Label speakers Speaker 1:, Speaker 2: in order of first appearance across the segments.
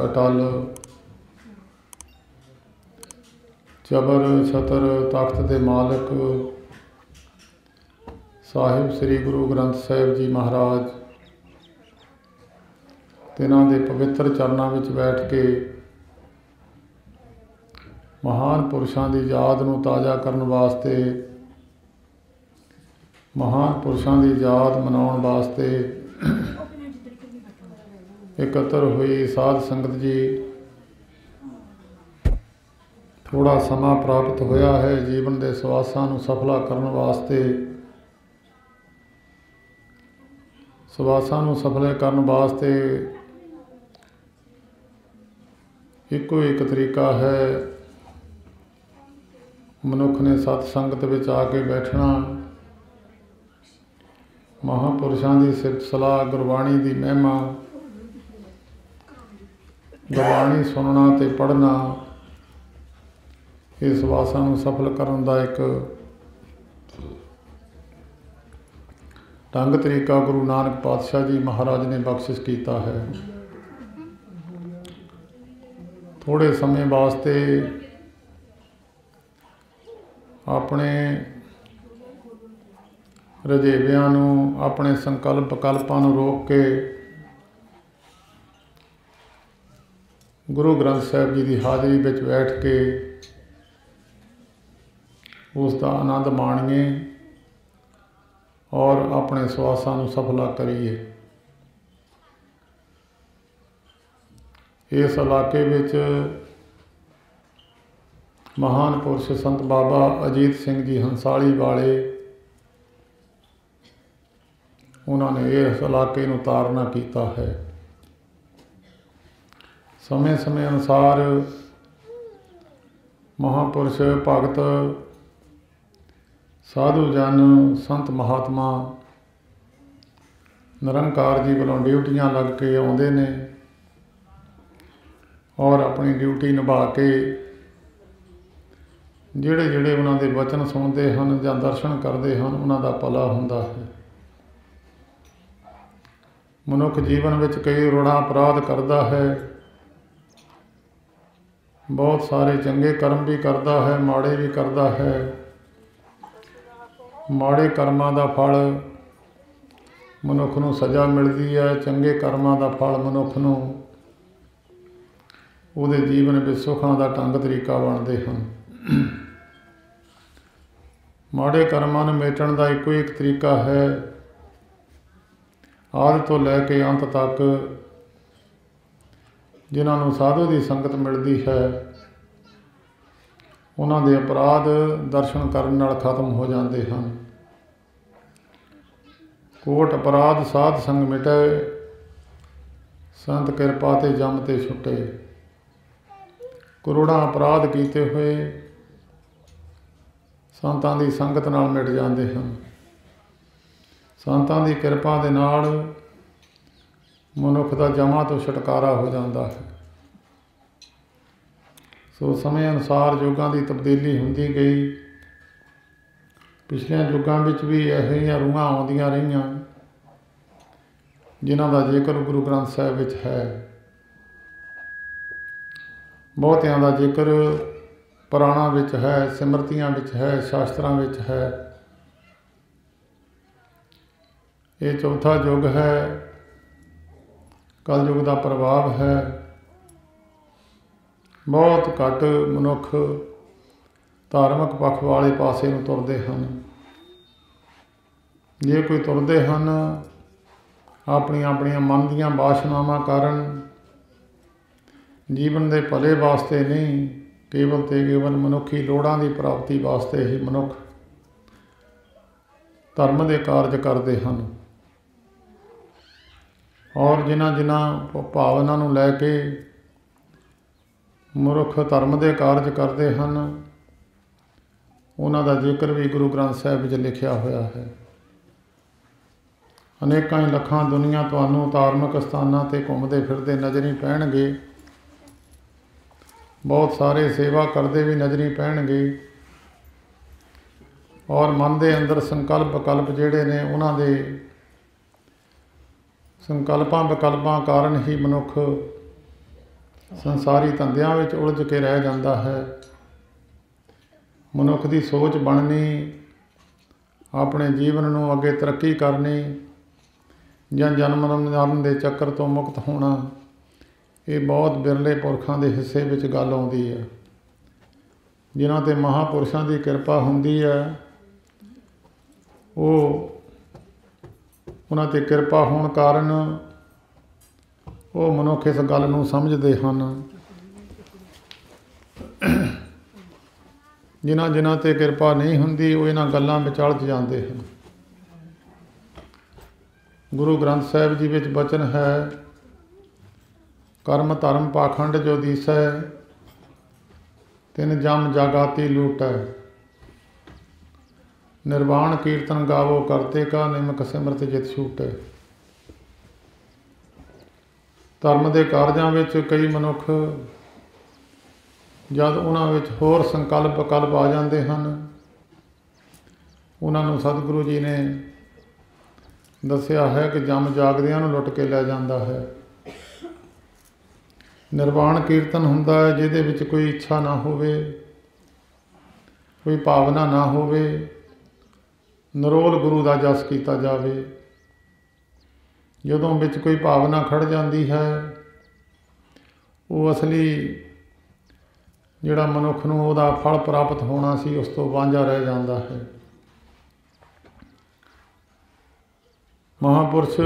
Speaker 1: अटल, चबर छतर तख्त दे मालिक साहिब श्री गुरु ग्रंथ साहिब जी महाराज, तिन्हां दे पवित्र चरनां विच बैठ के महान पुरुषां दी याद नूं ताज़ा करन वास्ते, महान पुरुषां दी याद मनाउण वास्ते एकत्र हुई साध संगत जी, थोड़ा समा प्राप्त होया है जीवन के सवासां नूं सफला करन वास्ते। सवासां नूं सफले करन वास्ते इको एक तरीका है, मनुख ने सत संगत विच आके बैठना, महापुरुषां दी सिफत सलाह, गुरबाणी दी महिमा, गुरबाणी सुनना ते पढ़ना, इस सवासां नूं सफल करन दा एक ढंग तरीका गुरु नानक पातशाह जी महाराज ने बख्शिश किया है। थोड़े समय वास्ते अपने रजेवियां नूं, अपने संकल्प कल्पां नूं रोक के गुरु ग्रंथ साहिब जी की हाज़री विच बैठ के उसका आनंद माणीए और अपने सवासां नूं सफला करिए। इस इलाके विच महान पुरुष संत बाबा अजीत सिंह जी हंसाली वाले, उन्होंने इस इलाके नूं तारना किया है। समय समय अनुसार महापुरुष भगत साधु जन संत महात्मा निरंकार जी वालों ड्यूटियां लग के आउंदे ने और अपनी ड्यूटी निभा के जिहड़े जिहड़े उन्हां दे वचन सुनते हैं जां दर्शन करते हैं उन्हां दा भला हुंदा है। मनुख जीवन विच कई रुड़ा अपराध करता है, बहुत सारे चंगे कर्म भी करता है, माड़े भी करता है। माड़े कर्मां दा फल मनुख नूं सज़ा मिलती है, चंगे कर्मां दा फल मनुख नूं उहदे जीवन विच सुखां दा ढंग तरीका बनते हैं। माड़े कर्मां नूं मेटण दा इको एक तरीका है, आदि तो लैके अंत तक जिन्हां नूं साधु की संगत मिलती है उन्हां दे अपराध दर्शन करन नाल खत्म हो जाते हैं। कोट अपराध साध संग मिटे, संत कृपा ते जम ते छुटे। करोड़ां अपराध कीते हुए संतां दी संगत नाल मिट जाते हैं। संतां दी कृपा दे नाल मनुख दा जमां तो छुटकारा हो जाता है। सो समय अनुसार युगां की तब्दीली होंदी गई। पिछले युगां विच भी इहो जिहियां रूहां आउंदियां रहियां जिन्हां दा जिक्र गुरु ग्रंथ साहिब विच है। बहुतियां दा जिक्र पुराणां विच है, सिमरतियां विच है, शास्त्रां विच है। ये चौथा युग है, कल युग का प्रभाव है। बहुत घट मनुख धार्मिक पक्ष वाले पासे नूं तुरदे हन। जे कोई तुरदे हन अपनी अपनी मन दीयां वासनावां कारण, जीवन के भले वास्ते नहीं, केवल ते केवल मनुखी लोड़ां की प्राप्ति वास्ते ही मनुख धर्म के कारज करते हैं। और जिन्हां जिन्हां भावना नूं लैके मुरुख धर्म के कारज करते हैं उन्हां दा जिक्र भी गुरु ग्रंथ साहिब विच लिखिया होया है। अनेकां ही लखां दुनिया तुहानूं धार्मिक स्थानां ते घूमते फिरते नज़री पैणगे। बहुत सारे सेवा करते भी नज़री पैणगे और मन के अंदर संकल्प विकल्प जिहड़े ने उन्हां दे संकल्पां विकल्पां कारण ही मनुख ਸੰਸਾਰੀ ਧੰਦਿਆਂ ਵਿੱਚ ਉਲਝ ਕੇ ਰਹਿ ਜਾਂਦਾ ਹੈ। ਮਨੁੱਖ ਦੀ ਸੋਚ ਬਣਨੀ, ਆਪਣੇ ਜੀਵਨ ਨੂੰ ਅੱਗੇ ਤਰੱਕੀ ਕਰਨੀ ਜਾਂ ਜਨਮ ਮਰਨ ਦੇ ਚੱਕਰ ਤੋਂ ਮੁਕਤ ਹੋਣਾ, ਇਹ ਬਹੁਤ ਬਿਰਲੇ ਪੁਰਖਾਂ ਦੇ ਹਿੱਸੇ ਵਿੱਚ ਗੱਲ ਆਉਂਦੀ ਹੈ। ਜਿਨ੍ਹਾਂ 'ਤੇ ਮਹਾਂਪੁਰਸ਼ਾਂ ਦੀ ਕਿਰਪਾ ਹੁੰਦੀ ਹੈ, ਉਹਨਾਂ 'ਤੇ ਕਿਰਪਾ ਹੋਣ ਕਾਰਨ ਉਹ ਮਨੁੱਖ ਇਸ ਗੱਲ ਨੂੰ ਸਮਝਦੇ ਹਨ। ਜਿਨ੍ਹਾਂ 'ਤੇ ਕਿਰਪਾ ਨਹੀਂ ਹੁੰਦੀ, ਉਹ ਇਹਨਾਂ ਗੱਲਾਂ ਵਿੱਚ ਉਲਝ ਜਾਂਦੇ ਹਨ। ਗੁਰੂ ਗ੍ਰੰਥ ਸਾਹਿਬ ਜੀ ਵਿੱਚ ਬਚਨ ਹੈ, ਕਰਮ ਧਰਮ ਪਾਖੰਡ ਜੋ ਦੀਸੈ, ਤਿਨ ਜਮ ਜਾਗਾਤੀ ਲੂਟੈ, ਨਿਰਵਾਣ ਕੀਰਤਨ ਗਾਵੋ ਕਰਤੇ ਕਾ, ਨਿਮਕ ਸਿਮਰਤ ਜਿਤ ਛੂਟੈ। ਧਰਮ ਦੇ ਕਾਰਜਾਂ ਵਿੱਚ ਕਈ ਮਨੁੱਖ ਜਦ ਉਹਨਾਂ ਵਿੱਚ ਹੋਰ ਸੰਕਲਪ ਵਿਕਲਪ ਆ ਜਾਂਦੇ ਹਨ, ਉਹਨਾਂ ਨੂੰ ਸਤਿਗੁਰੂ ਜੀ ਨੇ ਦੱਸਿਆ ਹੈ ਕਿ ਜੰਮ ਜਾਗਦਿਆਂ ਨੂੰ ਲੁੱਟ ਕੇ ਲੈ ਜਾਂਦਾ ਹੈ। ਨਿਰਵਾਣ ਕੀਰਤਨ ਹੁੰਦਾ ਹੈ ਜਿਹਦੇ ਵਿੱਚ ਕੋਈ ਇੱਛਾ ਨਾ ਹੋਵੇ, ਕੋਈ ਭਾਵਨਾ ਨਾ ਹੋਵੇ, ਨਿਰੋਲ ਗੁਰੂ ਦਾ ਜਸ ਕੀਤਾ ਜਾਵੇ। ਜਦੋਂ ਵਿੱਚ ਕੋਈ ਭਾਵਨਾ ਖੜ੍ਹ ਜਾਂਦੀ ਹੈ, ਉਹ ਅਸਲੀ ਜਿਹੜਾ ਮਨੁੱਖ ਨੂੰ ਉਹਦਾ ਫਲ ਪ੍ਰਾਪਤ ਹੋਣਾ ਸੀ, ਉਸ ਤੋਂ ਵਾਂਝਾ ਰਹਿ ਜਾਂਦਾ ਹੈ। ਮਹਾਂਪੁਰਸ਼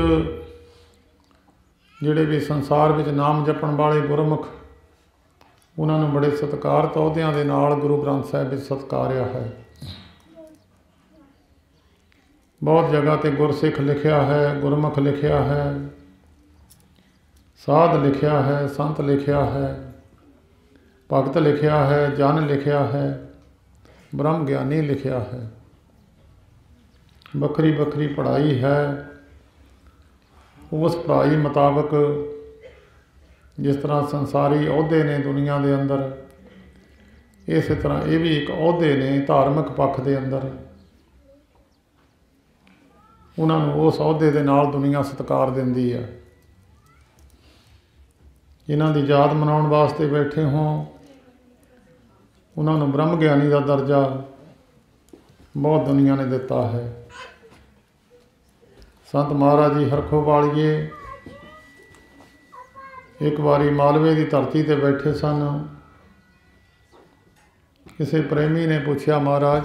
Speaker 1: ਜਿਹੜੇ ਵੀ ਸੰਸਾਰ ਵਿੱਚ ਨਾਮ ਜਪਣ ਵਾਲੇ ਗੁਰਮੁਖ, ਉਹਨਾਂ ਨੂੰ ਬੜੇ ਸਤਿਕਾਰਤ ਅਹੁਦਿਆਂ ਦੇ ਨਾਲ ਗੁਰੂ ਗ੍ਰੰਥ ਸਾਹਿਬ ਵਿੱਚ ਸਤਿਕਾਰਿਆ ਹੈ। ਬਹੁਤ ਜਗ੍ਹਾ 'ਤੇ ਗੁਰਸਿੱਖ ਲਿਖਿਆ ਹੈ, ਗੁਰਮੁਖ ਲਿਖਿਆ ਹੈ, ਸਾਧ ਲਿਖਿਆ ਹੈ, ਸੰਤ ਲਿਖਿਆ ਹੈ, ਭਗਤ ਲਿਖਿਆ ਹੈ, ਜਨ ਲਿਖਿਆ ਹੈ, ਬ੍ਰਹਮ ਗਿਆਨੀ ਲਿਖਿਆ ਹੈ। ਵੱਖਰੀ ਵੱਖਰੀ ਪੜ੍ਹਾਈ ਹੈ। ਉਸ ਪੜ੍ਹਾਈ ਮੁਤਾਬਕ ਜਿਸ ਤਰ੍ਹਾਂ ਸੰਸਾਰੀ ਅਹੁਦੇ ਨੇ ਦੁਨੀਆ ਦੇ ਅੰਦਰ, ਇਸੇ ਤਰ੍ਹਾਂ ਇਹ ਵੀ ਇੱਕ ਅਹੁਦੇ ਨੇ ਧਾਰਮਿਕ ਪੱਖ ਦੇ ਅੰਦਰ। ਉਹਨਾਂ ਨੂੰ ਉਸ ਅਹੁਦੇ ਦੇ ਨਾਲ ਦੁਨੀਆ ਸਤਿਕਾਰ ਦਿੰਦੀ ਹੈ। ਜਿਨ੍ਹਾਂ ਦੀ ਯਾਦ ਮਨਾਉਣ ਵਾਸਤੇ ਬੈਠੇ ਹੋਂ, ਉਹਨਾਂ ਨੂੰ ਬ੍ਰਹਮ ਗਿਆਨੀ ਦਾ ਦਰਜਾ ਬਹੁਤ ਦੁਨੀਆ ਨੇ ਦਿੱਤਾ ਹੈ। ਸੰਤ ਮਹਾਰਾਜ ਜੀ ਹਰਖੋ ਵਾਲੀਏ ਇੱਕ ਵਾਰੀ ਮਾਲਵੇ ਦੀ ਧਰਤੀ 'ਤੇ ਬੈਠੇ ਸਨ। ਕਿਸੇ ਪ੍ਰੇਮੀ ਨੇ ਪੁੱਛਿਆ, ਮਹਾਰਾਜ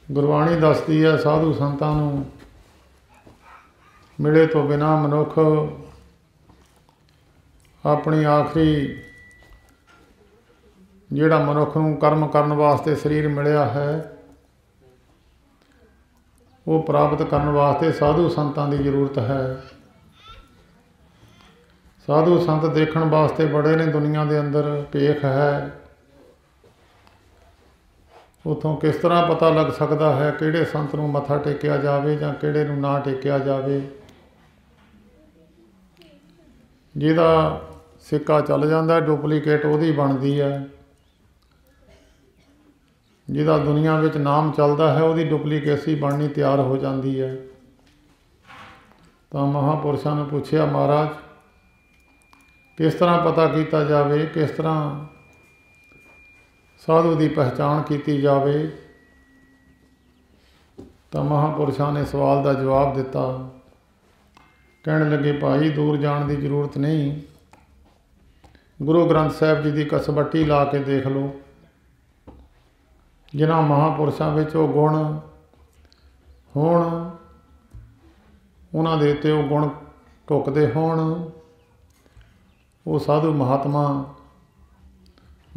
Speaker 1: ਗੁਰਬਾਣੀ ਦੱਸਦੀ ਹੈ ਸਾਧੂ ਸੰਤਾਂ ਨੂੰ ਮਿਲੇ ਤੋਂ ਬਿਨਾਂ ਮਨੁੱਖ ਆਪਣੀ ਆਖਰੀ ਜਿਹੜਾ ਮਨੁੱਖ ਨੂੰ ਕਰਮ ਕਰਨ ਵਾਸਤੇ ਸਰੀਰ ਮਿਲਿਆ ਹੈ, ਉਹ ਪ੍ਰਾਪਤ ਕਰਨ ਵਾਸਤੇ ਸਾਧੂ ਸੰਤਾਂ ਦੀ ਜ਼ਰੂਰਤ ਹੈ। ਸਾਧੂ ਸੰਤ ਦੇਖਣ ਵਾਸਤੇ ਬੜੇ ਨੇ ਦੁਨੀਆ ਦੇ ਅੰਦਰ, ਭੇਖ ਹੈ। ਉੱਥੋਂ ਕਿਸ ਤਰ੍ਹਾਂ ਪਤਾ ਲੱਗ ਸਕਦਾ ਹੈ ਕਿਹੜੇ ਸੰਤ ਨੂੰ ਮੱਥਾ ਟੇਕਿਆ ਜਾਵੇ ਜਾਂ ਕਿਹੜੇ ਨੂੰ ਨਾ ਟੇਕਿਆ ਜਾਵੇ। ਜਿਹਦਾ ਸਿੱਕਾ ਚੱਲ ਜਾਂਦਾ, ਡੁਪਲੀਕੇਟ ਉਹਦੀ ਬਣਦੀ ਹੈ। ਜਿਹਦਾ ਦੁਨੀਆ ਵਿੱਚ ਨਾਮ ਚੱਲਦਾ ਹੈ, ਉਹਦੀ ਡੁਪਲੀਕੇਸੀ ਬਣਨੀ ਤਿਆਰ ਹੋ ਜਾਂਦੀ ਹੈ। ਤਾਂ ਮਹਾਂਪੁਰਸ਼ਾਂ ਨੂੰ ਪੁੱਛਿਆ, ਮਹਾਰਾਜ ਕਿਸ ਤਰ੍ਹਾਂ ਪਤਾ ਕੀਤਾ ਜਾਵੇ, ਕਿਸ ਤਰ੍ਹਾਂ ਸਾਧੂ ਦੀ ਪਹਿਚਾਣ ਕੀਤੀ ਜਾਵੇ। ਤਾਂ ਮਹਾਂਪੁਰਸ਼ਾਂ ਨੇ ਸਵਾਲ ਦਾ ਜਵਾਬ ਦਿੱਤਾ। ਕਹਿਣ ਲੱਗੇ, ਭਾਈ ਦੂਰ ਜਾਣ ਦੀ ਜ਼ਰੂਰਤ ਨਹੀਂ, ਗੁਰੂ ਗ੍ਰੰਥ ਸਾਹਿਬ ਜੀ ਦੀ ਕਸਵੱਟੀ ਲਾ ਕੇ ਦੇਖ ਲਓ। ਜਿਨ੍ਹਾਂ ਮਹਾਂਪੁਰਸ਼ਾਂ ਵਿੱਚ ਉਹ ਗੁਣ ਹੋਣ, ਉਹਨਾਂ ਦੇ ਉੱਤੇ ਉਹ ਗੁਣ ਢੁੱਕਦੇ ਹੋਣ, ਉਹ ਸਾਧੂ ਮਹਾਤਮਾ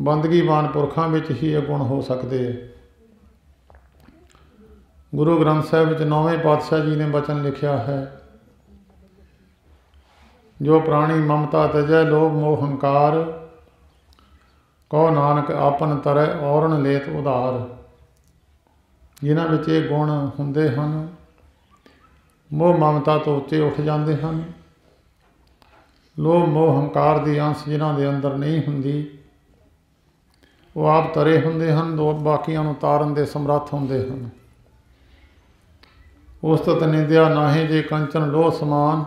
Speaker 1: ਬੰਦਗੀਵਾਨ ਪੁਰਖਾਂ ਵਿੱਚ ਹੀ ਇਹ ਗੁਣ ਹੋ ਸਕਦੇ। ਗੁਰੂ ਗ੍ਰੰਥ ਸਾਹਿਬ ਵਿੱਚ 9ਵੇਂ ਪਾਤਸ਼ਾਹ ਜੀ ਨੇ ਬਚਨ ਲਿਖਿਆ ਹੈ, ਜੋ ਪ੍ਰਾਣੀ ਮਮਤਾ ਤਜੈ ਲੋਭ ਮੋਹ ਹੰਕਾਰ, ਕਹੋ ਨਾਨਕ ਆਪਨ ਤਰੈ ਔਰਨ ਲੇਤ ਉਧਾਰ। ਜਿਨ੍ਹਾਂ ਵਿੱਚ ਇਹ ਗੁਣ ਹੁੰਦੇ ਹਨ, ਮੋਹ ਮਮਤਾ ਤੋਂ ਉੱਚੇ ਉੱਠ ਜਾਂਦੇ ਹਨ। ਲੋਭ ਮੋਹ ਹੰਕਾਰ ਦੀ ਅੰਸ਼ ਜਿਨ੍ਹਾਂ ਦੇ ਅੰਦਰ ਨਹੀਂ ਹੁੰਦੀ, ਉਹ ਆਪ ਤਰੇ ਹੁੰਦੇ ਹਨ, ਬਾਕੀਆਂ ਨੂੰ ਤਾਰਨ ਦੇ ਸਮਰੱਥ ਹੁੰਦੇ ਹਨ। ਉਸਤਤ ਨਿੰਦਿਆ ਨਾਹੀਂ ਜੇ ਕੰਚਨ ਲੋਹ ਸਮਾਨ,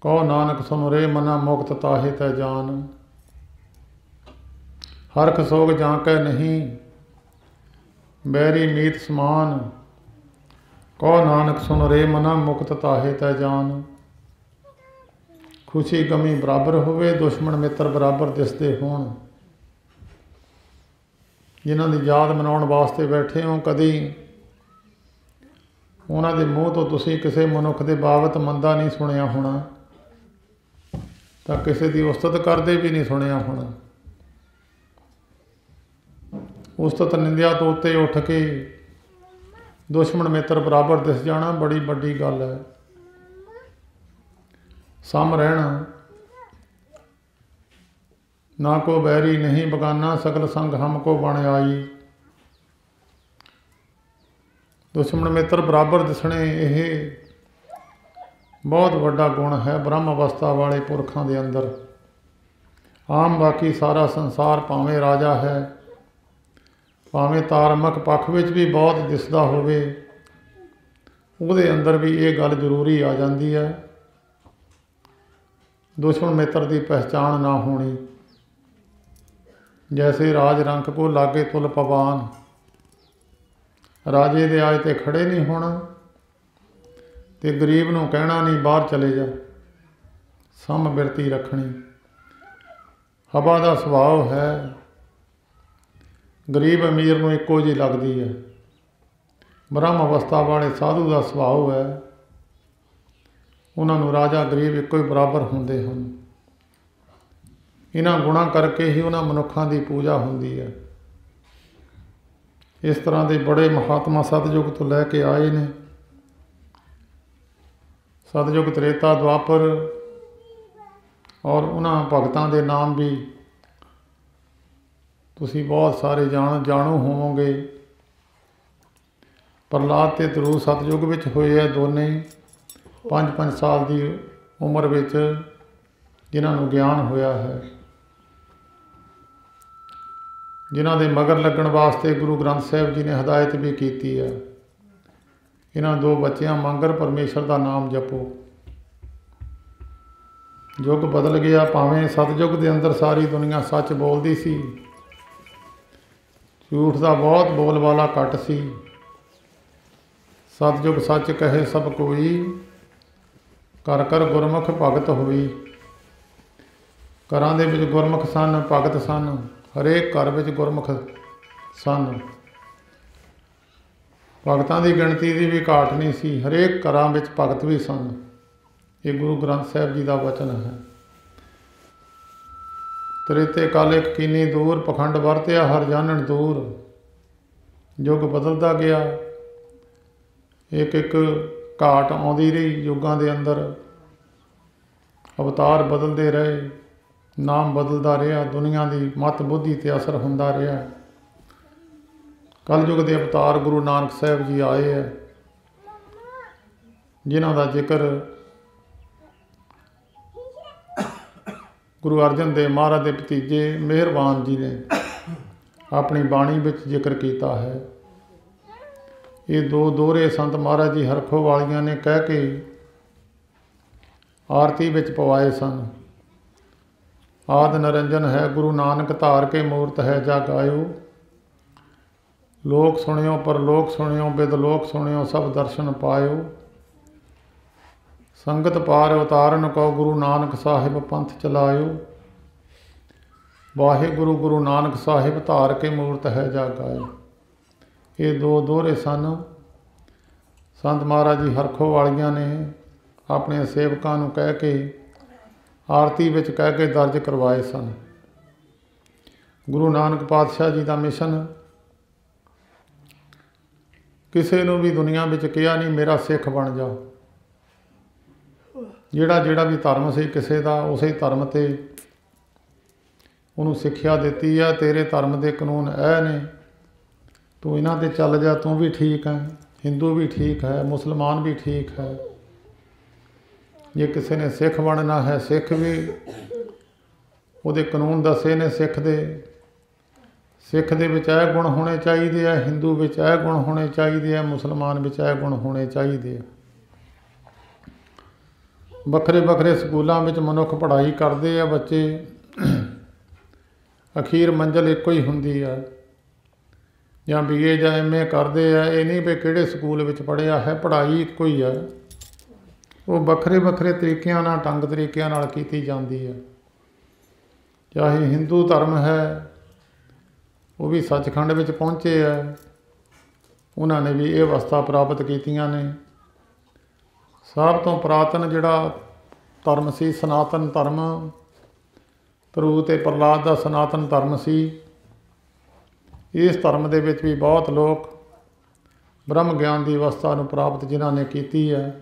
Speaker 1: कहो नानक सुन रे मना मुक्त ताहे तै जान। हरख सोग जांकै नहीं बैरी मीत समान। कहो नानक सुन रे मना मुक्त ताहे तै जान। खुशी गमी बराबर होवे दुश्मन मित्र बराबर दिसते होण। जिन्हां दी याद मनाउण वास्ते बैठे हो कदी उन्हां दे मूँह तो तुसीं किसी मनुख दे बाबत मंदा नहीं सुनिया होना, तां किसी दी उस्तत करदे भी नहीं सुनिया होना। उस्तत निंदिया तो उत्ते उठ के दुश्मन मित्र बराबर दिस जाना बड़ी वड्डी गल है। सम रहना ना को बैरी नहीं बगाना सकल संग हमको बन आई। दुश्मन मित्र बराबर दिसने यह बहुत वड्डा गुण है ब्रह्म अवस्था वाले पुरखों के अंदर। आम बाकी सारा संसार भावें राजा है, भावें धार्मिक पक्ष विच भी बहुत दिसदा होवे, उहदे अंदर भी ये गल जरूरी आ जाती है दुश्मन मित्र की पहचान ना होनी। जैसे राज रंक को लागे तुल पवान, राजे दे आए ते खड़े नहीं होना ते गरीब नूं कहना नहीं बाहर चले जा। सम बिरती रखनी। हवा का सुभाव है, गरीब अमीर नूं इक्को जी लगती है। ब्रह्म अवस्था वाले साधु का सुभाव है, उन्होंने राजा गरीब इक्को ही बराबर होंदे हन। इन्हां गुणां करके ही उन्हां मनुखां की पूजा होंदी है। इस तरह के बड़े महात्मा सतयुग तो लैके आए ने। सतयुग त्रेता द्वापर और उन्हां भगतां दे नाम भी तुसी बहुत सारे जाणू होवोगे। प्रहलाद ते ध्रुव सतयुग विच होए है दोने 5-5 साल की उम्र विच जिन्हां नूं ज्ञान होया है, जिन्हां दे मगर लगन वास्ते गुरु ग्रंथ साहिब जी ने हदायत भी की है। इन्हां 2 बच्चियां मंगर परमेश्वर का नाम जपो। युग बदल गया, भावें सतयुग के अंदर सारी दुनिया सच बोलती सी, झूठ का बहुत बोलबाला घट सी। सतयुग सच कहे सब कोई, कर कर गुरमुख भगत होई। घरां दे विच गुरमुख सन, भगत सन, हरेक घर विच गुरमुख सन। भगतां की गिणती की भी घाट नहीं सी, हरेक घरां विच भगत भी सन। ये गुरु ग्रंथ साहिब जी का वचन है। त्रेते काले कीनी दूर, पखंड वरत्या हर जानन दूर। युग बदलता गया, एक एक घाट आउंदी रही युगां दे अंदर, अवतार बदलते रहे, नाम बदलता रहा, दुनिया की मत बुद्धि ते असर होंदा रहा। कल युग के अवतार गुरु नानक साहिब जी आए है, जिन्हां दा जिक्र गुरु अर्जन देव महाराज के भतीजे मेहरबान जी ने अपनी बाणी विच जिक्र किया है। ये 2 दोहरे संत महाराज जी हरखो वालियां ने कह के आरती विच पवाए सन। आद निरंजन है गुरु नानक धार के मूरत है जा गायो। लोक सुनियो पर लोक सुनियो, बिद लोक सुनियो सब दर्शन पायो। संगत पार उतारन को गुरु नानक साहिब पंथ चलायो। वाहे गुरु गुरु नानक साहिब धार के मूरत है जा गायो। ये 2 दोहरे सन संत महाराज जी हरखो वालियां ने अपने सेवकां नूं कह के आरती विच कह के दर्ज करवाए सन। गुरु नानक पातशाह जी का मिशन किसी नूं भी दुनिया विच कहा नहीं मेरा सिख बन जा। जिहड़ा भी धर्म से किसी का उस धर्म ते उन्होंने सिक्ख्या दिती है। तेरे धर्म के कानून ऐ ने, तू इन्हां ते चल जा, तू भी ठीक है, हिंदू भी ठीक है, मुसलमान भी ठीक है। जे किसी ने सिख बनना है, सिख भी उहदे कानून दसे ने सिख दे। सिख दे विच यह गुण होने चाहिए, हिंदू विच यह गुण होने चाहिए, मुसलमान विच यह गुण होने चाहिए। ਵੱਖਰੇ ਵੱਖਰੇ ਸਕੂਲਾਂ ਵਿੱਚ ਮਨੁੱਖ ਪੜ੍ਹਾਈ ਕਰਦੇ ਆ ਬੱਚੇ, ਅਖੀਰ ਮੰਜ਼ਿਲ ਇੱਕੋ ਹੀ ਹੁੰਦੀ ਆ, ਜਾਂ BA ਜਾਂ MA ਕਰਦੇ ਆ। ਇਹ ਨਹੀਂ ਵੀ ਕਿਹੜੇ ਸਕੂਲ ਵਿੱਚ ਪੜ੍ਹਿਆ ਹੈ, ਪੜ੍ਹਾਈ ਇੱਕੋ ਹੀ ਆ। ਉਹ ਵੱਖਰੇ ਵੱਖਰੇ ਤਰੀਕਿਆਂ ਨਾਲ, ਢੰਗ ਤਰੀਕਿਆਂ ਨਾਲ ਕੀਤੀ ਜਾਂਦੀ ਹੈ। ਚਾਹੇ ਹਿੰਦੂ ਧਰਮ ਹੈ, ਉਹ ਵੀ ਸੱਚਖੰਡ ਵਿੱਚ ਪਹੁੰਚੇ ਆ, ਉਹਨਾਂ ਨੇ ਵੀ ਇਹ ਅਵਸਥਾ ਪ੍ਰਾਪਤ ਕੀਤੀਆਂ ਨੇ। ਸਭ ਤੋਂ ਪੁਰਾਤਨ ਜਿਹੜਾ ਧਰਮ ਸੀ, ਸਨਾਤਨ ਧਰਮ, ਧਰੂ ਅਤੇ ਪ੍ਰਹਲਾਦ ਦਾ ਸਨਾਤਨ ਧਰਮ ਸੀ। ਇਸ ਧਰਮ ਦੇ ਵਿੱਚ ਵੀ ਬਹੁਤ ਲੋਕ ਬ੍ਰਹਮ ਗਿਆਨ ਦੀ ਅਵਸਥਾ ਨੂੰ ਪ੍ਰਾਪਤ ਜਿਨ੍ਹਾਂ ਨੇ ਕੀਤੀ ਹੈ।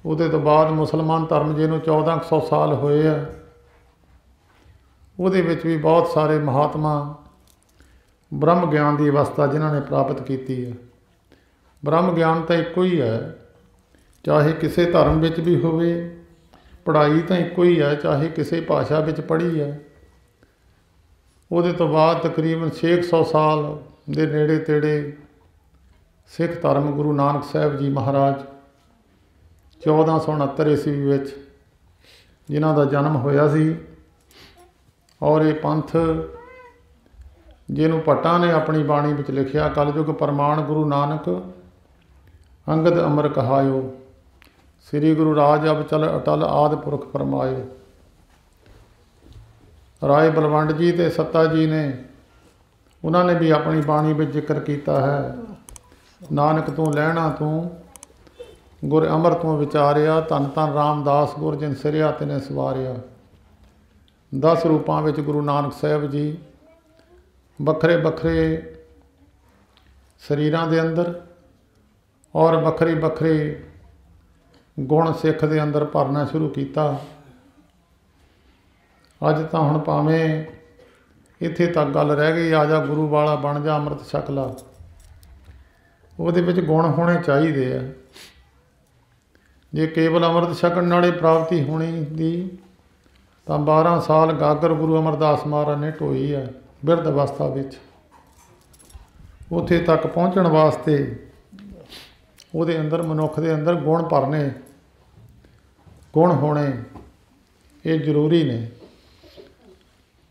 Speaker 1: ਉਹਦੇ ਤੋਂ ਬਾਅਦ ਮੁਸਲਮਾਨ ਧਰਮ ਜਿਹਨੂੰ 1400 ਸਾਲ ਹੋਏ ਆ, ਉਹਦੇ ਵਿੱਚ ਵੀ ਬਹੁਤ ਸਾਰੇ ਮਹਾਤਮਾ ਬ੍ਰਹਮ ਗਿਆਨ ਦੀ ਅਵਸਥਾ ਜਿਨ੍ਹਾਂ ਨੇ ਪ੍ਰਾਪਤ ਕੀਤੀ ਹੈ। ਬ੍ਰਹਮ ਗਿਆਨ ਤਾਂ ਇੱਕੋ ਹੀ ਹੈ, ਚਾਹੇ ਕਿਸੇ ਧਰਮ ਵਿੱਚ ਵੀ ਹੋਵੇ। ਪੜ੍ਹਾਈ ਤਾਂ ਇੱਕੋ ਹੀ ਹੈ, ਚਾਹੇ ਕਿਸੇ ਭਾਸ਼ਾ ਵਿੱਚ ਪੜ੍ਹੀ ਹੈ। ਉਹਦੇ ਤੋਂ ਬਾਅਦ ਤਕਰੀਬਨ 600 ਸਾਲ ਦੇ ਨੇੜੇ ਤੇੜੇ ਸਿੱਖ ਧਰਮ ਗੁਰੂ ਨਾਨਕ ਸਾਹਿਬ ਜੀ ਮਹਾਰਾਜ 1469 ਈਸਵੀ ਵਿੱਚ ਜਿਨ੍ਹਾਂ ਦਾ ਜਨਮ ਹੋਇਆ ਸੀ। ਔਰ ਇਹ ਪੰਥ ਜਿਹਨੂੰ ਭੱਟਾਂ ਨੇ ਆਪਣੀ ਬਾਣੀ ਵਿੱਚ ਲਿਖਿਆ, ਕਲਯੁਗ ਪ੍ਰਮਾਣ ਗੁਰੂ ਨਾਨਕ ਅੰਗਦ ਅਮਰ ਕਹਾਇਓ, ਸ੍ਰੀ ਗੁਰੂ ਰਾਜ ਅਬ ਚਲ ਅਟਲ ਆਦਿ ਪੁਰਖ ਫਰਮਾਇਓ। ਰਾਏ ਬਲਵੰਡ ਜੀ ਅਤੇ ਸੱਤਾ ਜੀ ਨੇ, ਉਹਨਾਂ ਨੇ ਵੀ ਆਪਣੀ ਬਾਣੀ ਵਿੱਚ ਜ਼ਿਕਰ ਕੀਤਾ ਹੈ, ਨਾਨਕ ਤੂੰ ਲਹਿਣਾ ਤੂੰ ਗੁਰ ਅਮਰ ਤੂੰ ਵਿਚਾਰਿਆ, ਧੰਨ ਧੰਨ ਰਾਮਦਾਸ ਗੁਰ ਜਿਨ ਸਿਰਿਆ ਤਿਨੇ ਸਵਾਰਿਆ। 10 ਰੂਪਾਂ ਵਿੱਚ ਗੁਰੂ ਨਾਨਕ ਸਾਹਿਬ ਜੀ ਵੱਖਰੇ ਵੱਖਰੇ ਸਰੀਰਾਂ ਦੇ ਅੰਦਰ ਔਰ ਵੱਖਰੇ ਵੱਖਰੇ ਗੁਣ ਸਿੱਖ ਦੇ ਅੰਦਰ ਭਰਨਾ ਸ਼ੁਰੂ ਕੀਤਾ। ਅੱਜ ਤਾਂ ਹੁਣ ਭਾਵੇਂ ਇੱਥੇ ਤੱਕ ਗੱਲ ਰਹਿ ਗਈ, ਆ ਜਾ ਗੁਰੂ ਵਾਲਾ ਬਣ ਜਾ ਅੰਮ੍ਰਿਤ ਛਕ ਲਾ, ਉਹਦੇ ਵਿੱਚ ਗੁਣ ਹੋਣੇ ਚਾਹੀਦੇ ਆ। ਜੇ ਕੇਵਲ ਅੰਮ੍ਰਿਤ ਛਕਣ ਨਾਲੇ ਪ੍ਰਾਪਤੀ ਹੋਣੀ ਦੀ ਤਾਂ 12 ਸਾਲ ਗਾਗਰ ਗੁਰੂ ਅਮਰਦਾਸ ਮਹਾਰਾਜ ਨੇ ਢੋਈ ਹੈ ਬਿਰਧ ਅਵਸਥਾ ਵਿੱਚ। ਉੱਥੇ ਤੱਕ ਪਹੁੰਚਣ ਵਾਸਤੇ ਉਹਦੇ ਅੰਦਰ, ਮਨੁੱਖ ਦੇ ਅੰਦਰ ਗੁਣ ਭਰਨੇ, ਗੁਣ ਹੋਣੇ ਇਹ ਜ਼ਰੂਰੀ ਨੇ।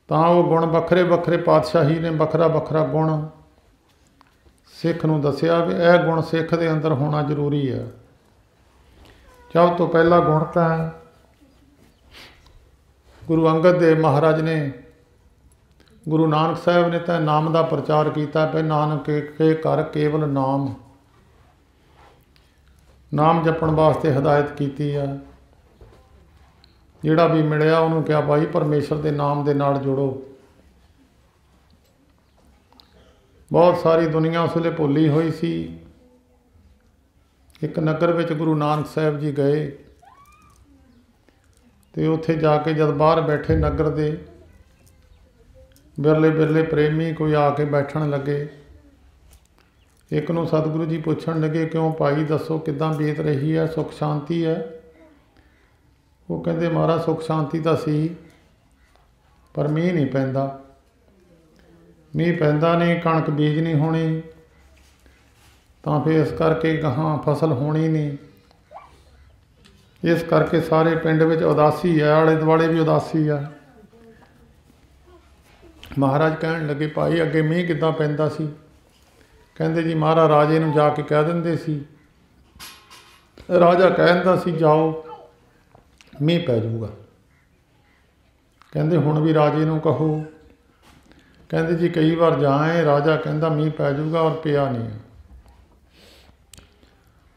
Speaker 1: ਤਾਂ ਉਹ ਗੁਣ ਵੱਖਰੇ ਵੱਖਰੇ ਪਾਤਸ਼ਾਹੀ ਨੇ ਵੱਖਰਾ ਵੱਖਰਾ ਗੁਣ ਸਿੱਖ ਨੂੰ ਦੱਸਿਆ ਵੀ ਇਹ ਗੁਣ ਸਿੱਖ ਦੇ ਅੰਦਰ ਹੋਣਾ ਜ਼ਰੂਰੀ ਹੈ। ਸਭ ਤੋਂ ਪਹਿਲਾ ਗੁਣ ਤਾਂ ਗੁਰੂ ਅੰਗਦ ਦੇਵ ਮਹਾਰਾਜ ਨੇ, ਗੁਰੂ ਨਾਨਕ ਸਾਹਿਬ ਨੇ ਤਾਂ ਨਾਮ ਦਾ ਪ੍ਰਚਾਰ ਕੀਤਾ ਪਏ, ਨਾਨਕ ਕੇ ਘਰ ਕੇਵਲ ਨਾਮ, ਨਾਮ ਜਪਣ ਵਾਸਤੇ ਹਦਾਇਤ ਕੀਤੀ ਆ। ਜਿਹੜਾ ਵੀ ਮਿਲਿਆ ਉਹਨੂੰ ਕਿਹਾ ਭਾਈ ਪਰਮੇਸ਼ਰ ਦੇ ਨਾਮ ਦੇ ਨਾਲ ਜੁੜੋ। ਬਹੁਤ ਸਾਰੀ ਦੁਨੀਆ ਉਸ ਵੇਲੇ ਭੁੱਲੀ ਹੋਈ ਸੀ। ਇੱਕ ਨਗਰ ਵਿੱਚ ਗੁਰੂ ਨਾਨਕ ਸਾਹਿਬ ਜੀ ਗਏ ਅਤੇ ਉੱਥੇ ਜਾ ਕੇ ਜਦ ਬਾਹਰ ਬੈਠੇ ਨਗਰ ਦੇ ਬਿਰਲੇ ਬਿਰਲੇ ਪ੍ਰੇਮੀ ਕੋਈ ਆ ਕੇ ਬੈਠਣ ਲੱਗੇ। ਇੱਕ ਨੂੰ ਸਤਿਗੁਰੂ ਜੀ ਪੁੱਛਣ ਲੱਗੇ, ਕਿਉਂ ਭਾਈ ਦੱਸੋ ਕਿੱਦਾਂ ਬੀਤ ਰਹੀ ਹੈ, ਸੁੱਖ ਸ਼ਾਂਤੀ ਹੈ? ਉਹ ਕਹਿੰਦੇ ਮਹਾਰਾਜ ਸੁੱਖ ਸ਼ਾਂਤੀ ਤਾਂ ਸੀ, ਪਰ ਮੀਂਹ ਨਹੀਂ ਪੈਂਦਾ, ਮੀਂਹ ਪੈਂਦਾ ਨਹੀਂ, ਕਣਕ ਬੀਜ ਨਹੀਂ ਹੋਣੀ, ਤਾਂ ਫਿਰ ਇਸ ਕਰਕੇ ਗਾਹਾਂ ਫਸਲ ਹੋਣੀ ਨਹੀਂ। ਇਸ ਕਰਕੇ ਸਾਰੇ ਪਿੰਡ ਵਿੱਚ ਉਦਾਸੀ ਹੈ, ਆਲੇ ਦੁਆਲੇ ਵੀ ਉਦਾਸੀ ਆ। ਮਹਾਰਾਜ ਕਹਿਣ ਲੱਗੇ ਭਾਈ ਅੱਗੇ ਮੀਂਹ ਕਿੱਦਾਂ ਪੈਂਦਾ ਸੀ? ਕਹਿੰਦੇ ਜੀ ਮਹਾਰਾਜ ਰਾਜੇ ਨੂੰ ਜਾ ਕੇ ਕਹਿ ਦਿੰਦੇ ਸੀ, ਰਾਜਾ ਕਹਿ ਦਿੰਦਾ ਸੀ ਜਾਓ ਮੀਂਹ ਪੈ ਜਾਊਗਾ। ਕਹਿੰਦੇ ਹੁਣ ਵੀ ਰਾਜੇ ਨੂੰ ਕਹੋ। ਕਹਿੰਦੇ ਜੀ ਕਈ ਵਾਰ ਜਾਏ, ਰਾਜਾ ਕਹਿੰਦਾ ਮੀਂਹ ਪੈ ਜਾਊਗਾ ਔਰ ਪਿਆ ਨਹੀਂ।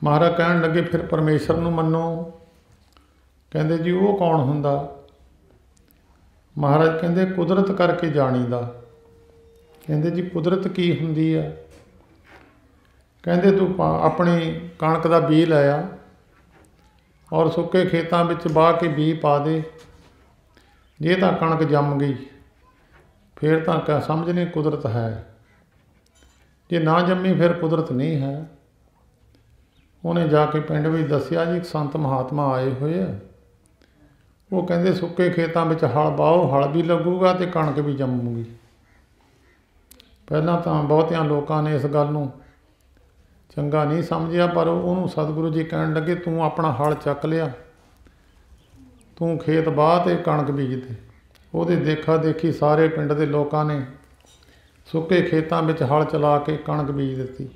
Speaker 1: ਮਹਾਰਾਜ ਕਹਿਣ ਲੱਗੇ ਫਿਰ ਪਰਮੇਸ਼ਰ ਨੂੰ ਮੰਨੋ। ਕਹਿੰਦੇ ਜੀ ਉਹ ਕੌਣ ਹੁੰਦਾ? ਮਹਾਰਾਜ ਕਹਿੰਦੇ ਕੁਦਰਤ ਕਰਕੇ ਜਾਣੀਦਾ। ਕਹਿੰਦੇ ਜੀ ਕੁਦਰਤ ਕੀ ਹੁੰਦੀ ਹੈ? ਕਹਿੰਦੇ ਤੂੰ ਆਪਣੀ ਕਣਕ ਦਾ ਬੀਜ ਲੈ ਆ ਔਰ ਸੁੱਕੇ ਖੇਤਾਂ ਵਿੱਚ ਵਾਹ ਕੇ ਬੀਜ ਪਾ ਦੇ। ਜੇ ਤਾਂ ਕਣਕ ਜੰਮ ਗਈ ਫਿਰ ਤਾਂ ਸਮਝ ਨਹੀਂ ਕੁਦਰਤ ਹੈ, ਜੇ ਨਾ ਜੰਮੀ ਫਿਰ ਕੁਦਰਤ ਨਹੀਂ ਹੈ। ਉਹਨੇ ਜਾ ਕੇ ਪਿੰਡ ਵਿੱਚ ਦੱਸਿਆ ਜੀ ਇੱਕ ਸੰਤ ਮਹਾਤਮਾ ਆਏ ਹੋਏ ਆ, ਉਹ ਕਹਿੰਦੇ ਸੁੱਕੇ ਖੇਤਾਂ ਵਿੱਚ ਹਲ ਵਾਹੋ, ਹਲ ਵੀ ਲੱਗੂਗਾ ਅਤੇ ਕਣਕ ਵੀ ਜੰਮੂਗੀ। ਪਹਿਲਾਂ ਤਾਂ ਬਹੁਤਿਆਂ ਲੋਕਾਂ ਨੇ ਇਸ ਗੱਲ ਨੂੰ ਚੰਗਾ ਨਹੀਂ ਸਮਝਿਆ, ਪਰ ਉਹਨੂੰ ਸਤਿਗੁਰੂ ਜੀ ਕਹਿਣ ਲੱਗੇ ਤੂੰ ਆਪਣਾ ਹਲ ਚੱਕ ਲਿਆ, ਤੂੰ ਖੇਤ ਵਾਹ ਤੇ ਕਣਕ ਬੀਜ ਦੇ। ਉਹਦੇ ਦੇਖਾ ਦੇਖੀ ਸਾਰੇ ਪਿੰਡ ਦੇ ਲੋਕਾਂ ਨੇ ਸੁੱਕੇ ਖੇਤਾਂ ਵਿੱਚ ਹਲ ਚਲਾ ਕੇ ਕਣਕ ਬੀਜ ਦਿੱਤੀ।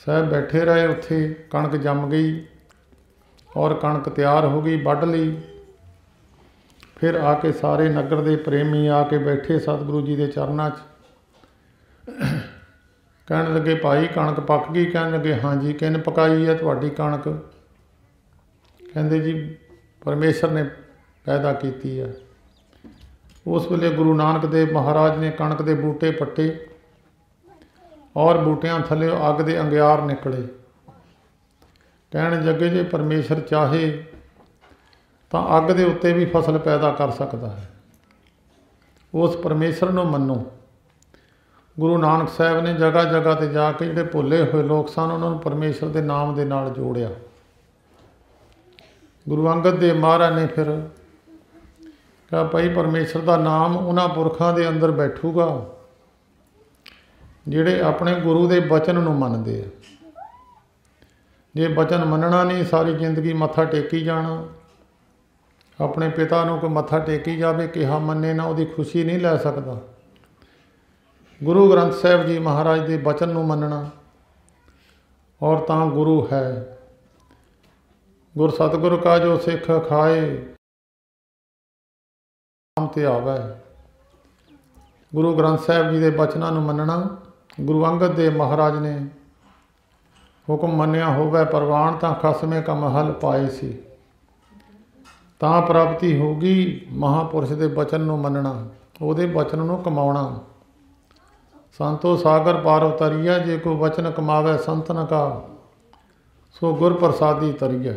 Speaker 1: ਸਾਹਿਬ ਬੈਠੇ ਰਹੇ ਉੱਥੇ, ਕਣਕ ਜੰਮ ਗਈ ਔਰ ਕਣਕ ਤਿਆਰ ਹੋ ਗਈ, ਵੱਢ ਲਈ। ਫਿਰ ਆ ਕੇ ਸਾਰੇ ਨਗਰ ਦੇ ਪ੍ਰੇਮੀ ਆ ਕੇ ਬੈਠੇ ਸਤਿਗੁਰੂ ਜੀ ਦੇ ਚਰਨਾਂ 'ਚ। ਕਹਿਣ ਲੱਗੇ ਭਾਈ ਕਣਕ ਪੱਕ ਗਈ? ਕਹਿਣ ਲੱਗੇ ਹਾਂਜੀ। ਕਿਹਨੇ ਪਕਾਈ ਹੈ ਤੁਹਾਡੀ ਕਣਕ? ਕਹਿੰਦੇ ਜੀ ਪਰਮੇਸ਼ਰ ਨੇ ਪੈਦਾ ਕੀਤੀ ਹੈ। ਉਸ ਵੇਲੇ ਗੁਰੂ ਨਾਨਕ ਦੇਵ ਮਹਾਰਾਜ ਨੇ ਕਣਕ ਦੇ ਬੂਟੇ ਪੱਟੇ ਔਰ ਬੂਟਿਆਂ ਥੱਲੇ ਅੱਗ ਦੇ ਅੰਗਿਆਰ ਨਿਕਲੇ। ਕਹਿਣ ਲੱਗੇ ਜੇ ਪਰਮੇਸ਼ਰ ਚਾਹੇ ਤਾਂ ਅੱਗ ਦੇ ਉੱਤੇ ਵੀ ਫਸਲ ਪੈਦਾ ਕਰ ਸਕਦਾ ਹੈ। ਉਸ ਪਰਮੇਸ਼ਰ ਨੂੰ ਮੰਨੋ। ਗੁਰੂ ਨਾਨਕ ਸਾਹਿਬ ਨੇ ਜਗ੍ਹਾ ਜਗ੍ਹਾ 'ਤੇ ਜਾ ਕੇ ਜਿਹੜੇ ਭੁੱਲੇ ਹੋਏ ਲੋਕ ਸਨ ਉਹਨਾਂ ਨੂੰ ਪਰਮੇਸ਼ਰ ਦੇ ਨਾਮ ਦੇ ਨਾਲ ਜੋੜਿਆ। ਗੁਰੂ ਅੰਗਦ ਦੇਵ ਮਹਾਰਾਜ ਨੇ ਫਿਰ ਕਿਹਾ ਭਾਈ ਪਰਮੇਸ਼ਰ ਦਾ ਨਾਮ ਉਹਨਾਂ ਪੁਰਖਾਂ ਦੇ ਅੰਦਰ ਬੈਠੂਗਾ ਜਿਹੜੇ ਆਪਣੇ ਗੁਰੂ ਦੇ ਬਚਨ ਨੂੰ ਮੰਨਦੇ ਆ। ਜੇ ਬਚਨ ਮੰਨਣਾ ਨਹੀਂ, ਸਾਰੀ ਜ਼ਿੰਦਗੀ ਮੱਥਾ ਟੇਕੀ ਜਾਣਾ। ਆਪਣੇ ਪਿਤਾ ਨੂੰ ਕੋਈ ਮੱਥਾ ਟੇਕੀ ਜਾਵੇ, ਕਿਹਾ ਮੰਨੇ ਨਾ, ਉਹਦੀ ਖੁਸ਼ੀ ਨਹੀਂ ਲੈ ਸਕਦਾ। ਗੁਰੂ ਗ੍ਰੰਥ ਸਾਹਿਬ ਜੀ ਮਹਾਰਾਜ ਦੇ ਬਚਨ ਨੂੰ ਮੰਨਣਾ ਔਰ ਤਾਂ ਗੁਰੂ ਹੈ। ਗੁਰ ਸਤਿਗੁਰ ਕਾ ਜੋ ਸਿੱਖ ਖਾਏ ਨਾਮ ਤੇ ਆਵੈ। ਗੁਰੂ ਗ੍ਰੰਥ ਸਾਹਿਬ ਜੀ ਦੇ ਬਚਨਾਂ ਨੂੰ ਮੰਨਣਾ। ਗੁਰੂ ਅੰਗਦ ਦੇਵ ਮਹਾਰਾਜ ਨੇ ਹੁਕਮ ਮੰਨਿਆ ਹੋਵੇ ਪ੍ਰਵਾਨ ਤਾਂ ਖਸਮੇ ਕਾ ਮਹਲ ਪਾਏ ਸੀ। ਤਾਂ ਪ੍ਰਾਪਤੀ ਹੋਗੀ ਮਹਾਂਪੁਰਸ਼ ਦੇ ਬਚਨ ਨੂੰ ਮੰਨਣਾ, ਉਹਦੇ ਬਚਨ ਨੂੰ ਕਮਾਉਣਾ। ਸੰਤੋ ਸਾਗਰ ਪਾਰ ਉਤਰੀਆ, ਜੇ ਕੋਈ ਬਚਨ ਕਮਾਵੇ ਸੰਤਨ ਕਾ ਸੋ ਗੁਰ ਪ੍ਰਸਾਦੀ ਤਰੀਆ।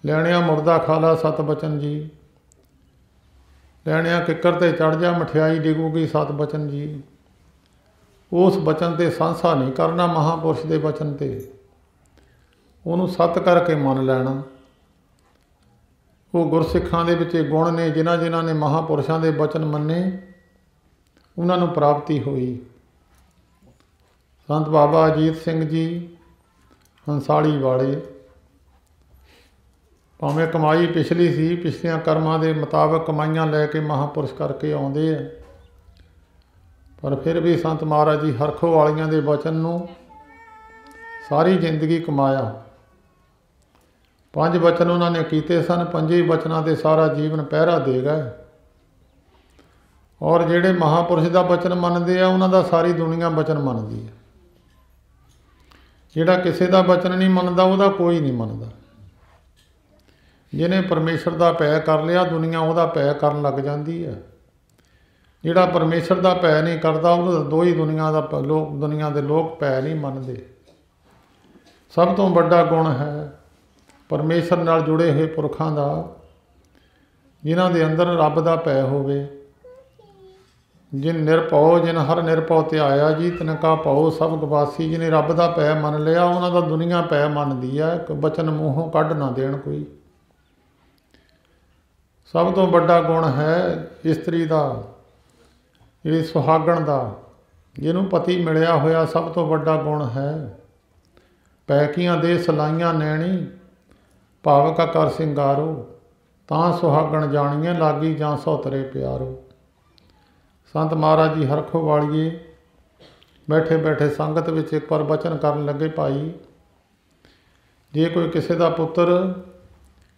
Speaker 1: ਲੈਣਿਆ ਮੁਰਦਾ ਖਾਲਾ ਸਤ ਬਚਨ ਜੀ, ਲੈਣਿਆ ਕਿੱਕਰ ਤੇ ਚੜ੍ਹ ਜਾ ਮਠਿਆਈ ਡਿੱਗੂਗੀ ਸਤ ਬਚਨ ਜੀ। ਉਸ ਬਚਨ ਤੇ ਸੰਸਾ ਨਹੀਂ ਕਰਨਾ, ਮਹਾਂਪੁਰਸ਼ ਦੇ ਬਚਨ ਤੇ ਉਹਨੂੰ ਸਤ ਕਰਕੇ ਮੰਨ ਲੈਣਾ। ਉਹ ਗੁਰਸਿੱਖਾਂ ਦੇ ਵਿੱਚ ਗੁਣ ਨੇ, ਜਿਨ੍ਹਾਂ ਜਿਨ੍ਹਾਂ ਨੇ ਮਹਾਂਪੁਰਸ਼ਾਂ ਦੇ ਬਚਨ ਮੰਨੇ ਉਹਨਾਂ ਨੂੰ ਪ੍ਰਾਪਤੀ ਹੋਈ। ਸੰਤ ਬਾਬਾ ਅਜੀਤ ਸਿੰਘ ਜੀ ਹੰਸਾਲੀ ਵਾਲੇ, ਭਾਵੇਂ ਕਮਾਈ ਪਿਛਲੀ ਸੀ, ਪਿਛਲੀਆਂ ਕਰਮਾਂ ਦੇ ਮੁਤਾਬਕ ਕਮਾਈਆਂ ਲੈ ਕੇ ਮਹਾਂਪੁਰਸ਼ ਕਰਕੇ ਆਉਂਦੇ ਆ, ਪਰ ਫਿਰ ਵੀ ਸੰਤ ਮਹਾਰਾਜ ਜੀ ਹਰਖੋ ਵਾਲੀਆਂ ਦੇ ਬਚਨ ਨੂੰ ਸਾਰੀ ਜ਼ਿੰਦਗੀ ਕਮਾਇਆ। 5 ਬਚਨ ਉਹਨਾਂ ਨੇ ਕੀਤੇ ਸਨ, 5 ਬਚਨਾਂ 'ਤੇ ਸਾਰਾ ਜੀਵਨ ਪਹਿਰਾ ਦੇ ਗਏ। ਔਰ ਜਿਹੜੇ ਮਹਾਂਪੁਰਸ਼ ਦਾ ਬਚਨ ਮੰਨਦੇ ਆ ਉਹਨਾਂ ਦਾ ਸਾਰੀ ਦੁਨੀਆ ਬਚਨ ਮੰਨਦੀ ਹੈ। ਜਿਹੜਾ ਕਿਸੇ ਦਾ ਬਚਨ ਨਹੀਂ ਮੰਨਦਾ ਉਹਦਾ ਕੋਈ ਨਹੀਂ ਮੰਨਦਾ। ਜਿਹਨੇ ਪਰਮੇਸ਼ਰ ਦਾ ਭੈ ਕਰ ਲਿਆ, ਦੁਨੀਆ ਉਹਦਾ ਭੈ ਕਰਨ ਲੱਗ ਜਾਂਦੀ ਹੈ। ਜਿਹੜਾ ਪਰਮੇਸ਼ਰ ਦਾ ਭੈ ਨਹੀਂ ਕਰਦਾ ਉਹਦਾ ਦੋ ਹੀ ਦੁਨੀਆ ਦੇ ਲੋਕ ਭੈ ਨਹੀਂ ਮੰਨਦੇ। ਸਭ ਤੋਂ ਵੱਡਾ ਗੁਣ ਹੈ ਪਰਮੇਸ਼ਰ ਨਾਲ ਜੁੜੇ ਹੋਏ ਪੁਰਖਾਂ ਦਾ, ਜਿਨ੍ਹਾਂ ਦੇ ਅੰਦਰ ਰੱਬ ਦਾ ਭੈ ਹੋਵੇ। ਜਿਨ ਨਿਰਭਉ ਜਿਨ ਹਰ ਨਿਰਭਉ ਧਿਆਇਆ ਜੀ, ਤਿਨ ਕਾ ਭਉ ਸਭ ਗਵਾਸੀ। ਜਿਹਨੇ ਰੱਬ ਦਾ ਭੈ ਮੰਨ ਲਿਆ ਉਹਨਾਂ ਦਾ ਦੁਨੀਆ ਭੈ ਮੰਨਦੀ ਹੈ। ਇੱਕ ਬਚਨ ਮੂੰਹੋਂ ਕੱਢ ਨਾ ਦੇਣ ਕੋਈ। ਸਭ ਤੋਂ ਵੱਡਾ ਗੁਣ ਹੈ ਇਸਤਰੀ ਦਾ, ਜਿਹੜੀ ਸੁਹਾਗਣ ਦਾ, ਜਿਹਨੂੰ ਪਤੀ ਮਿਲਿਆ ਹੋਇਆ ਸਭ ਤੋਂ ਵੱਡਾ ਗੁਣ ਹੈ। ਪੈਕੀਆਂ ਦੇ ਸਲਾਈਆਂ ਨੈਣੀ ਭਾਵ ਕਾ ਕਰ ਸਿੰਗਾਰੋ, ਤਾਂ ਸੁਹਾਗਣ ਜਾਣੀਏ ਲਾਗੀ ਜਾਂ ਸੌਤਰੇ ਪਿਆਰੋ। ਸੰਤ ਮਹਾਰਾਜ ਜੀ ਹਰਖੋ ਵਾਲੀਏ ਬੈਠੇ ਬੈਠੇ ਸੰਗਤ ਵਿੱਚ ਇੱਕ ਵਾਰ ਬਚਨ ਕਰਨ ਲੱਗੇ, ਭਾਈ ਜੇ ਕੋਈ ਕਿਸੇ ਦਾ ਪੁੱਤਰ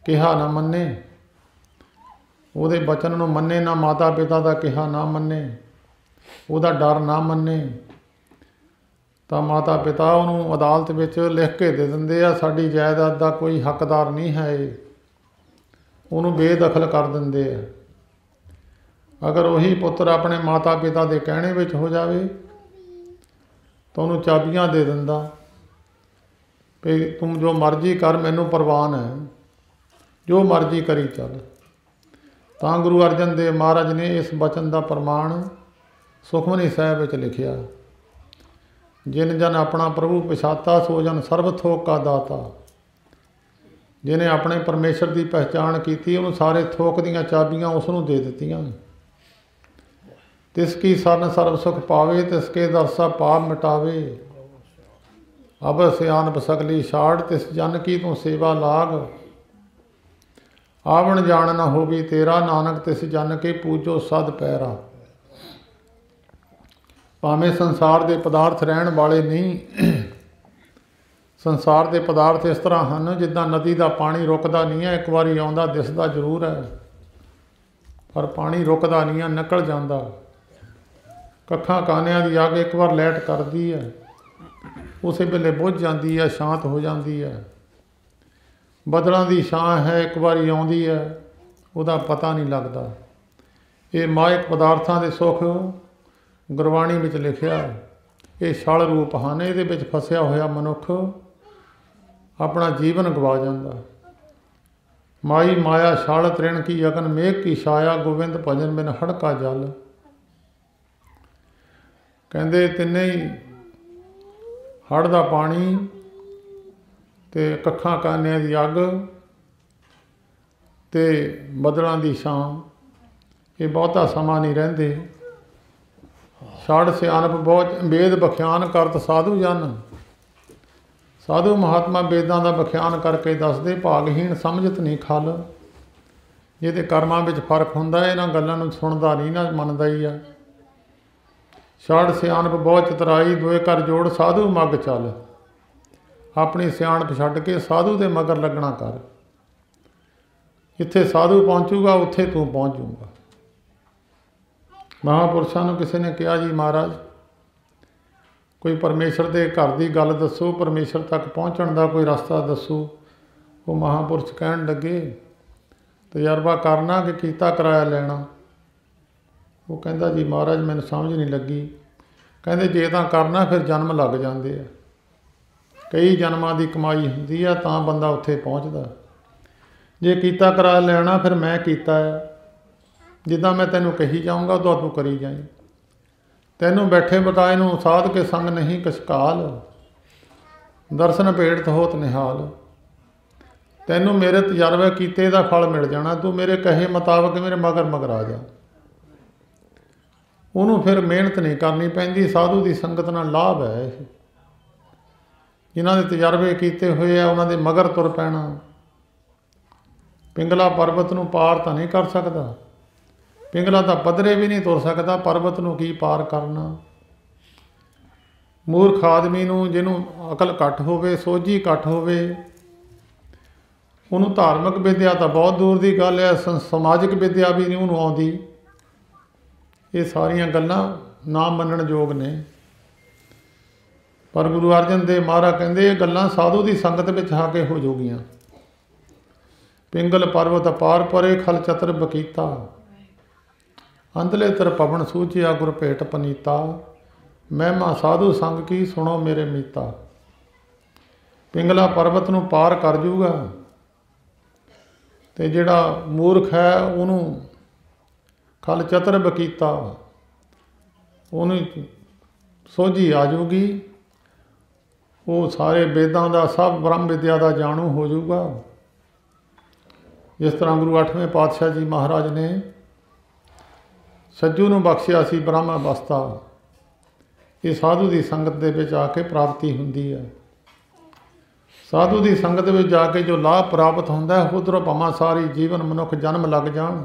Speaker 1: ਕਿਹਾ ਨਾ ਮੰਨੇ, ਉਹਦੇ ਬਚਨ ਨੂੰ ਮੰਨੇ ਨਾ, ਮਾਤਾ ਪਿਤਾ ਦਾ ਕਿਹਾ ਨਾ ਮੰਨੇ, ਉਹਦਾ ਡਰ ਨਾ ਮੰਨੇ, ਤਾਂ ਮਾਤਾ ਪਿਤਾ ਉਹਨੂੰ ਅਦਾਲਤ ਵਿੱਚ ਲਿਖ ਕੇ ਦੇ ਦਿੰਦੇ ਆ, ਸਾਡੀ ਜਾਇਦਾਦ ਦਾ ਕੋਈ ਹੱਕਦਾਰ ਨਹੀਂ ਹੈ ਇਹ, ਉਹਨੂੰ ਬੇਦਖਲ ਕਰ ਦਿੰਦੇ ਆ। ਅਗਰ ਉਹੀ ਪੁੱਤਰ ਆਪਣੇ ਮਾਤਾ ਪਿਤਾ ਦੇ ਕਹਿਣੇ ਵਿੱਚ ਹੋ ਜਾਵੇ ਤਾਂ ਉਹਨੂੰ ਚਾਬੀਆਂ ਦੇ ਦਿੰਦਾ ਵੀ ਤੂੰ ਜੋ ਮਰਜ਼ੀ ਕਰ, ਮੈਨੂੰ ਪ੍ਰਵਾਨ ਹੈ, ਜੋ ਮਰਜ਼ੀ ਕਰੀ ਚੱਲ। ਤਾਂ ਗੁਰੂ ਅਰਜਨ ਦੇਵ ਮਹਾਰਾਜ ਨੇ ਇਸ ਬਚਨ ਦਾ ਪ੍ਰਮਾਣ ਸੁਖਮਨੀ ਸਾਹਿਬ ਵਿੱਚ ਲਿਖਿਆ, ਜਿਨ ਜਨ ਆਪਣਾ ਪ੍ਰਭੂ ਪਛਾਤਾ ਸੋ ਜਨ ਸਰਬ ਥੋਕ ਕਾ ਦਾਤਾ। ਜਿਹਨੇ ਆਪਣੇ ਪਰਮੇਸ਼ਰ ਦੀ ਪਹਿਚਾਣ ਕੀਤੀ ਉਹਨੂੰ ਸਾਰੇ ਥੋਕ ਦੀਆਂ ਚਾਬੀਆਂ ਉਸ ਨੂੰ ਦੇ ਦਿੱਤੀਆਂ। ਤਿਸ ਕੀ ਸਰਨ ਸਰਬ ਸੁਖ ਪਾਵੇ, ਤਿਸ ਕੇ ਦਰਸਾ ਪਾਪ ਮਿਟਾਵੇ। ਅਬ ਸਿਆਣਪ ਸਗਲੀ ਛਾੜ, ਤਿਸ ਜਨ ਕੀ ਤੂੰ ਸੇਵਾ ਲਾਗ। ਆਵਣ ਜਾਣ ਨਾ ਹੋਵੀ ਤੇਰਾ, ਨਾਨਕ ਤਿਸ ਜਨ ਕੇ ਪੂਜੋ ਸਦ ਪੈਰਾ। ਭਾਵੇਂ ਸੰਸਾਰ ਦੇ ਪਦਾਰਥ ਰਹਿਣ ਵਾਲੇ ਨਹੀਂ, ਸੰਸਾਰ ਦੇ ਪਦਾਰਥ ਇਸ ਤਰ੍ਹਾਂ ਹਨ ਜਿੱਦਾਂ ਨਦੀ ਦਾ ਪਾਣੀ ਰੁਕਦਾ ਨਹੀਂ ਹੈ, ਇੱਕ ਵਾਰੀ ਆਉਂਦਾ ਦਿਸਦਾ ਜ਼ਰੂਰ ਹੈ ਪਰ ਪਾਣੀ ਰੁਕਦਾ ਨਹੀਂ ਹੈ, ਨਿਕਲ ਜਾਂਦਾ। ਕੱਖਾਂ ਕਾਨਿਆਂ ਦੀ ਅੱਗ ਇੱਕ ਵਾਰ ਲਾਈਟ ਕਰਦੀ ਹੈ, ਉਸੇ ਵੇਲੇ ਬੁੱਝ ਜਾਂਦੀ ਹੈ, ਸ਼ਾਂਤ ਹੋ ਜਾਂਦੀ ਹੈ। ਬੱਦਲਾਂ ਦੀ ਛਾਂ ਹੈ, ਇੱਕ ਵਾਰੀ ਆਉਂਦੀ ਹੈ, ਉਹਦਾ ਪਤਾ ਨਹੀਂ ਲੱਗਦਾ। ਇਹ ਮਾਇਕ ਪਦਾਰਥਾਂ ਦੇ ਸੁੱਖ ਗੁਰਬਾਣੀ ਵਿੱਚ ਲਿਖਿਆ, ਇਹ ਛਲ ਰੂਪ ਹਨ। ਇਹਦੇ ਵਿੱਚ ਫਸਿਆ ਹੋਇਆ ਮਨੁੱਖ ਆਪਣਾ ਜੀਵਨ ਗਵਾ ਜਾਂਦਾ। ਮਾਈ ਮਾਇਆ ਛਲ ਤ੍ਰਿਣ ਕੀ ਅਗਨ, ਮੇਘ ਕੀ ਛਾਇਆ, ਗੋਬਿੰਦ ਭਜਨ ਬਿਨ ਹੜਕਾ ਜਲ। ਕਹਿੰਦੇ ਤਿੰਨੇ ਹੀ, ਹੜ੍ਹ ਦਾ ਪਾਣੀ ਤੇ ਕੱਖਾਂ ਕਾਨਿਆਂ ਦੀ ਅੱਗ ਤੇ ਬੱਦਲਾਂ ਦੀ ਛਾਂ, ਇਹ ਬਹੁਤਾ ਸਮਾਂ ਨਹੀਂ ਰਹਿੰਦੇ। ਛੜ ਸਿਆਣਪ ਬਹੁਤ ਵੇਦ ਬਖਿਆਨ ਕਰਤ ਸਾਧੂ ਜਨ। ਸਾਧੂ ਮਹਾਤਮਾ ਵੇਦਾਂ ਦਾ ਬਖਿਆਨ ਕਰਕੇ ਦੱਸਦੇ, ਭਾਗਹੀਣ ਸਮਝਤ ਨਹੀਂ ਖਲ। ਜਿਹਦੇ ਕਰਮਾਂ ਵਿੱਚ ਫਰਕ ਹੁੰਦਾ, ਇਹਨਾਂ ਗੱਲਾਂ ਨੂੰ ਸੁਣਦਾ ਨਹੀਂ ਨਾ, ਮੰਨਦਾ ਹੀ ਆ। ਛੜ ਸਿਆਣਪ ਬਹੁਤ ਚਤਰਾਈ, ਦੋਏ ਕਰ ਜੋੜ ਸਾਧੂ ਮੱਗ ਚੱਲ। ਆਪਣੀ ਸਿਆਣਪ ਛੱਡ ਕੇ ਸਾਧੂ ਦੇ ਮਗਰ ਲੱਗਣਾ ਕਰ। ਜਿੱਥੇ ਸਾਧੂ ਪਹੁੰਚੂਗਾ ਉੱਥੇ ਤੂੰ ਪਹੁੰਚ ਜਾਊਗਾ। ਮਹਾਂਪੁਰਸ਼ਾਂ ਨੂੰ ਕਿਸੇ ਨੇ ਕਿਹਾ, ਜੀ ਮਹਾਰਾਜ ਕੋਈ ਪਰਮੇਸ਼ਰ ਦੇ ਘਰ ਦੀ ਗੱਲ ਦੱਸੋ, ਪਰਮੇਸ਼ਰ ਤੱਕ ਪਹੁੰਚਣ ਦਾ ਕੋਈ ਰਸਤਾ ਦੱਸੋ। ਉਹ ਮਹਾਂਪੁਰਸ਼ ਕਹਿਣ ਲੱਗੇ, ਤਜਰਬਾ ਕਰਨਾ ਕਿ ਕੀਤਾ ਕਿਰਾਇਆ ਲੈਣਾ। ਉਹ ਕਹਿੰਦਾ, ਜੀ ਮਹਾਰਾਜ ਮੈਨੂੰ ਸਮਝ ਨਹੀਂ ਲੱਗੀ। ਕਹਿੰਦੇ ਜੇ ਤਾਂ ਕਰਨਾ ਫਿਰ ਜਨਮ ਲੱਗ ਜਾਂਦੇ ਆ, ਕਈ ਜਨਮਾਂ ਦੀ ਕਮਾਈ ਹੁੰਦੀ ਆ ਤਾਂ ਬੰਦਾ ਉੱਥੇ ਪਹੁੰਚਦਾ। ਜੇ ਕੀਤਾ ਕਿਰਾਇਆ ਲੈਣਾ ਫਿਰ ਮੈਂ ਕੀਤਾ ਆ, ਜਿੱਦਾਂ ਮੈਂ ਤੈਨੂੰ ਕਹੀ ਜਾਊਂਗਾ ਉਦੋਂ ਤੂੰ ਕਰੀ ਜਾਈਂ। ਤੈਨੂੰ ਬੈਠੇ ਬਿਠਾਏ ਨੂੰ ਸਾਧ ਕੇ ਸੰਗ ਨਹੀਂ ਕਛਕਾਲ, ਦਰਸ਼ਨ ਭੇਟਤ ਹੋਤ ਨਿਹਾਲ। ਤੈਨੂੰ ਮੇਰੇ ਤਜਰਬੇ ਕੀਤੇ ਦਾ ਫਲ ਮਿਲ ਜਾਣਾ, ਤੂੰ ਮੇਰੇ ਕਹੇ ਮੁਤਾਬਕ ਮੇਰੇ ਮਗਰ ਮਗਰ ਆ ਜਾ। ਉਹਨੂੰ ਫਿਰ ਮਿਹਨਤ ਨਹੀਂ ਕਰਨੀ ਪੈਂਦੀ। ਸਾਧੂ ਦੀ ਸੰਗਤ ਨਾਲ ਲਾਭ ਹੈ ਇਹ। ਜਿਨ੍ਹਾਂ ਦੇ ਤਜਰਬੇ ਕੀਤੇ ਹੋਏ ਆ ਉਹਨਾਂ ਦੇ ਮਗਰ ਤੁਰ ਪੈਣਾ। ਪਿੰਗਲਾ ਪਰਬਤ ਨੂੰ ਪਾਰ ਤਾਂ ਨਹੀਂ ਕਰ ਸਕਦਾ, ਪਿੰਗਲਾ ਤਾਂ ਪੱਧਰੇ ਵੀ ਨਹੀਂ ਤੁਰ ਸਕਦਾ, ਪਰਬਤ ਨੂੰ ਕੀ ਪਾਰ ਕਰਨਾ। ਮੂਰਖ ਆਦਮੀ ਨੂੰ, ਜਿਹਨੂੰ ਅਕਲ ਘੱਟ ਹੋਵੇ, ਸੋਝੀ ਘੱਟ ਹੋਵੇ, ਉਹਨੂੰ ਧਾਰਮਿਕ ਵਿੱਦਿਆ ਤਾਂ ਬਹੁਤ ਦੂਰ ਦੀ ਗੱਲ ਹੈ, ਸਮਾਜਿਕ ਵਿੱਦਿਆ ਵੀ ਨਹੀਂ ਉਹਨੂੰ ਆਉਂਦੀ। ਇਹ ਸਾਰੀਆਂ ਗੱਲਾਂ ਨਾ ਮੰਨਣ ਯੋਗ ਨੇ। ਪਰ ਗੁਰੂ ਅਰਜਨ ਦੇਵ ਮਹਾਰਾਜ ਕਹਿੰਦੇ ਇਹ ਗੱਲਾਂ ਸਾਧੂ ਦੀ ਸੰਗਤ ਵਿੱਚ ਆ ਕੇ ਹੋ ਜਾਊਗੀਆਂ। ਪਿੰਗਲ ਪਰਬਤ ਪਾਰ ਪਰੇ, ਖਲ ਚਤਰ ਬਕੀਤਾ। ਅੰਦਲੇ ਤਰ ਪਵਨ ਸੂਝਿਆ, ਗੁਰ ਭੇਟ ਪਨੀਤਾ। ਮਹਿਮਾ ਸਾਧੂ ਸੰਗ ਕੀ, ਸੁਣੋ ਮੇਰੇ ਮੀਤਾ। ਪਿੰਗਲਾ ਪਰਬਤ ਨੂੰ ਪਾਰ ਕਰ ਜੂਗਾ ਤੇ ਜਿਹੜਾ ਮੂਰਖ ਹੈ ਉਹਨੂੰ ਖਲ ਚਤਰ ਬਕੀਤਾ, ਉਹਨੂੰ ਸੋਝੀ ਆ ਜੂਗੀ। ਉਹ ਸਾਰੇ ਵੇਦਾਂ ਦਾ, ਸਭ ਬ੍ਰਹਮ ਵਿਦਿਆ ਦਾ ਜਾਣੂ ਹੋ ਜਾਊਗਾ। ਜਿਸ ਤਰ੍ਹਾਂ ਗੁਰੂ 8ਵੇਂ ਪਾਤਸ਼ਾਹ ਜੀ ਮਹਾਰਾਜ ਨੇ ਸੱਜੂ ਨੂੰ ਬਖਸ਼ਿਆ ਸੀ ਬ੍ਰਹਮ ਅਵਸਥਾ, ਇਹ ਸਾਧੂ ਦੀ ਸੰਗਤ ਦੇ ਵਿੱਚ ਆ ਕੇ ਪ੍ਰਾਪਤੀ ਹੁੰਦੀ ਹੈ। ਸਾਧੂ ਦੀ ਸੰਗਤ ਵਿੱਚ ਜਾ ਕੇ ਜੋ ਲਾਭ ਪ੍ਰਾਪਤ ਹੁੰਦਾ ਹੈ, ਉੱਧਰੋਂ ਭਾਵੇਂ ਸਾਰੀ ਜੀਵਨ ਮਨੁੱਖ ਜਨਮ ਲੱਗ ਜਾਣ,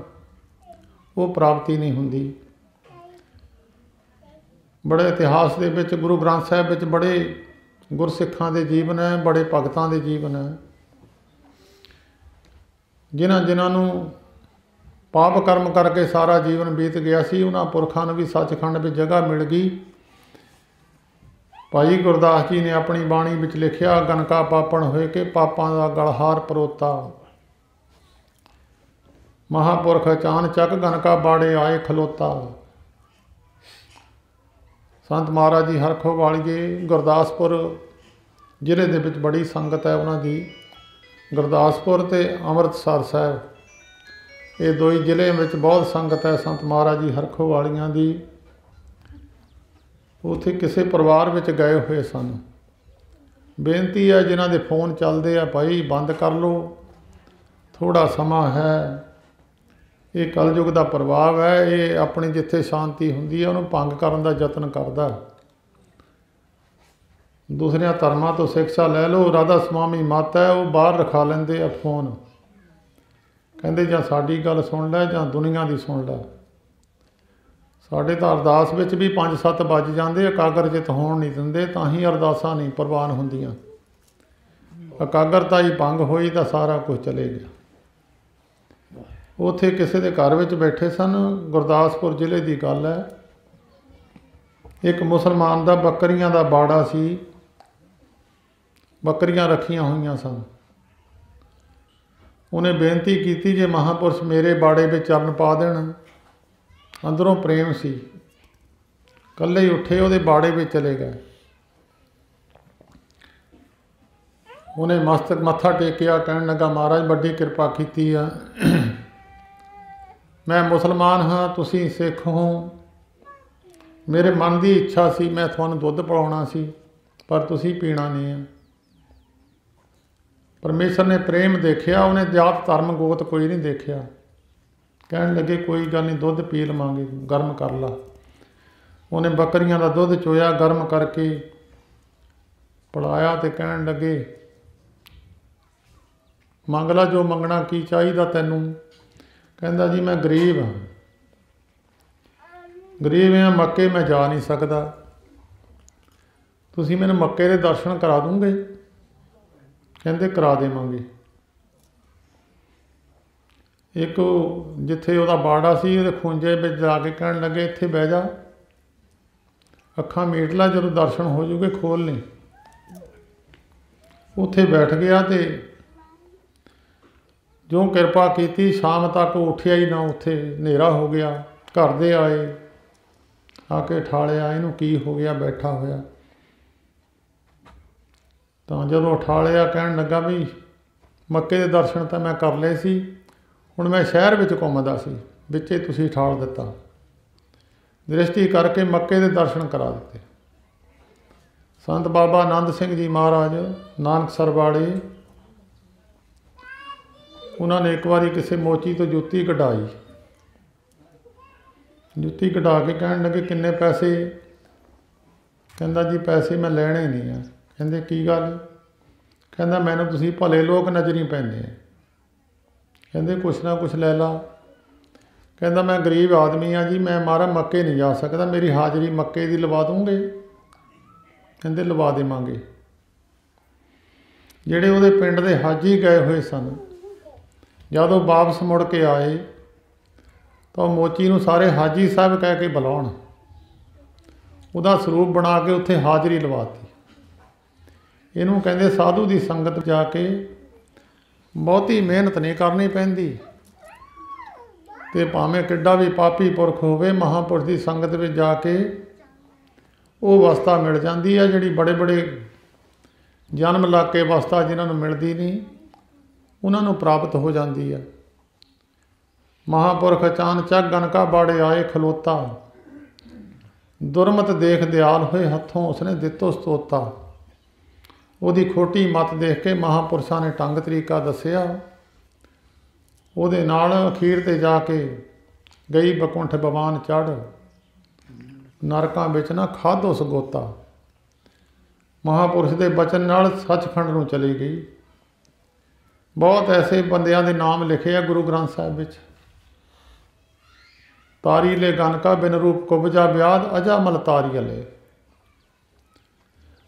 Speaker 1: ਉਹ ਪ੍ਰਾਪਤੀ ਨਹੀਂ ਹੁੰਦੀ। ਬੜੇ ਇਤਿਹਾਸ ਦੇ ਵਿੱਚ ਗੁਰੂ ਗ੍ਰੰਥ ਸਾਹਿਬ ਵਿੱਚ ਬੜੇ ਗੁਰਸਿੱਖਾਂ ਦੇ ਜੀਵਨ ਹੈ, ਬੜੇ ਭਗਤਾਂ ਦੇ ਜੀਵਨ ਹੈ, ਜਿਨ੍ਹਾਂ ਨੂੰ ਪਾਪ ਕਰਮ ਕਰਕੇ ਸਾਰਾ ਜੀਵਨ ਬੀਤ ਗਿਆ ਸੀ, ਉਹਨਾਂ ਪੁਰਖਾਂ ਨੂੰ ਵੀ ਸੱਚਖੰਡ ਵਿੱਚ ਜਗ੍ਹਾ ਮਿਲ ਗਈ। ਭਾਈ ਗੁਰਦਾਸ ਜੀ ਨੇ ਆਪਣੀ ਬਾਣੀ ਵਿੱਚ ਲਿਖਿਆ, ਗਨਕਾ ਪਾਪਣ ਹੋਏ ਕਿ ਪਾਪਾਂ ਦਾ ਗਲਹਾਰ ਪਰੋਤਾ। ਮਹਾਂਪੁਰਖ ਅਚਾਨਚੱਕ ਗਨਕਾ ਬਾੜੇ ਆਏ ਖਲੋਤਾ। ਸੰਤ ਮਹਾਰਾਜ ਜੀ ਹਰਖੋ ਵਾਲੀਏ ਗੁਰਦਾਸਪੁਰ ਜ਼ਿਲ੍ਹੇ ਦੇ ਵਿੱਚ ਬੜੀ ਸੰਗਤ ਹੈ ਉਹਨਾਂ ਦੀ। ਗੁਰਦਾਸਪੁਰ ਅਤੇ ਅੰਮ੍ਰਿਤਸਰ ਸਾਹਿਬ, ਇਹ ਦੋ ਹੀ ਜ਼ਿਲ੍ਹੇ ਵਿੱਚ ਬਹੁਤ ਸੰਗਤ ਹੈ ਸੰਤ ਮਹਾਰਾਜ ਜੀ ਹਰਖੋ ਵਾਲੀਆਂ ਦੀ। ਉੱਥੇ ਕਿਸੇ ਪਰਿਵਾਰ ਵਿੱਚ ਗਏ ਹੋਏ ਸਨ। ਬੇਨਤੀ ਹੈ ਜਿਨ੍ਹਾਂ ਦੇ ਫੋਨ ਚੱਲਦੇ ਆ, ਭਾਈ ਬੰਦ ਕਰ ਲਓ, ਥੋੜ੍ਹਾ ਸਮਾਂ ਹੈ। ਇਹ ਕਲਯੁਗ ਦਾ ਪ੍ਰਭਾਵ ਹੈ। ਇਹ ਆਪਣੀ ਜਿੱਥੇ ਸ਼ਾਂਤੀ ਹੁੰਦੀ ਹੈ ਉਹਨੂੰ ਭੰਗ ਕਰਨ ਦਾ ਯਤਨ ਕਰਦਾ। ਦੂਸਰਿਆਂ ਧਰਮਾਂ ਤੋਂ ਸਿੱਖਿਆ ਲੈ ਲਓ। ਰਾਧਾ ਸਵਾਮੀ ਮੱਤ ਹੈ, ਉਹ ਬਾਹਰ ਰਖਾ ਲੈਂਦੇ ਆ ਫੋਨ, ਕਹਿੰਦੇ ਜਾਂ ਸਾਡੀ ਗੱਲ ਸੁਣ ਲੈ ਜਾਂ ਦੁਨੀਆ ਦੀ ਸੁਣ ਲੈ। ਸਾਡੇ ਤਾਂ ਅਰਦਾਸ ਵਿੱਚ ਵੀ 5-7 ਵੱਜ ਜਾਂਦੇ, ਇਕਾਗਰਚਿਤ ਹੋਣ ਨਹੀਂ ਦਿੰਦੇ, ਤਾਂ ਹੀ ਅਰਦਾਸਾਂ ਨਹੀਂ ਪ੍ਰਵਾਨ ਹੁੰਦੀਆਂ। ਇਕਾਗਰਤਾ ਹੀ ਭੰਗ ਹੋਈ ਤਾਂ ਸਾਰਾ ਕੁਝ ਚਲੇ ਗਿਆ। ਉੱਥੇ ਕਿਸੇ ਦੇ ਘਰ ਵਿੱਚ ਬੈਠੇ ਸਨ, ਗੁਰਦਾਸਪੁਰ ਜ਼ਿਲ੍ਹੇ ਦੀ ਗੱਲ ਹੈ। ਇੱਕ ਮੁਸਲਮਾਨ ਦਾ ਬੱਕਰੀਆਂ ਦਾ ਬਾੜਾ ਸੀ, ਬੱਕਰੀਆਂ ਰੱਖੀਆਂ ਹੋਈਆਂ ਸਨ। ਉਹਨੇ ਬੇਨਤੀ ਕੀਤੀ ਜੇ ਮਹਾਂਪੁਰਸ਼ ਮੇਰੇ ਬਾੜੇ ਵਿੱਚ ਚਰਨ ਪਾ ਦੇਣ। ਅੰਦਰੋਂ ਪ੍ਰੇਮ ਸੀ, ਇਕੱਲੇ ਹੀ ਉੱਠੇ ਉਹਦੇ ਬਾੜੇ ਵਿੱਚ ਚਲੇ ਗਏ। ਉਹਨੇ ਮਸਤਕ ਮੱਥਾ ਟੇਕਿਆ, ਕਹਿਣ ਲੱਗਾ ਮਹਾਰਾਜ ਵੱਡੀ ਕਿਰਪਾ ਕੀਤੀ ਆ, ਮੈਂ ਮੁਸਲਮਾਨ ਹਾਂ, ਤੁਸੀਂ ਸਿੱਖ ਹੋ। ਮੇਰੇ ਮਨ ਦੀ ਇੱਛਾ ਸੀ ਮੈਂ ਤੁਹਾਨੂੰ ਦੁੱਧ ਪਿਲਾਉਣਾ ਸੀ, ਪਰ ਤੁਸੀਂ ਪੀਣਾ ਨਹੀਂ ਆ। ਪਰਮੇਸ਼ਰ ਨੇ ਪ੍ਰੇਮ ਦੇਖਿਆ, ਉਹਨੇ ਜਾਤ ਧਰਮ ਗੋਤ ਕੋਈ ਨਹੀਂ ਦੇਖਿਆ। ਕਹਿਣ ਲੱਗੇ ਕੋਈ ਗੱਲ ਨਹੀਂ, ਦੁੱਧ ਪੀ ਲਵਾਂਗੇ, ਗਰਮ ਕਰ ਲਾ। ਉਹਨੇ ਬੱਕਰੀਆਂ ਦਾ ਦੁੱਧ ਚੋਇਆ, ਗਰਮ ਕਰਕੇ ਪਿਲਾਇਆ ਤੇ ਕਹਿਣ ਲੱਗੇ ਮੰਗ ਲਾ ਜੋ ਮੰਗਣਾ, ਕੀ ਚਾਹੀਦਾ ਤੈਨੂੰ। ਕਹਿੰਦਾ ਜੀ ਮੈਂ ਗਰੀਬ ਹਾਂ, ਗਰੀਬ ਹਾਂ, ਮੱਕੇ ਮੈਂ ਜਾ ਨਹੀਂ ਸਕਦਾ, ਤੁਸੀਂ ਮੈਨੂੰ ਮੱਕੇ ਦੇ ਦਰਸ਼ਨ ਕਰਾ ਦੂੰਗੇ। ਕਹਿੰਦੇ ਕਰਾ ਦੇਵਾਂਗੇ। ਇੱਕ ਜਿੱਥੇ ਉਹਦਾ ਬਾੜਾ ਸੀ ਉਹਦੇ ਖੂੰਜੇ ਵਿੱਚ ਜਾ ਕੇ ਕਹਿਣ ਲੱਗੇ ਇੱਥੇ ਬਹਿ ਜਾ, ਅੱਖਾਂ ਮੀਟ ਲੈ, ਜਦੋਂ ਦਰਸ਼ਨ ਹੋ ਜੂਗੇ ਖੋਲ ਲਈ। ਉੱਥੇ ਬੈਠ ਗਿਆ ਤੇ ਜੋ ਕਿਰਪਾ ਕੀਤੀ, ਸ਼ਾਮ ਤੱਕ ਉੱਠਿਆ ਹੀ ਨਾ। ਉੱਥੇ ਹਨੇਰਾ ਹੋ ਗਿਆ, ਘਰ ਦੇ ਆਏ, ਆ ਕੇ ਠਾਲਿਆ, ਇਹਨੂੰ ਕੀ ਹੋ ਗਿਆ ਬੈਠਾ ਹੋਇਆ। ਤਾਂ ਜਦੋਂ ਠਾਲਿਆ ਕਹਿਣ ਲੱਗਾ ਵੀ ਮੱਕੇ ਦੇ ਦਰਸ਼ਨ ਤਾਂ ਮੈਂ ਕਰ ਲਏ ਸੀ, ਹੁਣ ਮੈਂ ਸ਼ਹਿਰ ਵਿੱਚ ਘੁੰਮਦਾ ਸੀ, ਵਿੱਚੇ ਤੁਸੀਂ ਠਾਲ ਦਿੱਤਾ। ਦ੍ਰਿਸ਼ਟੀ ਕਰਕੇ ਮੱਕੇ ਦੇ ਦਰਸ਼ਨ ਕਰਾ ਦਿੱਤੇ। ਸੰਤ ਬਾਬਾ ਆਨੰਦ ਸਿੰਘ ਜੀ ਮਹਾਰਾਜ ਨਾਨਕਸਰ ਵਾਲੇ, ਉਹਨਾਂ ਨੇ ਇੱਕ ਵਾਰੀ ਕਿਸੇ ਮੋਚੀ ਤੋਂ ਜੁੱਤੀ ਕਢਾਈ, ਜੁੱਤੀ ਕਢਾ ਕੇ ਕਹਿਣ ਲੱਗੇ ਕਿੰਨੇ ਪੈਸੇ। ਕਹਿੰਦਾ ਜੀ ਪੈਸੇ ਮੈਂ ਲੈਣੇ ਨਹੀਂ ਆ। ਕਹਿੰਦੇ ਕੀ ਗੱਲ। ਕਹਿੰਦਾ ਮੈਨੂੰ ਤੁਸੀਂ ਭਲੇ ਲੋਕ ਨਜ਼ਰੀ ਪੈਂਦੇ ਆ। ਕਹਿੰਦੇ ਕੁਛ ਨਾ ਕੁਛ ਲੈ ਲਾ। ਕਹਿੰਦਾ ਮੈਂ ਗਰੀਬ ਆਦਮੀ ਹਾਂ ਜੀ, ਮੈਂ ਮਹਾਰਾਜ ਮੱਕੇ ਨਹੀਂ ਜਾ ਸਕਦਾ, ਮੇਰੀ ਹਾਜ਼ਰੀ ਮੱਕੇ ਦੀ ਲਵਾ ਦੂੰਗੇ। ਕਹਿੰਦੇ ਲਵਾ ਦੇਵਾਂਗੇ। ਜਿਹੜੇ ਉਹਦੇ ਪਿੰਡ ਦੇ ਹਾਜੀ ਗਏ ਹੋਏ ਸਨ, ਜਦੋਂ ਵਾਪਸ ਮੁੜ ਕੇ ਆਏ ਤਾਂ ਉਹ ਮੋਚੀ ਨੂੰ ਸਾਰੇ ਹਾਜੀ ਸਾਹਿਬ ਕਹਿ ਕੇ ਬੁਲਾਉਣ, ਉਹਦਾ ਸਰੂਪ ਬਣਾ ਕੇ ਉੱਥੇ ਹਾਜ਼ਰੀ ਲਵਾਤੀ। ਇਹਨੂੰ ਕਹਿੰਦੇ ਸਾਧੂ ਦੀ ਸੰਗਤ ਜਾ ਕੇ ਬਹੁਤੀ ਮਿਹਨਤ ਨਹੀਂ ਕਰਨੀ ਪੈਂਦੀ, ਅਤੇ ਭਾਵੇਂ ਕਿੱਡਾ ਵੀ ਪਾਪੀ ਪੁਰਖ ਹੋਵੇ, ਮਹਾਂਪੁਰਸ਼ ਦੀ ਸੰਗਤ ਵਿੱਚ ਜਾ ਕੇ ਉਹ ਅਵਸਥਾ ਮਿਲ ਜਾਂਦੀ ਹੈ ਜਿਹੜੀ ਬੜੇ ਬੜੇ ਜਨਮ ਲਾ ਕੇ ਅਵਸਥਾ ਜਿਨ੍ਹਾਂ ਨੂੰ ਮਿਲਦੀ ਨਹੀਂ, ਉਹਨਾਂ ਨੂੰ ਪ੍ਰਾਪਤ ਹੋ ਜਾਂਦੀ ਹੈ। ਮਹਾਂਪੁਰਖ ਅਚਾਨਚਕ ਗਨਕਾ ਬਾੜੇ ਆਏ ਖਲੋਤਾ, ਦੁਰਮਤ ਦੇਖ ਦਿਆਲ ਹੋਏ ਹੱਥੋਂ ਉਸਨੇ ਦਿੱਤੋ ਸਤੋਤਾ। ਉਹਦੀ ਖੋਟੀ ਮੱਤ ਦੇਖ ਕੇ ਮਹਾਂਪੁਰਸ਼ਾਂ ਨੇ ਢੰਗ ਤਰੀਕਾ ਦੱਸਿਆ। ਉਹਦੇ ਨਾਲ ਅਖੀਰ 'ਤੇ ਜਾ ਕੇ ਗਈ ਬਕੁੰਠ ਬਵਾਨ ਚੜ੍ਹ, ਨਰਕਾਂ ਵਿੱਚ ਨਾ ਖਾਧੋ ਸਗੋਤਾ। ਮਹਾਂਪੁਰਸ਼ ਦੇ ਬਚਨ ਨਾਲ ਸੱਚਖੰਡ ਨੂੰ ਚਲੀ ਗਈ। ਬਹੁਤ ਐਸੇ ਬੰਦਿਆਂ ਦੇ ਨਾਮ ਲਿਖੇ ਆ ਗੁਰੂ ਗ੍ਰੰਥ ਸਾਹਿਬ ਵਿੱਚ। ਤਾਰੀ ਲੈ ਗਨਕਾ ਬਿਨ ਰੂਪ ਕੁਬਜਾ ਵਿਆਦ ਅਜਾਮਲ ਤਾਰੀਅਲੇ,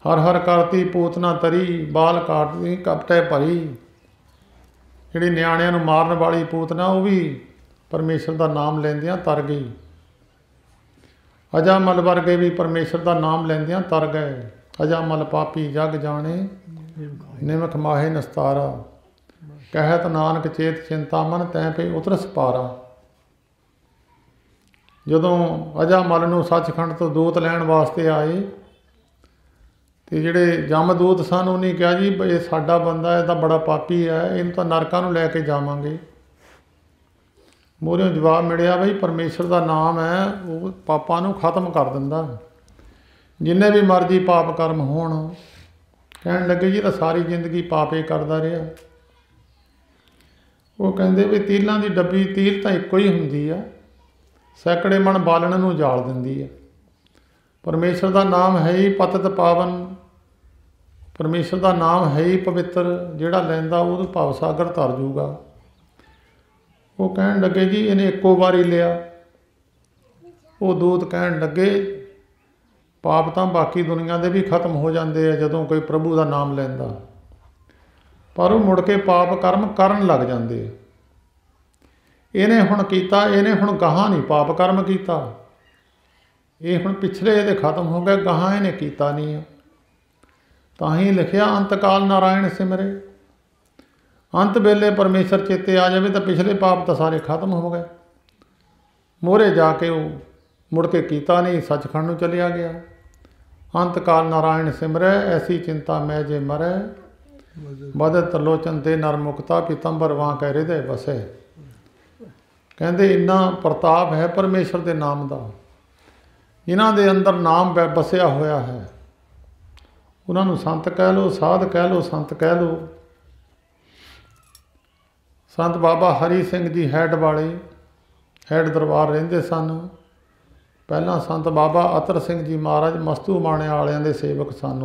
Speaker 1: ਹਰ ਹਰ ਕਰਤੀ ਪੂਤਨਾ ਤਰੀ ਬਾਲ ਕਾਟਦੀ ਕਪਟੇ ਭਰੀ। ਜਿਹੜੀ ਨਿਆਣਿਆਂ ਨੂੰ ਮਾਰਨ ਵਾਲੀ ਪੂਤਨਾ, ਉਹ ਵੀ ਪਰਮੇਸ਼ਰ ਦਾ ਨਾਮ ਲੈਂਦਿਆਂ ਤਰ ਗਈ। ਅਜਾਮਲ ਵਰਗੇ ਵੀ ਪਰਮੇਸ਼ਰ ਦਾ ਨਾਮ ਲੈਂਦਿਆਂ ਤਰ ਗਏ। ਅਜਾਮਲ ਪਾਪੀ ਜਗ ਜਾਣੇ ਨਿਮਖ ਮਾਹੇ ਨਸਤਾਰਾ, ਕਹਿਤ ਨਾਨਕ ਚੇਤ ਚਿੰਤਾ ਮਨ ਤੈਂ ਪਈ ਉਤਰਸ ਪਾਰਾ। ਜਦੋਂ ਅਜਾਮਲ ਨੂੰ ਸੱਚਖੰਡ ਤੋਂ ਦੂਤ ਲੈਣ ਵਾਸਤੇ ਆਏ, ਅਤੇ ਜਿਹੜੇ ਜਮਦੂਤ ਸਨ ਉਹਨੇ ਕਿਹਾ ਜੀ ਇਹ ਸਾਡਾ ਬੰਦਾ, ਇਹ ਤਾਂ ਬੜਾ ਪਾਪੀ ਹੈ, ਇਹਨੂੰ ਤਾਂ ਨਰਕਾਂ ਨੂੰ ਲੈ ਕੇ ਜਾਵਾਂਗੇ। ਮੂਹਰਿਓਂ ਜਵਾਬ ਮਿਲਿਆ ਬਈ ਪਰਮੇਸ਼ਰ ਦਾ ਨਾਮ ਹੈ, ਉਹ ਪਾਪਾਂ ਨੂੰ ਖਤਮ ਕਰ ਦਿੰਦਾ, ਜਿੰਨੇ ਵੀ ਮਰਜ਼ੀ ਪਾਪ ਕਰਮ ਹੋਣ। ਕਹਿਣ ਲੱਗੇ ਜੀ ਤਾਂ ਸਾਰੀ ਜ਼ਿੰਦਗੀ ਪਾਪੇ ਕਰਦਾ ਰਿਹਾ। ਉਹ ਕਹਿੰਦੇ ਵੀ ਤੀਲਾਂ ਦੀ ਡੱਬੀ, ਤੀਲ ਤਾਂ ਇੱਕੋ ਹੀ ਹੁੰਦੀ ਆ, ਸੈਂਕੜੇ ਮਣ ਬਾਲਣ ਨੂੰ ਜਾਲ ਦਿੰਦੀ ਆ। ਪਰਮੇਸ਼ਰ ਦਾ ਨਾਮ ਹੈ ਹੀ ਪਤਿਤ ਪਾਵਨ, परमेश्वर का नाम है ही पवित्र, जिहड़ा लैंदा वो भव सागर तर जूगा। वो कहन लगे जी इन्हें एको बारी लिया। वो दूत कहन लगे पाप तो बाकी दुनिया के भी खत्म हो जाते हैं जदों कोई प्रभु का नाम लैंदा, पर वो मुड़ के पाप कर्म करन लग जाते। इन्हें हुण कीता, इन्हें हुण गाहां नहीं पाप कर्म कीता, ये हुण पिछले ये खत्म हो गए, गाहां इन्हें कीता नहीं। तां ही लिखिया अंतकाल नारायण सिमरे। अंत वेले परमेश्वर चेते आ जाए तो पिछले पाप तो सारे खत्म हो गए। मोहरे जाके वो मुड़ के कीता नहीं, सचखंड नूं चलिया गया। अंतकाल नारायण सिमरै, ऐसी चिंता मैं जे मरै, बदत लोचन ते नर मुक्ता, पीतंबर वां कै हृदय बसै। कहते इन्ना प्रताप है परमेश्वर के नाम का, जिन्हां दे अंदर नाम बसिया होया है। उन्होंने संत कह लो, साध कह लो, संत कह लो। संत बाबा हरी सिंह जी हैड वाले, हैड दरबार रहिंदे सन। पहला संत बाबा अतर सिंह जी महाराज मस्तू माणे वालियां दे सेवक सन।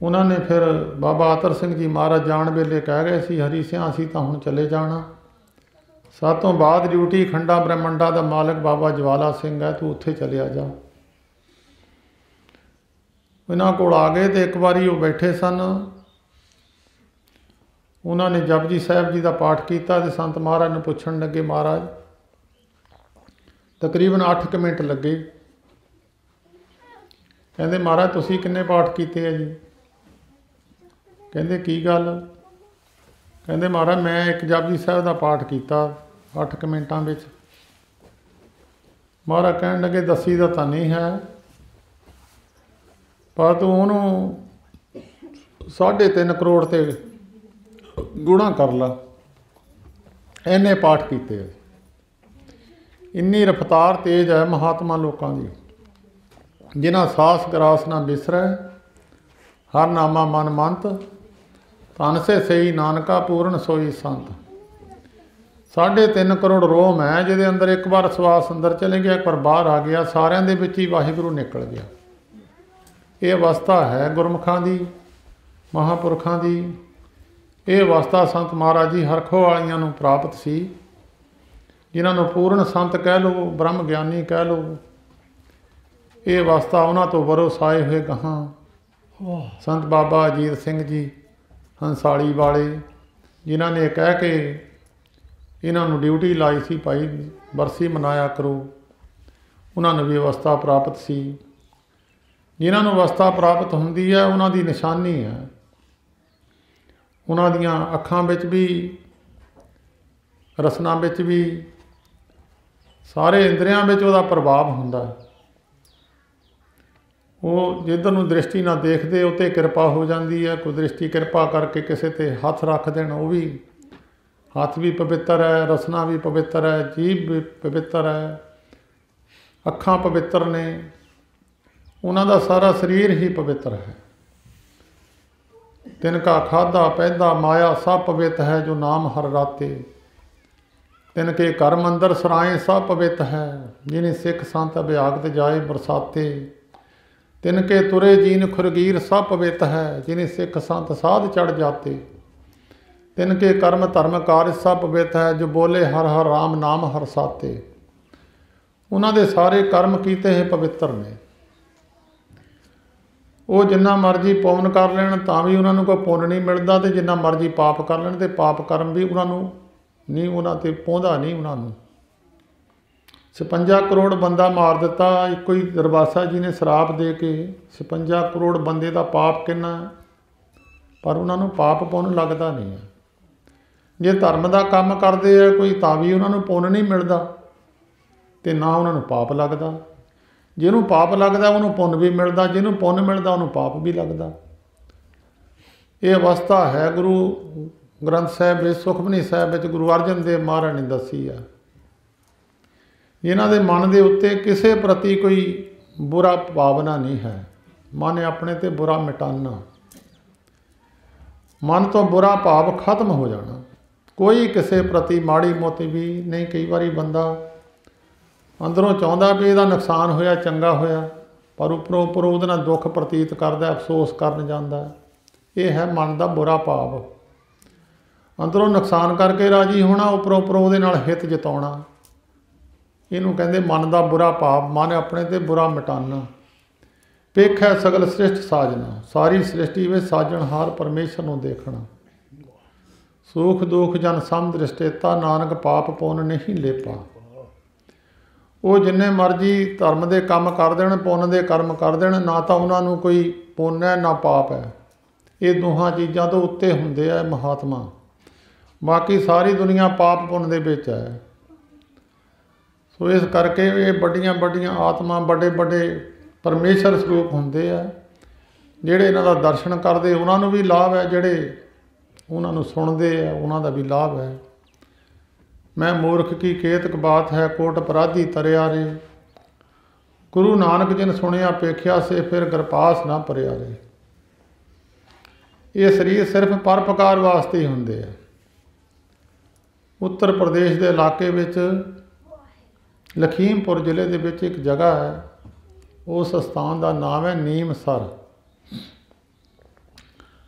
Speaker 1: उन्होंने फिर बाबा अतर सिंह जी महाराज जाण वेले कह गए सी हरी सिंह असीं तां हुण चले जाना, सातों बाद ड्यूटी खंडा ब्रह्मंडा का मालिक बाबा ज्वाला सिंह है, तू उत्थे चलिया जा। इन्हां कोल आ गए तो एक बारी वो बैठे सन। उन्होंने जपजी साहब जी का पाठ किया तो संत महाराज ने पुछण लगे, महाराज तकरीबन 8 मिनट लगे। कहते महाराज तुसीं किन्ने पाठ किए है जी? कहते की गल? कहते महाराज मैं एक जपजी साहब का पाठ किया 8 मिनटां विच। महाराज कहन लगे दसी दा तां नहीं है, पर तू उन्होंने 3.5 करोड़ ते गुणा कर ला, इन्ने पाठ किए। इन्नी रफ्तार तेज है महात्मा लोगों की, जिन्हां सास ग्रास ना बिसरै, हर नामा मन मंत, धन से सही नानका पूर्ण सोई संत। 3.5 करोड़ रोम है जिहदे अंदर एक बार सवास अंदर चले गया, एक बार बाहर आ गया, सारिਆਂ ਦੇ ਵਿੱਚ ही वाहिगुरू निकल गया। ये अवस्था है गुरमुखां दी, महापुरखां दी। ये अवस्था संत महाराज जी हरखो वालियां नूं प्राप्त सी, जिन्हों पूर्ण संत कह लो, ब्रह्म ज्ञानी कह लो। ये अवस्था उन्होंने तो वरोसाए हुए गहां संत बाबा अजीत सिंह जी हंसाली वाले, जिन्होंने कह के इन्हों ड्यूटी लाई सी भाई बरसी मनाया करो, उन्होंने भी अवस्था प्राप्त सी। जिन्होंने अवस्था प्राप्त होंदी है उन्हों की निशानी है, उन्हों दियां अखां विच भी रसना विच भी सारे इंद्रियां विच उहदा प्रभाव हुंदा। वो जिधर नूं दृष्टि ना देखते उत्ते कृपा हो जाती है। कोई दृष्टि कृपा करके किसी ते हथ रख देण, वो भी हथ भी पवित्र है, रसना भी पवित्र है, जीभ भी पवित्र है, अखां पवित्र ने, उन्हां दा सारा शरीर ही पवित्र है। तिनका खाधा पैदा माया सब पवित्र है, जो नाम हर राते, तिनके घर मंदिर सराय सब पवित्र है, जिन्हें सिख संत अभ्यागत जाए बरसाते, तिनके तुरे जीन खुरगीर सब पवित्र है, जिन्हें सिख संत साध चढ़ जाते, तिनके कर्म धर्म कार्य सब पवित्र है, जो बोले हर हर राम नाम हर साते। उन्हां दे सारे कर्म कीते हैं पवित्र ने। वो जिन्ना मर्जी पुण्य कर लैण तां भी उन्होंने कोई पुण्य नहीं मिलता, तो जिन्ना मर्जी पाप कर लैण तो पाप कर्म भी उन्होंने नहीं, उन्होंने पहुँचता नहीं। उन्होंने 56 करोड़ बंदा मार दिता। एक ही दरबासा जी ने शराप दे के 56 करोड़ बंदे का पाप किन्ना, पर उन्होंने पाप पुण्य लगता नहीं है। जे धर्म का काम करते हैं कोई तां भी उन्होंने पुण्य नहीं मिलता, तो ना उन्होंने पाप लगता। जिन्हों पाप लगता उन्होंने पुण्य भी मिलता, जिन्हों पुण्य मिलता उन्होंने पाप भी लगता। ये अवस्था है गुरु ग्रंथ साहिब विच सुखमनी साहिब विच गुरु अर्जन देव महाराज ने दसी है। जिन्हां दे मन के उत्ते किसी प्रति कोई बुरा भावना नहीं है, मन अपने ते बुरा मिटाना, मन तो बुरा भाव खत्म हो जाना, कोई किसी प्रति माड़ी मोती भी नहीं। कई बारी बंदा अंदरों चाहता भी इसदा नुकसान होया चंगा होया, पर उपरों उपरों ਉਹਦੇ ਨਾਲ दुख प्रतीत करता, अफसोस करन जाता। ये है मन का बुरा भाव। अंदरों नुकसान करके राजी होना, उपरों उपरों ਉਹਦੇ ਨਾਲ हित जताउणा, ਇਹਨੂੰ ਕਹਿੰਦੇ मन का बुरा भाव। मन अपने ते बुरा मिटाना। पेख है सगल सृष्ट साजना, सारी सृष्टि में साजनहार परमेश्वर ਨੂੰ देखना। सुख दुख जन सम दृष्टेता, नानक पाप पुन नहीं लेपा। वो जिन्ने मर्जी धर्म के काम कर देण, पुन के कर्म कर देण, ना तो उन्होंने कोई पुन है ना पाप है। ये दोहां चीज़ों तो उत्ते हुंदे है महात्मा। बाकी सारी दुनिया पाप पुन दे विच है। सो इस करके ये बड़ियां बड़ियां आत्मा, बड़े बड़े परमेश्वर स्वरूप हुंदे आ। जिहड़े इन्हां दा दर्शन करदे उन्हां नूं भी लाभ है, जिहड़े उन्हां नूं सुणदे आ उन्हां दा भी लाभ है। मैं मूर्ख की केतक बात है, कोट अपराधी तरिया रे। गुरु नानक जिन सुनिया पेखिया से, फिर गरपास ना परिया रे। ये शरीर सिर्फ परोपकार वास्ते ही हुंदे आ। उत्तर प्रदेश के इलाके विच लखीमपुर जिले के विच एक जगह है, उस स्थान का नाम है नीमसर।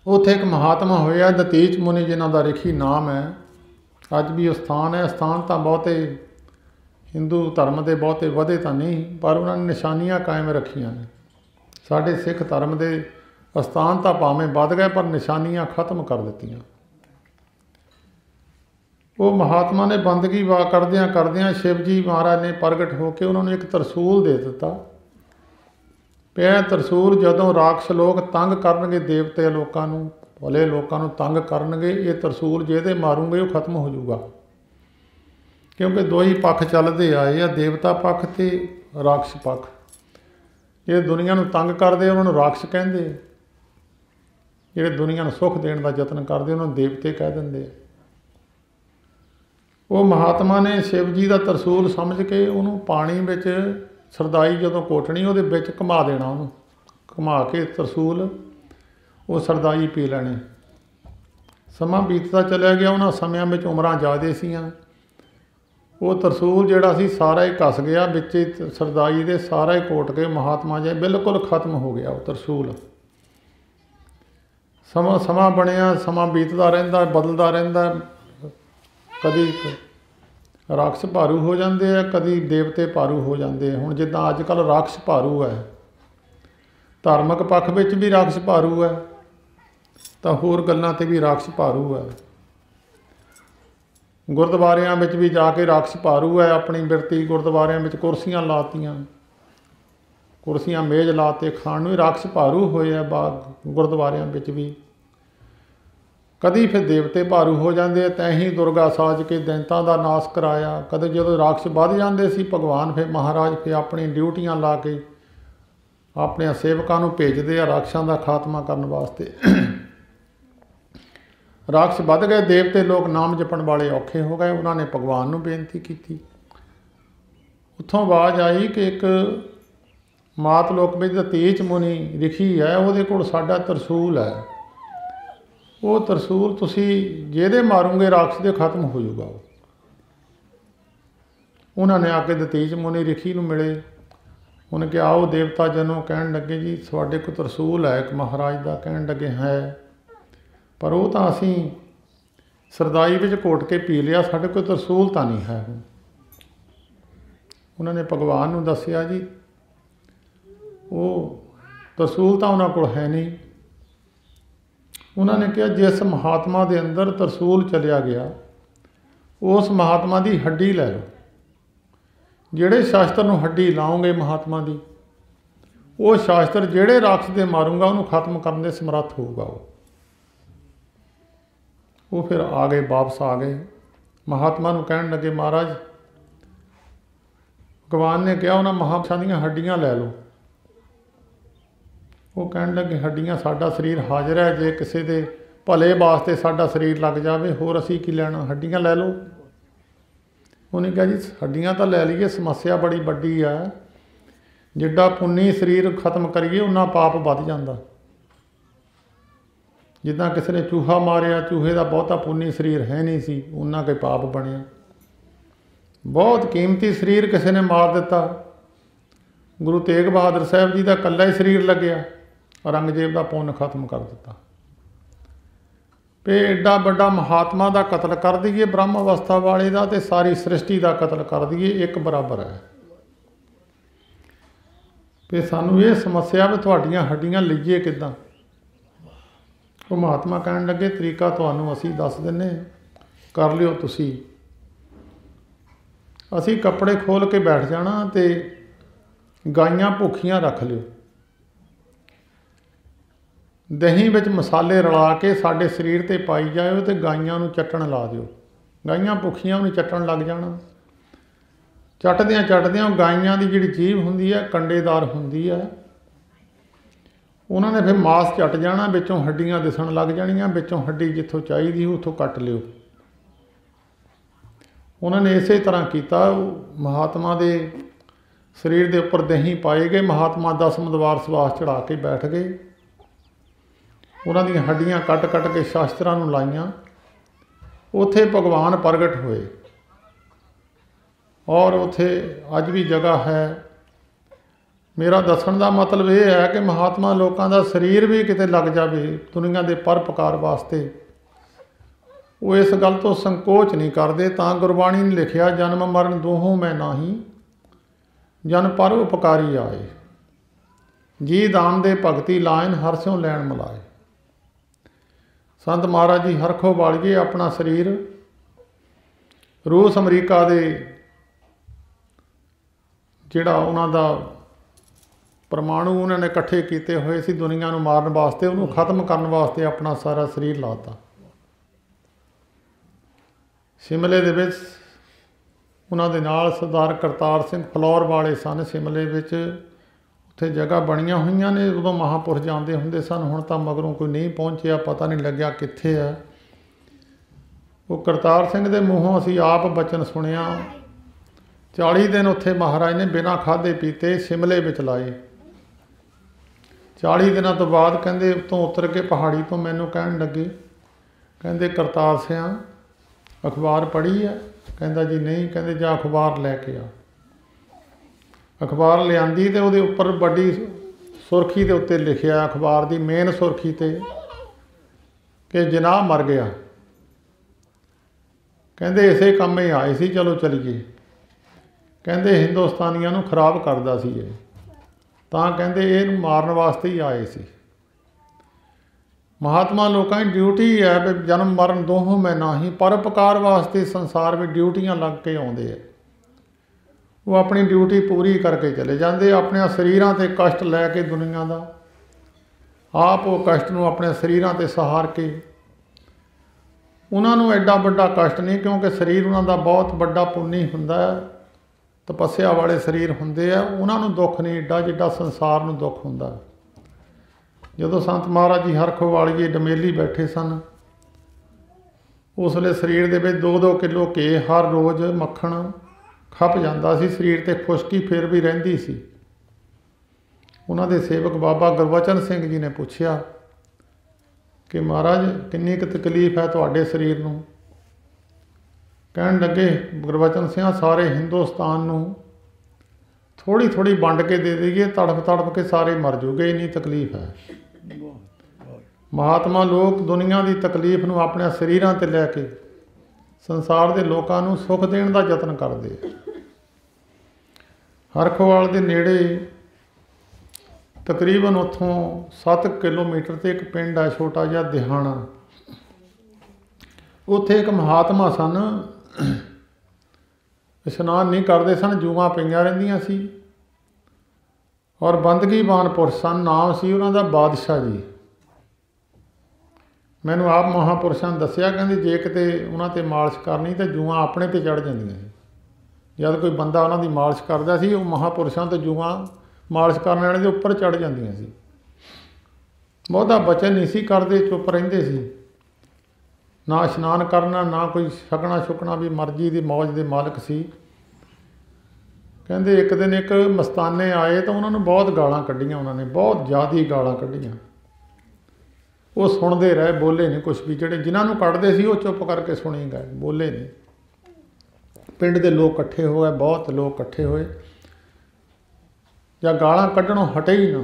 Speaker 1: उत्थे एक महात्मा होया दतीच मुनि, जिन्हां दा रिखी नाम है। अज भी स्थान है। स्थान तो बहुते हिंदू धर्म के बहुते वधे तो नहीं, पर उन्होंने निशानियां कायम रखियां ने। साडे सिख धर्म के स्थान तो भावें वध गए, पर निशानियां खत्म कर दित्तियां। वो महात्मा ने बंदगी वा करदियां करदियां शिव जी महाराज ने प्रगट होकर उन्होंने एक तरसूल दे दिता। पिया तरसूल जदों राक्षस लोग तंग करनगे देवते लोगों नूं, भले लोगों नूं तंग करनगे, ये तरसूल जेदे मारूंगे वो खत्म हो जाऊगा। क्योंकि दो ही पक्ष चलते आए आ, देवता पक्ष ते राक्षस पक्ष। ये दुनिया नूं तंग करते उन्होंने राक्षस कहते, जिहड़े दुनिया नूं सुख देण दा यतन करते उन्होंने देवते कह दिंदे। वो महात्मा ने शिव जी का तरसूल समझ के उन्होंने पानी में सरदाई जदों कोटनी वो घुमा देना, उन्होंने घुमा के तरसूल वो सरदाई पी लैनी। समा बीतता चलिया गया, उन्होंने समियां में उम्रां ज़्यादा सीआं। वो तरसूल जिहड़ा सी सारा ही घस गया, बिच सरदाई दे सारा ही कोट के महात्मा जी बिल्कुल खत्म हो गया वो तरसूल। समा समा बनया, समा बीतता रहिंदा, बदलता रहिंदा। कदी राक्षस भारू हो जाते हैं, कदी देवते भारू हो जाते हैं। हुण जिद्दां अजकल राक्षस भारू है, धार्मिक पक्ष विच भी राक्षस भारू है, तो होर गल्लां ते भी राक्षस भारू है। गुरुद्वारियां विच भी जाके राक्षस भारू है। अपनी बिरती गुरुद्वारियां विच कुर्सियां लातियां, कुर्सियां मेज लाते, खाण नूं राक्षस भारू होए आ। बाग गुरुद्वारियां विच भी कदी फिर देवते भारू हो जाते हैं। तैं ही दुर्गा साज के दैंतां दा नाश कराया। कदे जदों राक्षस वध जाते सी, भगवान फिर महाराज फिर अपनी ड्यूटियां ला के अपने सेवकां नूं भेजदे आ राक्षसां दा खात्मा करन वास्ते। राक्षस वध गए, देवते लोग नाम जपण वाले औखे हो गए। उन्होंने भगवान नूं बेनती की। उत्थों आवाज़ आई कि एक मातलोक में दतीच मुनि रिखी है, उहदे कोल साडा तरसूल है। वो तरसूल तुसी जेदे मारूंगे राक्षस दे खत्म हो जाऊगा। उन्होंने आके दतीच मुनि रिखी नूं मिले। उन्हें कहा आओ देवता जनों, कहन लगे जी साडे कोल तरसूल है एक महाराज का। कहन लगे है, पर वो तो असी सरदाई विच घोट के पी लिया, साडे कोल तरसूल तो नहीं है। उन्होंने भगवान नूं दस्सिया जी वो तरसूल तो उन्होंने कोल है नहीं। उन्होंने कहा जिस महात्मा के अंदर तरसूल चलिया गया, उस महात्मा की हड्डी लै लो। जिहड़े शास्त्र नूं हड्डी लाओगे महात्मा की, वो शास्त्र जिहड़े राक्षस दे मारूंगा उन्होंने खत्म करने दे समर्थ होगा। वो फिर आ गए, वापस आ गए। महात्मा नूं कहण लगे महाराज, भगवान ने कहा उन्होंने महापुरुषां दीआं हड्डियां लै लो। वो कहण लगे हड्डियां साडा शरीर हाजिर है, जे किसी दे भले वास्ते साडा शरीर लग जाए होर असी की लैना, हड्डियां लै लो। उन्हें कहा जी हड्डियां तो लै लीए, समस्या बड़ी वड्डी है। जिड्डा पुन्नी शरीर खत्म करिए उन्ना पाप वध जांदा। जिद्दां किसी ने चूहा मारिया, चूहे का बहुता पुन्नी शरीर है नहीं सी, उन्ना कोई पाप बनया। बहुत कीमती शरीर किसी ने मार दिता, गुरु तेग बहादुर साहब जी का कल्ला ही शरीर लग्या, औरंगजेब का पुण्य खत्म कर दिता। भी एडा बड़ा महात्मा का कतल कर दईए ब्रह्म अवस्था वाले का, तो सारी सृष्टि का कतल कर दईए, एक बराबर है। भी सानू ये समस्या भी तुहाडियां हड्डियां लईए किदां। वो महात्मा कहन लगे तरीका तुहानू असीं दस दिंने, कर लिओ तुसीं। असीं कपड़े खोल के बैठ जाना तो गाइयां भुखियां रख लिओ, दही विच मसाले रला के साडे शरीर ते पाई जाओ तो गाइयां नूं चट्टण ला दिओ। गाइयां भुखियां भी चट्टण लग जाना। चटदियां गाइयां की जिहड़ी जीभ हुंदी है कंडेदार हुंदी है, उन्होंने फिर मांस चट जाना, विचों हड्डियां दिसण लग जाणियां, विचों हड्डी जिथों चाहिदी उत्थों कट लिओ। उन्होंने इस तरह किया। महात्मा के शरीर के उपर दही पाए गए, महात्मा 10 मदवार सवास चढ़ा के बैठ गए, उन्होंने हड्डियां कट कट के शास्त्रां नूं लाइयां। उत्थे भगवान प्रगट होए और उत्थे अज भी जगह है। मेरा दसन का मतलब ये है कि महात्मा लोगों का शरीर भी किते लग जाए दुनिया के परोपकार वास्ते, वो इस गल तो संकोच नहीं करते। तां गुरबाणी ने लिखिया जन्म मरण दोहों मैं नाही, जन पर उपकारी आए, जी दान दे भगती लाइन हर स्यों लैन मिलाए। संत महाराज जी हरखो वालिए अपना शरीर रूस अमरीका के जिहड़ा उन्हां दा परमाणु उन्होंने इकट्ठे किए हुए सी दुनिया नूं मारन वास्ते, उन्होंने खत्म करने वास्ते अपना सारा शरीर लाता। शिमले दे विच उन्हां दे नाल सरदार करतार सिंह फलौर वाले सन। शिमले विच उत्थे जगह बणियां होईयां ने, उदों महापुरुष जाते हुंदे सन, हुण तां मगरों कोई नहीं पहुंचिया, पता नहीं लग्या कित्थे है। वो करतार सिंह दे मूहों असीं आप बचन सुनिया। 40 दिन उत्थे महाराज ने बिना खाधे पीते शिमले विच लाए। 40 दिनों तो बाद कहंदे उत्तों उतर के पहाड़ी तो मैनू कहन लगे, कहंदे करतार सिंह अखबार पढ़ी है? कहंदा जी नहीं। कहंदे जा अखबार लैके आ। अखबार लियांदी ते उहदे उपर बड़ी सुरखी के उत्ते लिखिया, अखबार की मेन सुरखी ते कि जनाब मर गया। कहंदे इसे काम ही आए सी, चलो चलीए। कहंदे हिंदुस्तानियों नूं खराब करदा सी ये, तां कहंदे इहनूं मारन वास्ते ही आए सी। महात्मा लोगों की ड्यूटी है भी जन्म मरण दोहों मैं नाही, परोपकार वास्ते संसार में ड्यूटियां लग के आउंदे है। वो अपनी ड्यूटी पूरी करके चले जाते, अपने शरीरों ते कष्ट लैके दुनिया का आप वो कष्ट नूं अपने शरीरों ते सहार के। उन्होंने एडा बड़ा कष्ट नहीं, क्योंकि शरीर उन्होंने बहुत बड़ा पुन्नी हुंदा है, तपस्या वाले शरीर हुंदे आ, उन्होंने दुख नहीं एडा जिड्डा संसार नूं दुख हुंदा। जदों संत महाराज जी हरखो वालिए डमेली बैठे सन, उस वेले शरीर दे विच 2-2 किलो घे हर रोज़ मक्खण खप जाता सी, शरीर ते खुश्की फिर भी रहिंदी सी। उन्हां दे सेवक बाबा गुरबचन सिंह जी ने पूछया कि महाराज किन्नी क तकलीफ है तुहाडे शरीर नूं? कहण लगे गुरबचन सिंह सारे हिंदुस्तान नूं थोड़ी थोड़ी वंड के दे दईए, तड़प तड़प के सारे मर जूगे, इन्नी तकलीफ है। महात्मा लोग दुनिया की तकलीफ नूं अपने शरीरों ते लैके संसार के लोगों नूं सुख देण दा यतन करदे। हरखोवाल के नेड़े तकरीबन उत्थों 7 किलोमीटर ते एक पिंड है छोटा जिहा दिहाना। उत्थे एक महात्मा सन, इशनान नहीं करते सन, जूआं पईयां रहिंदियां सी और बंदगीबान पुरुष सन। नाम सी उन्हां दा बादशाह जी। मैनू आप महापुरुषों ने दसिया, कहते जे किते उन्हां ते मालिश करनी तो जूआं अपने ते चढ़ जांदियां सी। जब कोई बंदा उन्हां दी मालिश करदा सी, वो महापुरुषों तो जूआं मालिश करने वाले दे उपर चढ़ जांदियां सी। बहुता बचन नहीं सी करते, चुप रहिंदे सी, ना इशनान करना ना कोई छकना छुकना, भी मर्जी की मौज के मालिक सी। कहते एक दिन एक मस्ताने आए तो उन्होंने बहुत गालां कढ़ियां, उन्होंने बहुत ज़्यादा गालां कढ़ियां। वो सुनते रहे, बोले नहीं कुछ भी। जिहड़े जिन्होंने कढ़ते सी वो चुप करके सुनी गए, बोले नहीं। पिंड के लोग इकट्ठे हो गए, बहुत लोग इकट्ठे होए। ਜਾਂ ਗਾਲਾਂ ਕੱਢਣੋਂ ਹਟੇ ਹੀ ਨਾ।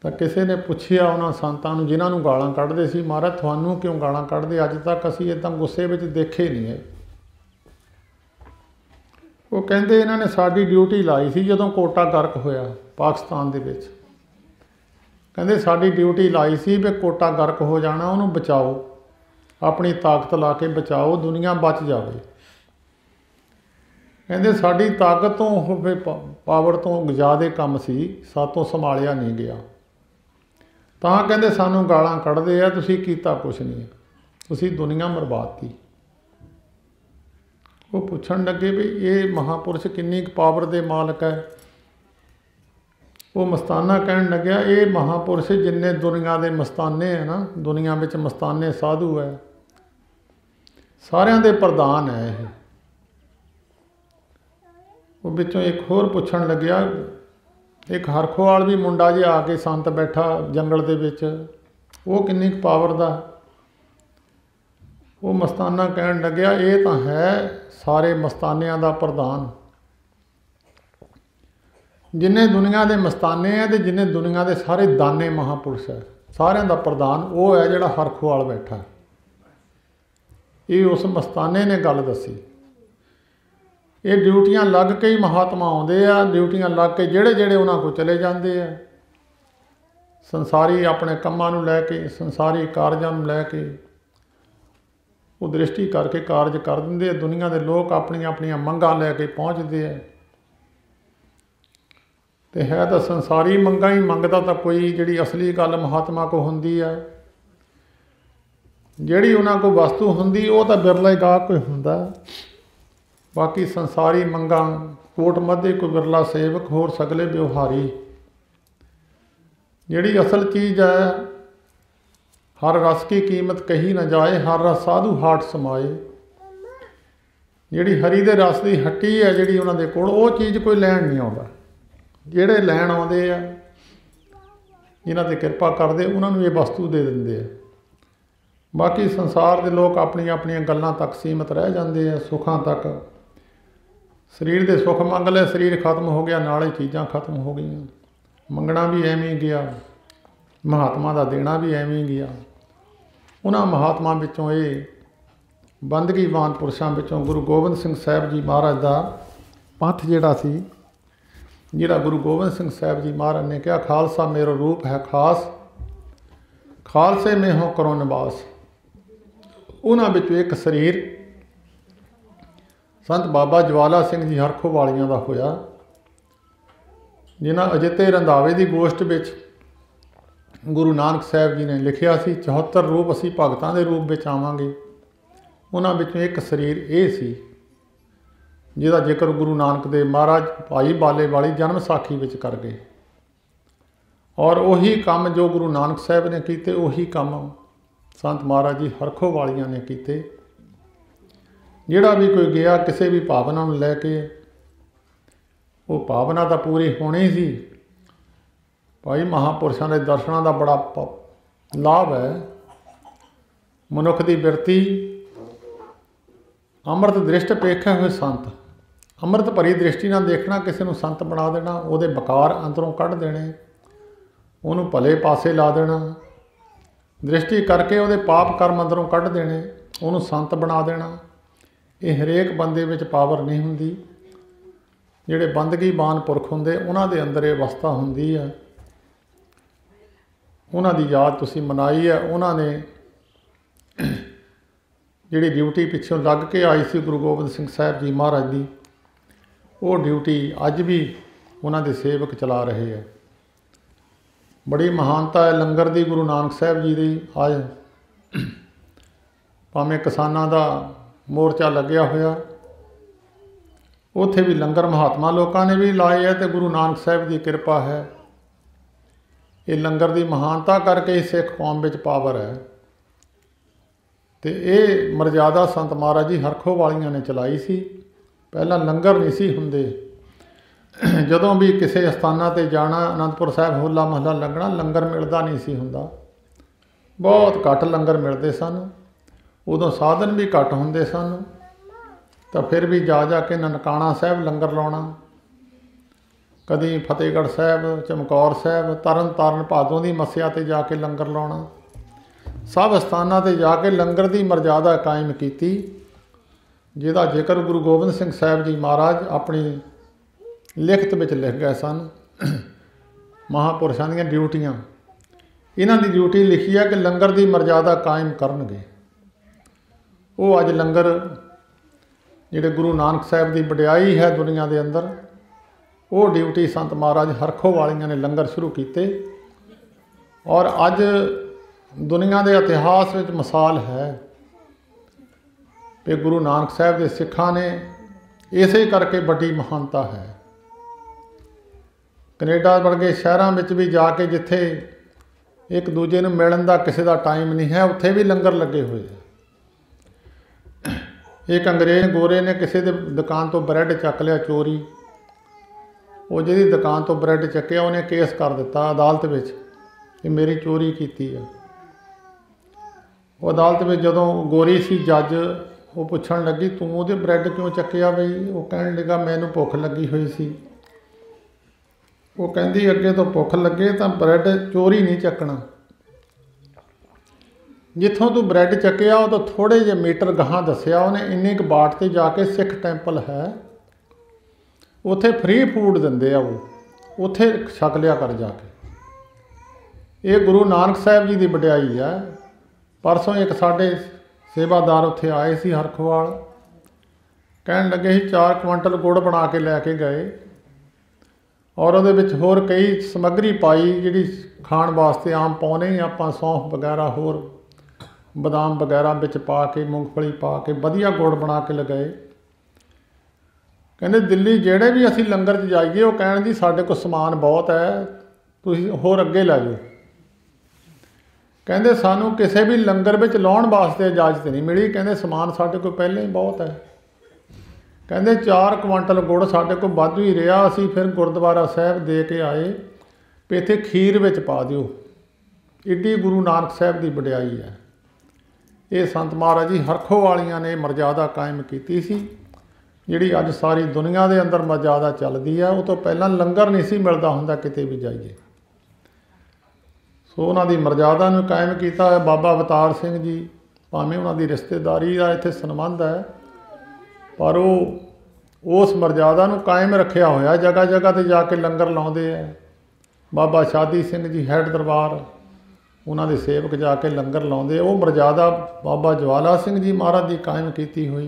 Speaker 1: ਤਾਂ ਕਿਸੇ ਨੇ ਪੁੱਛਿਆ ਉਹਨਾਂ ਸੰਤਾਂ ਨੂੰ ਜਿਨ੍ਹਾਂ ਨੂੰ ਗਾਲਾਂ ਕੱਢਦੇ ਸੀ, ਮਹਾਰਾਜ ਤੁਹਾਨੂੰ ਕਿਉਂ ਗਾਲਾਂ ਕੱਢਦੇ? ਅੱਜ ਤੱਕ ਅਸੀਂ ਇੱਦਾਂ ਗੁੱਸੇ ਵਿੱਚ ਦੇਖੇ ਨਹੀਂ ਹੈ। ਉਹ ਕਹਿੰਦੇ ਇਹਨਾਂ ਨੇ ਸਾਡੀ ਡਿਊਟੀ ਲਾਈ ਸੀ ਜਦੋਂ ਕੋਟਾ ਗਰਕ ਹੋਇਆ ਪਾਕਿਸਤਾਨ ਦੇ ਵਿੱਚ। ਕਹਿੰਦੇ ਸਾਡੀ ਡਿਊਟੀ ਲਾਈ ਸੀ ਵੀ ਕੋਟਾ ਗਰਕ ਹੋ ਜਾਣਾ, ਉਹਨੂੰ ਬਚਾਓ, ਆਪਣੀ ਤਾਕਤ ਲਾ ਕੇ ਬਚਾਓ, ਦੁਨੀਆ ਬਚ ਜਾਵੇ। ਕਹਿੰਦੇ ਸਾਡੀ ਤਾਕਤ ਤੋਂ ਪਾਵਰ ਤੋਂ ਜ਼ਿਆਦਾ ਕੰਮ ਸੀ, ਸਾਤੋਂ ਸੰਭਾਲਿਆ ਨਹੀਂ ਗਿਆ। ਤਾਂ ਕਹਿੰਦੇ ਸਾਨੂੰ ਗਾਲਾਂ ਕੱਢਦੇ ਆ, ਤੁਸੀਂ ਕੀਤਾ ਕੁਛ ਨਹੀਂ, ਤੁਸੀਂ ਦੁਨੀਆ ਬਰਬਾਦਤੀ। ਉਹ ਪੁੱਛਣ ਲੱਗੇ ਵੀ ਇਹ ਮਹਾਂਪੁਰਸ਼ ਕਿੰਨੀ ਕੁ ਪਾਵਰ ਦੇ ਮਾਲਕ ਹੈ। ਉਹ ਮਸਤਾਨਾ ਕਹਿਣ ਲੱਗਿਆ ਇਹ ਮਹਾਂਪੁਰਸ਼ ਜਿੰਨੇ ਦੁਨੀਆ ਦੇ ਮਸਤਾਨੇ ਹੈ ਨਾ, ਦੁਨੀਆ ਵਿੱਚ ਮਸਤਾਨੇ ਸਾਧੂ ਹੈ, ਸਾਰਿਆਂ ਦੇ ਪ੍ਰਧਾਨ ਹੈ ਇਹ। ਉਹ ਵਿੱਚੋਂ ਇੱਕ ਹੋਰ ਪੁੱਛਣ ਲੱਗਿਆ, ਇੱਕ ਹਰਖੋਵਾਲ ਵੀ ਮੁੰਡਾ ਜਿਹਾ ਆ ਕੇ ਸੰਤ ਬੈਠਾ ਜੰਗਲ ਦੇ ਵਿੱਚ, ਉਹ ਕਿੰਨੀ ਕੁ ਪਾਵਰ ਦਾ? ਉਹ ਮਸਤਾਨਾ ਕਹਿਣ ਲੱਗਿਆ ਇਹ ਤਾਂ ਹੈ ਸਾਰੇ ਮਸਤਾਨਿਆਂ ਦਾ ਪ੍ਰਧਾਨ। ਜਿੰਨੇ ਦੁਨੀਆ ਦੇ ਮਸਤਾਨੇ ਹੈ ਤੇ ਜਿੰਨੇ ਦੁਨੀਆ ਦੇ ਸਾਰੇ ਦਾਨੇ ਮਹਾਂਪੁਰਸ਼ ਹੈ, ਸਾਰਿਆਂ ਦਾ ਪ੍ਰਧਾਨ ਉਹ ਹੈ ਜਿਹੜਾ ਹਰਖੋਵਾਲ ਬੈਠਾ। ਇਹ ਉਸ ਮਸਤਾਨੇ ਨੇ ਗੱਲ ਦੱਸੀ। ਇਹ ਡਿਊਟੀਆਂ ਲੱਗ ਕੇ ਹੀ ਮਹਾਤਮਾ ਆਉਂਦੇ ਆ, ਡਿਊਟੀਆਂ ਲੱਗ ਕੇ ਜਿਹੜੇ ਜਿਹੜੇ ਉਹਨਾਂ ਕੋਲ ਚਲੇ ਜਾਂਦੇ ਆ। ਸੰਸਾਰੀ ਆਪਣੇ ਕੰਮਾਂ ਨੂੰ ਲੈ ਕੇ, ਸੰਸਾਰੀ ਕਾਰਜਾਂ ਨੂੰ ਲੈ ਕੇ ਉਹ ਦ੍ਰਿਸ਼ਟੀ ਕਰਕੇ ਕਾਰਜ ਕਰ ਦਿੰਦੇ ਆ। ਦੁਨੀਆ ਦੇ ਲੋਕ ਆਪਣੀਆਂ ਆਪਣੀਆਂ ਮੰਗਾਂ ਲੈ ਕੇ ਪਹੁੰਚਦੇ ਆ। ਤੇ ਹੈ ਤਾਂ ਸੰਸਾਰੀ ਮੰਗਾਂ ਹੀ, ਮੰਗਦਾ ਤਾਂ ਕੋਈ ਜਿਹੜੀ ਅਸਲੀ ਗੱਲ ਮਹਾਤਮਾ ਕੋ ਹੁੰਦੀ ਆ, ਜਿਹੜੀ ਉਹਨਾਂ ਕੋਲ ਵਸਤੂ ਹੁੰਦੀ ਉਹ ਤਾਂ ਬਿਰਲਾ ਹੀ ਗਾਹਕ ਕੋਈ ਹੁੰਦਾ। ਬਾਕੀ ਸੰਸਾਰੀ ਮੰਗਾਂ ਕੋਟ ਮੱਧੇ ਕੋਈ ਬਿਰਲਾ ਸੇਵਕ, ਹੋਰ ਸਗਲੇ ਵਿਵਹਾਰੀ। ਜਿਹੜੀ ਅਸਲ ਚੀਜ਼ ਹੈ ਹਰ ਰਸ ਕੀ ਕੀਮਤ ਕਹੀ ਨਾ ਜਾਏ, ਹਰ ਰਸ ਸਾਧੂ ਹਾਟ ਸਮਾਏ। ਜਿਹੜੀ ਹਰੀ ਦੇ ਰਸ ਦੀ ਹੱਟੀ ਹੈ ਜਿਹੜੀ ਉਹਨਾਂ ਦੇ ਕੋਲ, ਉਹ ਚੀਜ਼ ਕੋਈ ਲੈਣ ਨਹੀਂ ਆਉਂਦਾ। ਜਿਹੜੇ ਲੈਣ ਆਉਂਦੇ ਆ, ਜਿਨ੍ਹਾਂ 'ਤੇ ਕਿਰਪਾ ਕਰਦੇ, ਉਹਨਾਂ ਨੂੰ ਇਹ ਵਸਤੂ ਦੇ ਦਿੰਦੇ ਆ। ਬਾਕੀ ਸੰਸਾਰ ਦੇ ਲੋਕ ਆਪਣੀਆਂ ਆਪਣੀਆਂ ਗੱਲਾਂ ਤੱਕ ਸੀਮਤ ਰਹਿ ਜਾਂਦੇ ਆ, ਸੁੱਖਾਂ ਤੱਕ। ਸਰੀਰ ਦੇ ਸੁੱਖ ਮੰਗ ਲਏ, ਸਰੀਰ ਖਤਮ ਹੋ ਗਿਆ, ਨਾਲੇ ਚੀਜ਼ਾਂ ਖਤਮ ਹੋ ਗਈਆਂ। ਮੰਗਣਾ ਵੀ ਐਵੇਂ ਗਿਆ, ਮਹਾਤਮਾ ਦਾ ਦੇਣਾ ਵੀ ਐਵੇਂ ਗਿਆ। ਉਹਨਾਂ ਮਹਾਤਮਾ ਵਿੱਚੋਂ ਇਹ ਬੰਦਗੀਵਾਨ ਪੁਰਸ਼ਾਂ ਵਿੱਚੋਂ ਗੁਰੂ ਗੋਬਿੰਦ ਸਿੰਘ ਸਾਹਿਬ ਜੀ ਮਹਾਰਾਜ ਦਾ ਪੰਥ ਜਿਹੜਾ ਸੀ, ਜਿਹੜਾ ਗੁਰੂ ਗੋਬਿੰਦ ਸਿੰਘ ਸਾਹਿਬ ਜੀ ਮਹਾਰਾਜ ਨੇ ਕਿਹਾ ਖਾਲਸਾ ਮੇਰਾ ਰੂਪ ਹੈ ਖਾਸ, ਖਾਲਸੇ ਮੇ ਹੋ ਕਰੋ ਨਿਵਾਸ। ਉਹਨਾਂ ਵਿੱਚੋਂ ਇੱਕ ਸਰੀਰ ਸੰਤ ਬਾਬਾ ਜਵਾਲਾ ਸਿੰਘ ਜੀ ਹਰਖੋਵਾਲੀਆਂ ਦਾ ਹੋਇਆ, ਜਿਨ੍ਹਾਂ ਅਜਿੱਤੇ ਰੰਧਾਵੇ ਦੀ ਗੋਸ਼ਟ ਵਿੱਚ ਗੁਰੂ ਨਾਨਕ ਸਾਹਿਬ ਜੀ ਨੇ ਲਿਖਿਆ ਸੀ 74 ਰੂਪ ਅਸੀਂ ਭਗਤਾਂ ਦੇ ਰੂਪ ਵਿੱਚ ਆਵਾਂਗੇ। ਉਹਨਾਂ ਵਿੱਚੋਂ ਇੱਕ ਸਰੀਰ ਇਹ ਸੀ ਜਿਹਦਾ ਜ਼ਿਕਰ ਗੁਰੂ ਨਾਨਕ ਦੇਵ ਮਹਾਰਾਜ ਭਾਈ ਬਾਲੇ ਵਾਲੀ ਜਨਮ ਸਾਖੀ ਵਿੱਚ ਕਰ ਗਏ। ਔਰ ਉਹੀ ਕੰਮ ਜੋ ਗੁਰੂ ਨਾਨਕ ਸਾਹਿਬ ਨੇ ਕੀਤੇ, ਉਹੀ ਕੰਮ ਸੰਤ ਮਹਾਰਾਜ ਜੀ ਹਰਖੋਵਾਲੀਆਂ ਨੇ ਕੀਤੇ। ਜਿਹੜਾ ਵੀ ਕੋਈ ਗਿਆ ਕਿਸੇ ਵੀ ਭਾਵਨਾ ਨੂੰ ਲੈ ਕੇ, ਉਹ ਭਾਵਨਾ ਤਾਂ ਪੂਰੀ ਹੋਣੀ ਸੀ। ਭਾਈ ਮਹਾਂਪੁਰਸ਼ਾਂ ਦੇ ਦਰਸ਼ਨਾਂ ਦਾ ਬੜਾ ਲਾਭ ਹੈ। ਮਨੁੱਖ ਦੀ ਬਿਰਤੀ ਅੰਮ੍ਰਿਤ ਦ੍ਰਿਸ਼ਟ ਪੇਖੇ ਹੋਏ ਸੰਤ, ਅੰਮ੍ਰਿਤ ਭਰੀ ਦ੍ਰਿਸ਼ਟੀ ਨਾਲ ਦੇਖਣਾ, ਕਿਸੇ ਨੂੰ ਸੰਤ ਬਣਾ ਦੇਣਾ, ਉਹਦੇ ਬਕਾਰ ਅੰਦਰੋਂ ਕੱਢ ਦੇਣੇ, ਉਹਨੂੰ ਭਲੇ ਪਾਸੇ ਲਾ ਦੇਣਾ, ਦ੍ਰਿਸ਼ਟੀ ਕਰਕੇ ਉਹਦੇ ਪਾਪ ਕਰਮ ਅੰਦਰੋਂ ਕੱਢ ਦੇਣੇ, ਉਹਨੂੰ ਸੰਤ ਬਣਾ ਦੇਣਾ। ਇਹ ਹਰੇਕ ਬੰਦੇ ਵਿੱਚ ਪਾਵਰ ਨਹੀਂ ਹੁੰਦੀ। ਜਿਹੜੇ ਬੰਦਗੀਵਾਨ ਪੁਰਖ ਹੁੰਦੇ ਉਹਨਾਂ ਦੇ ਅੰਦਰ ਇਹ ਅਵਸਥਾ ਹੁੰਦੀ ਹੈ। ਉਹਨਾਂ ਦੀ ਯਾਦ ਤੁਸੀਂ ਮਨਾਈ ਹੈ। ਉਹਨਾਂ ਨੇ ਜਿਹੜੀ ਡਿਊਟੀ ਪਿੱਛੋਂ ਲੱਗ ਕੇ ਆਈ ਸੀ ਗੁਰੂ ਗੋਬਿੰਦ ਸਿੰਘ ਸਾਹਿਬ ਜੀ ਮਹਾਰਾਜ ਦੀ, ਉਹ ਡਿਊਟੀ ਅੱਜ ਵੀ ਉਹਨਾਂ ਦੇ ਸੇਵਕ ਚਲਾ ਰਹੇ ਹੈ। ਬੜੀ ਮਹਾਨਤਾ ਹੈ ਲੰਗਰ ਦੀ ਗੁਰੂ ਨਾਨਕ ਸਾਹਿਬ ਜੀ ਦੀ। ਅੱਜ ਭਾਵੇਂ ਕਿਸਾਨਾਂ ਦਾ ਮੋਰਚਾ ਲੱਗਿਆ ਹੋਇਆ, ਉੱਥੇ ਵੀ ਲੰਗਰ ਮਹਾਤਮਾ ਲੋਕਾਂ ਨੇ ਵੀ ਲਾਏ ਹੈ, ਅਤੇ ਗੁਰੂ ਨਾਨਕ ਸਾਹਿਬ ਦੀ ਕਿਰਪਾ ਹੈ। ਇਹ ਲੰਗਰ ਦੀ ਮਹਾਨਤਾ ਕਰਕੇ ਹੀ ਸਿੱਖ ਕੌਮ ਵਿੱਚ ਪਾਵਰ ਹੈ। ਅਤੇ ਇਹ ਮਰਜ਼ਾਦਾ ਸੰਤ ਮਹਾਰਾਜ ਜੀ ਹਰਖੋਵਾਲੀਆਂ ਨੇ ਚਲਾਈ ਸੀ। ਪਹਿਲਾਂ ਲੰਗਰ ਨਹੀਂ ਸੀ ਹੁੰਦੇ। ਜਦੋਂ ਵੀ ਕਿਸੇ ਅਸਥਾਨਾਂ 'ਤੇ ਜਾਣਾ, ਅਨੰਦਪੁਰ ਸਾਹਿਬ ਹੋਲਾ ਮਹੱਲਾ ਲੱਗਣਾ, ਲੰਗਰ ਮਿਲਦਾ ਨਹੀਂ ਸੀ ਹੁੰਦਾ। ਬਹੁਤ ਘੱਟ ਲੰਗਰ ਮਿਲਦੇ ਸਨ। ਉਦੋਂ ਸਾਧਨ ਵੀ ਘੱਟ ਹੁੰਦੇ ਸਨ। ਤਾਂ ਫਿਰ ਵੀ ਜਾ ਜਾ ਕੇ ਨਨਕਾਣਾ ਸਾਹਿਬ ਲੰਗਰ ਲਾਉਣਾ, कदी फतेहगढ़ साहब, चमकौर साहब, तरन ताਰਨ भादों की मस्या ते जाके लंगर लाउणा, सब स्थानां ते जाके लंगर की मर्यादा कायम की, जिहदा जिक्र गुरु गोबिंद सिंह साहब जी महाराज अपनी लिखत विच लिख गए सन। महापुरुषां दीयां ड्यूटियां, इन्हां दी ड्यूटी लिखी है कि लंगर की मर्यादा कायम करनगे। वो अज लंगर जिहड़े गुरु नानक साहब की वडियाई है दुनिया के अंदर, वो ड्यूटी संत महाराज हरखों वालियां ने लंगर शुरू किए। और अज दुनिया के इतिहास में मिसाल है कि गुरु नानक साहब के सिखां ने इसे करके बड़ी महानता है। कनेडा वर्गे शहरों में भी जाके जिथे एक दूजे नूं मिलण का किसी का टाइम नहीं है, उत्थे भी लंगर लगे हुए हैं। एक अंग्रेज गोरे ने किसी के दुकान तो ब्रैड चक लिया चोरी, वो जिहदी दुकान तो ब्रैड चक्या उन्हें केस कर दिता अदालत में कि मेरी चोरी की है। वो अदालत में जदों गोरी सी जज वो पुछण लगी तू वो ब्रैड क्यों चक्या बई, वो कहण लगा मैनू भुख लगी हुई सी। वो कहंदी अगे तो भुख लगे तो ब्रैड चोरी नहीं चकना, जिथों तू ब्रैड चक्या वो तो थोड़े जे मीटर गहां दसिया उन्हें इन्नी क बाट ते जाके सिख टैंपल है, उत्थे फ्री फूड दिंदे आ, वो उत्थे छक लिया कर जाके। ये गुरु नानक साहब जी की वडियाई है। परसों एक साडे सेवादार उत्थे आए सी हरखवाल, कहण लगे ही 4 क्विंटल गुड़ बना के लैके गए और उहदे विच होर कई समग्री पाई जिहड़ी खाण वास्ते आम पाउने आपां, सौंफ वगैरह होर बदाम वगैरह विच पा के मूंगफली पा के वधिया गुड़ बना के लगाए। कहंदे दिल्ली ਜਿਹੜੇ भी असीं लंगर 'ਚ जाइए वो कहण जी साडे कोल समान बहुत है, तुसीं होर अगे लै जाओ। कहंदे सानू किसी भी लंगर में लाउण वास्ते इजाजत नहीं मिली, कहंदे समान साडे कोल पहले ही बहुत है। कहंदे 4 क्विंटल गुड़ साडे कोल वाधू ही रहा, असीं फिर गुरुद्वारा साहब दे के आए भी इत्थे खीर विच पा दिओ। इड्डी गुरु नानक साहब की वडियाई है। ये संत महाराज जी हरखों वालियां ने मर्यादा कायम की सी, जिहड़ी अज सारी दुनिया के अंदर मर्यादा चलती है। वो तो पहला लंगर नहीं सी मिलता हुंदा किते भी जाइए। सो उन्हां दी मर्यादा नूं कायम किया है बाबा अवतार सिंह जी, भावें उन्हां दी रिश्तेदारी का इत्थे संबंध है, पर वो उस मर्यादा नूं कायम रखिया होया। जगह जगह ते जाके लंगर लाउंदे है। बाबा शादी सिंह जी हैड दरबार, उन्हां दे सेवक जाके लंगर लाउंदे। वो मर्यादा बाबा ज्वाला सिंह जी महाराज की कायम की हुई,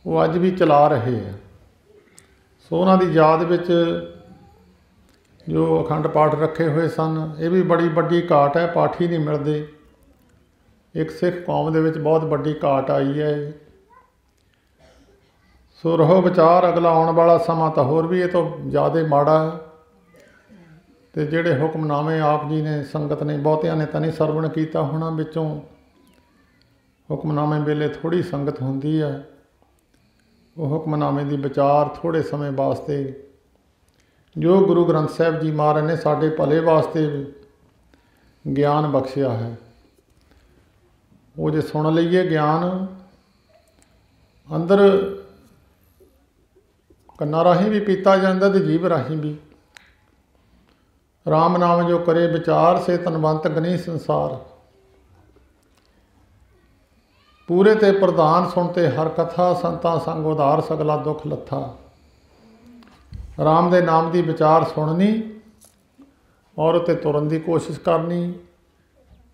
Speaker 1: वो अज भी चला रहे हैं। सो उन्हां दी याद विच जो अखंड पाठ रखे हुए सन, ये भी बड़ी वड्डी घाट है, पाठी नहीं मिलते। एक सिख कौम दे विच बहुत वड्डी घाट आई है। सो रहो विचार, अगला आने वाला समा तो होर भी ये तो ज़्यादा माड़ा है। तो जिहड़े हुक्मनामे आप जी ने संगत ने बहुतियां ने तो नहीं सरवण किया होना, विचों हुक्मनामे वेले थोड़ी संगत होंदी है। वो हुक्मनामे की विचार थोड़े समय वास्ते जो गुरु ग्रंथ साहब जी महाराज ने साडे भले वास्ते ज्ञान बख्शिया है, वो जे सुन लईए ज्ञान अंदर कन्ना राही भी पीता जाता तो जीभ राही भी। राम नाम जो करे विचार से तनवंत गनी संसार, पूरे ते प्रधान सुनते हर कथा, संतां संग उधार सगला दुख लथा। राम दे नाम की विचार सुननी और उत्ते तुरन की कोशिश करनी।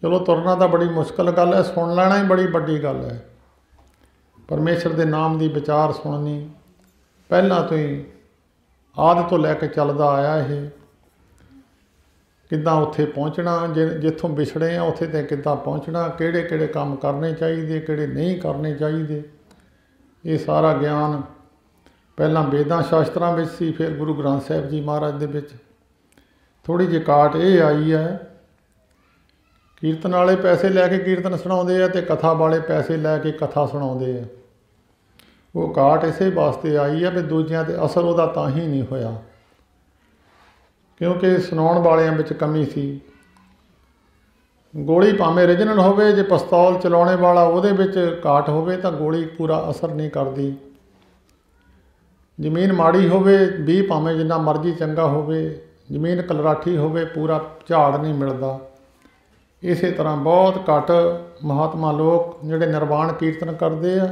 Speaker 1: चलो तुरना तो बड़ी मुश्किल गल है, सुन लेना ही बड़ी वड्डी गल है। परमेश्वर के नाम की विचार सुननी पहला तो ही आदि तो लैके चलता आया। ये किद्दां उत्थे पहुँचना, जिथों विछड़े हैं उत्थे ते किद्दां पहुँचना, किहड़े किहड़े काम करने चाहिए, किहड़े नहीं करने चाहिए, ये सारा ज्ञान पहला वेदां शास्त्रां विच सी, फिर गुरु ग्रंथ साहब जी महाराज दे विच। थोड़ी जी घाट ये आई है, कीर्तन वाले पैसे लैके कीर्तन सुणाउंदे आ ते कथा वाले पैसे लैके कथा सुणाउंदे आ। वो घाट इसे वास्ते आई है भी दूजियां ते असर उहदा तां ही नहीं होया, क्योंकि सुनाउण वालियां विच कमी सी। गोली भावें ओरिजिनल होवे, जे पिस्तौल चलाने वाला उहदे विच घाट होवे तां गोली पूरा असर नहीं करदी। ਜ਼ਮੀਨ ਮਾੜੀ ਹੋਵੇ, ਬੀਜ ਭਾਵੇਂ ਜਿੰਨਾ ਮਰਜ਼ੀ ਚੰਗਾ ਹੋਵੇ, ਜ਼ਮੀਨ ਕਲਰਾਠੀ ਹੋਵੇ, ਪੂਰਾ ਝਾੜ ਨਹੀਂ ਮਿਲਦਾ। ਇਸੇ ਤਰ੍ਹਾਂ ਬਹੁਤ ਘੱਟ ਮਹਾਤਮਾ ਲੋਕ ਜਿਹੜੇ ਨਿਰਵਾਣ ਕੀਰਤਨ ਕਰਦੇ ਆ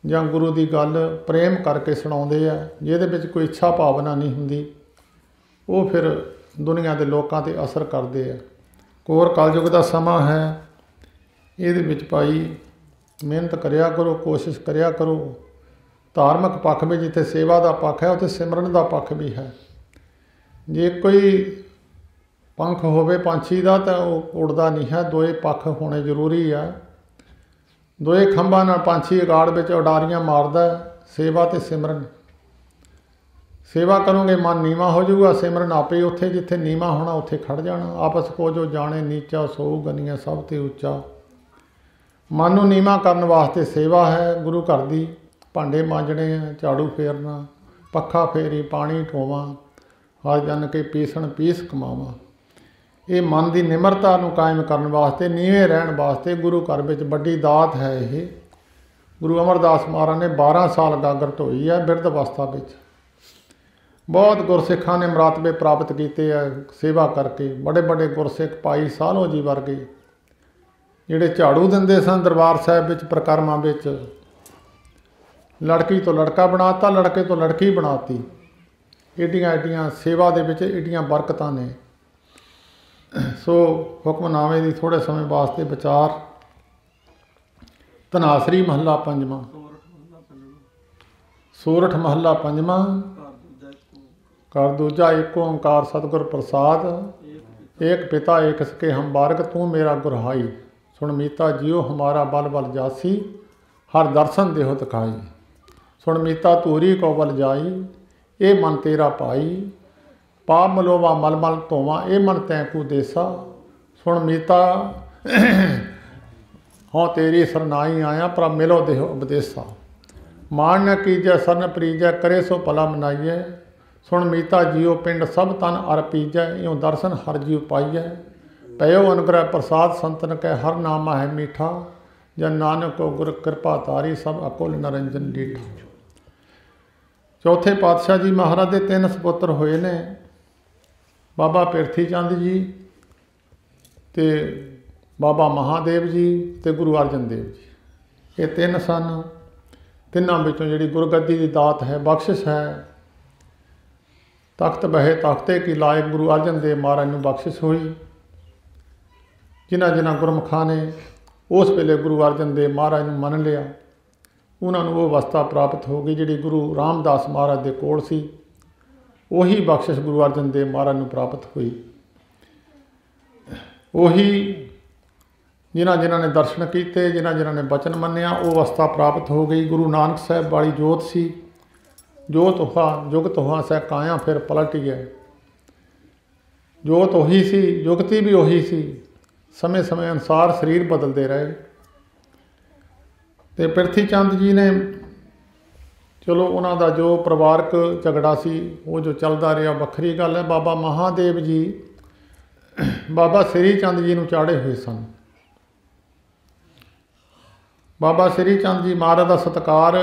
Speaker 1: ਜਾਂ ਗੁਰੂ ਦੀ ਗੱਲ ਪ੍ਰੇਮ ਕਰਕੇ ਸੁਣਾਉਂਦੇ ਆ, ਜਿਹਦੇ ਵਿੱਚ ਕੋਈ ਇੱਛਾ ਭਾਵਨਾ ਨਹੀਂ ਹੁੰਦੀ, ਉਹ ਫਿਰ ਦੁਨੀਆ ਦੇ ਲੋਕਾਂ 'ਤੇ ਅਸਰ ਕਰਦੇ ਆ। ਘੋਰ ਕਲਯੁਗ ਦਾ ਸਮਾਂ ਹੈ, ਇਹਦੇ ਵਿੱਚ ਭਾਈ ਮਿਹਨਤ ਕਰਿਆ ਕਰੋ, ਕੋਸ਼ਿਸ਼ ਕਰਿਆ ਕਰੋ। ਧਾਰਮਿਕ ਪੱਖ ਵਿੱਚ ਜਿੱਥੇ ਸੇਵਾ ਦਾ ਪੱਖ ਹੈ, ਉੱਥੇ ਸਿਮਰਨ ਦਾ ਪੱਖ ਵੀ ਹੈ। ਜੇ ਕੋਈ ਪੰਖ ਹੋਵੇ ਪੰਛੀ ਦਾ ਤਾਂ ਉਹ ਉੜਦਾ ਨਹੀਂ ਹੈ, ਦੋਏ ਪੱਖ ਹੋਣੇ ਜ਼ਰੂਰੀ ਆ। ਦੋਏ ਖੰਭਾਂ ਨਾਲ ਪੰਛੀ ਅਗਾੜ ਵਿੱਚ ਉਡਾਰੀਆਂ ਮਾਰਦਾ, ਸੇਵਾ ਅਤੇ ਸਿਮਰਨ। ਸੇਵਾ ਕਰੋਗੇ ਮਨ ਨੀਵਾਂ ਹੋ ਜਾਊਗਾ, ਸਿਮਰਨ ਆਪੇ ਉੱਥੇ ਜਿੱਥੇ ਨੀਵਾਂ ਹੋਣਾ ਉੱਥੇ ਖੜ ਜਾਣਾ। ਆਪਸ ਕੋ ਜੋ ਜਾਣੇ ਨੀਚਾ ਸੋਊ ਗਨੀਆਂ ਸਭ ਤੇ ਉੱਚਾ। ਮਨ ਨੂੰ ਨੀਵਾਂ ਕਰਨ ਵਾਸਤੇ ਸੇਵਾ ਹੈ ਗੁਰੂ ਘਰ ਦੀ। ਭਾਂਡੇ ਮਾਂਜਣੇ ਆ, ਝਾੜੂ ਫੇਰਨਾ, ਪੱਖਾ ਫੇਰੀ, ਪਾਣੀ ਢੋਵਾਂ, ਹਰ ਜਨ ਕੇ ਪੀਸਣ ਪੀਸ ਕਮਾਵਾਂ। ਇਹ ਮਨ ਦੀ ਨਿਮਰਤਾ ਨੂੰ ਕਾਇਮ ਕਰਨ ਵਾਸਤੇ, ਨੀਵੇਂ ਰਹਿਣ ਵਾਸਤੇ ਗੁਰੂ ਘਰ ਵਿੱਚ ਵੱਡੀ ਦਾਤ ਹੈ। ਇਹ ਗੁਰੂ ਅਮਰਦਾਸ ਮਹਾਰਾਜ ਨੇ 12 ਸਾਲ ਗਾਗਰ ਢੋਈ ਹੈ ਬਿਰਧ ਅਵਸਥਾ ਵਿੱਚ। ਬਹੁਤ ਗੁਰਸਿੱਖਾਂ ਨੇ ਮਰਾਤਬੇ ਪ੍ਰਾਪਤ ਕੀਤੇ ਆ ਸੇਵਾ ਕਰਕੇ। ਬੜੇ ਬੜੇ ਗੁਰਸਿੱਖ ਭਾਈ ਸਾਲੋ ਜੀ ਵਰਗੇ ਜਿਹੜੇ ਝਾੜੂ ਦਿੰਦੇ ਸਨ ਦਰਬਾਰ ਸਾਹਿਬ ਵਿੱਚ ਪ੍ਰਕਰਮਾਂ ਵਿੱਚ। ਲੜਕੀ ਤੋਂ ਲੜਕਾ ਬਣਾਤਾ, ਲੜਕੇ ਤੋਂ ਲੜਕੀ ਬਣਾਤੀ। ਏਡੀਆਂ ਏਡੀਆਂ ਸੇਵਾ ਦੇ ਵਿੱਚ ਏਡੀਆਂ ਬਰਕਤਾਂ ਨੇ। ਸੋ ਹੁਕਮਨਾਮੇ ਦੀ ਥੋੜ੍ਹੇ ਸਮੇਂ ਵਾਸਤੇ ਵਿਚਾਰ। ਧਨਾਸਰੀ ਮਹੱਲਾ ਪੰਜਵਾਂ। ਸੋਰਠ ਮਹੱਲਾ ਪੰਜਵਾਂ। ਕਰ ਦੂਜਾ ਏਕ ਓਂਕਾਰ ਸਤਿਗੁਰ ਪ੍ਰਸਾਦ। ਏਕ ਪਿਤਾ ਏਕ ਸਕੇ ਹਮ ਬਾਰਕ ਤੂੰ ਮੇਰਾ ਗੁਰਹਾਈ। ਸੁਣ ਮੀਤਾ ਜਿਉ ਹਮਾਰਾ ਬਲ ਬਲ ਜਾਸੀ ਹਰ ਦਰਸ਼ਨ ਦੇਹੁ ਦਿਖਾਈ। ਸੁਣ ਮੀਤਾ ਧੂਰੀ ਕੋ ਬਲ ਜਾਈ ਇਹ ਮਨ ਤੇਰਾ ਭਾਈ। ਪਾਪ ਮਲੋਵਾ ਮਲ ਮਲ ਧੋਵਾਂ ਇਹ ਮਨ ਤੈਂ ਕੂ ਦੇਸਾ। ਸੁਣ ਮੀਤਾ ਹੋਂ ਤੇਰੀ ਸਰਨਾਈ ਆਇਆ ਪ੍ਰਭ ਮਿਲੋ ਦੇਹੁ ਉਪਦੇਸਾ। ਮਾਣ ਨ ਕੀਜੈ ਸਰਨ ਪ੍ਰੀਜੈ ਕਰੇ ਸੋ ਭਲਾ ਮਨਾਈਐ। ਸੁਣ ਮੀਤਾ ਜੀਓ ਪਿੰਡ ਸਭ ਤਨ ਅਰ ਪੀਜੈ ਇਉਂ ਦਰਸ਼ਨ ਹਰ ਜੀਉ ਪਾਈਐ। ਪਇਓ ਅਨੁਗ੍ਰਹਿ ਪ੍ਰਸਾਦ ਸੰਤਨ ਕੈ ਹਰ ਨਾਮਾ ਹੈ ਮੀਠਾ। ਜਨ ਨਾਨਕ ਕੋ ਗੁਰ ਕਿਰਪਾ ਤਾਰੀ ਸਭ ਅਕੁਲ ਨਰੰਜਨ ਡੀਠਾ। ਚੌਥੇ ਪਾਤਸ਼ਾਹ ਜੀ ਮਹਾਰਾਜ ਦੇ 3 ਸਪੁੱਤਰ ਹੋਏ ਨੇ, ਬਾਬਾ ਪਿਰਥੀ ਚੰਦ ਜੀ ਅਤੇ ਬਾਬਾ ਮਹਾਦੇਵ ਜੀ ਅਤੇ ਗੁਰੂ ਅਰਜਨ ਦੇਵ ਜੀ। ਇਹ 3 ਸਨ। ਤਿੰਨਾਂ ਵਿੱਚੋਂ ਜਿਹੜੀ ਗੁਰਗੱਦੀ ਦੀ ਦਾਤ ਹੈ, ਬਖਸ਼ਿਸ਼ ਹੈ, ਤਖਤ ਬਹਿ ਤਖਤੇ ਕੀ ਲਾਇਕ ਗੁਰੂ ਅਰਜਨ ਦੇਵ ਮਹਾਰਾਜ ਨੂੰ ਬਖਸ਼ਿਸ਼ ਹੋਈ। ਜਿਨ੍ਹਾਂ ਗੁਰਮੁਖਾਂ ਨੇ ਉਸ ਵੇਲੇ ਗੁਰੂ ਅਰਜਨ ਦੇਵ ਮਹਾਰਾਜ ਨੂੰ ਮੰਨ ਲਿਆ, ਉਹਨਾਂ ਨੂੰ ਉਹ ਅਵਸਥਾ ਪ੍ਰਾਪਤ ਹੋ ਗਈ ਜਿਹੜੀ ਗੁਰੂ ਰਾਮਦਾਸ ਮਹਾਰਾਜ ਦੇ ਕੋਲ ਸੀ। ਉਹੀ ਬਖਸ਼ਿਸ਼ ਗੁਰੂ ਅਰਜਨ ਦੇਵ ਮਹਾਰਾਜ ਨੂੰ ਪ੍ਰਾਪਤ ਹੋਈ। ਉਹੀ ਜਿਨ੍ਹਾਂ ਨੇ ਦਰਸ਼ਨ ਕੀਤੇ, ਜਿਨ੍ਹਾਂ ਨੇ ਬਚਨ ਮੰਨਿਆ, ਉਹ ਅਵਸਥਾ ਪ੍ਰਾਪਤ ਹੋ ਗਈ। ਗੁਰੂ ਨਾਨਕ ਸਾਹਿਬ ਵਾਲੀ ਜੋਤ ਸੀ। ਜੋਤ ਹੋਆ ਜੁਗਤ ਹੋਆ ਸਹਿ ਕਾਇਆ ਫਿਰ ਪਲਟਿਐ। ਜੋਤ ਉਹੀ ਸੀ, ਜੁਗਤੀ ਵੀ ਉਹੀ ਸੀ। ਸਮੇਂ ਸਮੇਂ ਅਨੁਸਾਰ ਸਰੀਰ ਬਦਲਦੇ ਰਹੇ। ਅਤੇ ਪਿਰਥੀ ਚੰਦ ਜੀ ਨੇ ਚਲੋ ਉਹਨਾਂ ਦਾ ਜੋ ਪਰਿਵਾਰਕ ਝਗੜਾ ਸੀ ਉਹ ਜੋ ਚੱਲਦਾ ਰਿਹਾ, ਵੱਖਰੀ ਗੱਲ ਹੈ। ਬਾਬਾ ਮਹਾਦੇਵ ਜੀ ਬਾਬਾ ਸ੍ਰੀ ਚੰਦ ਜੀ ਨੂੰ ਚਾੜੇ ਹੋਏ ਸਨ। ਬਾਬਾ ਸ੍ਰੀ ਚੰਦ ਜੀ ਮਹਾਰਾਜ ਦਾ ਸਤਿਕਾਰ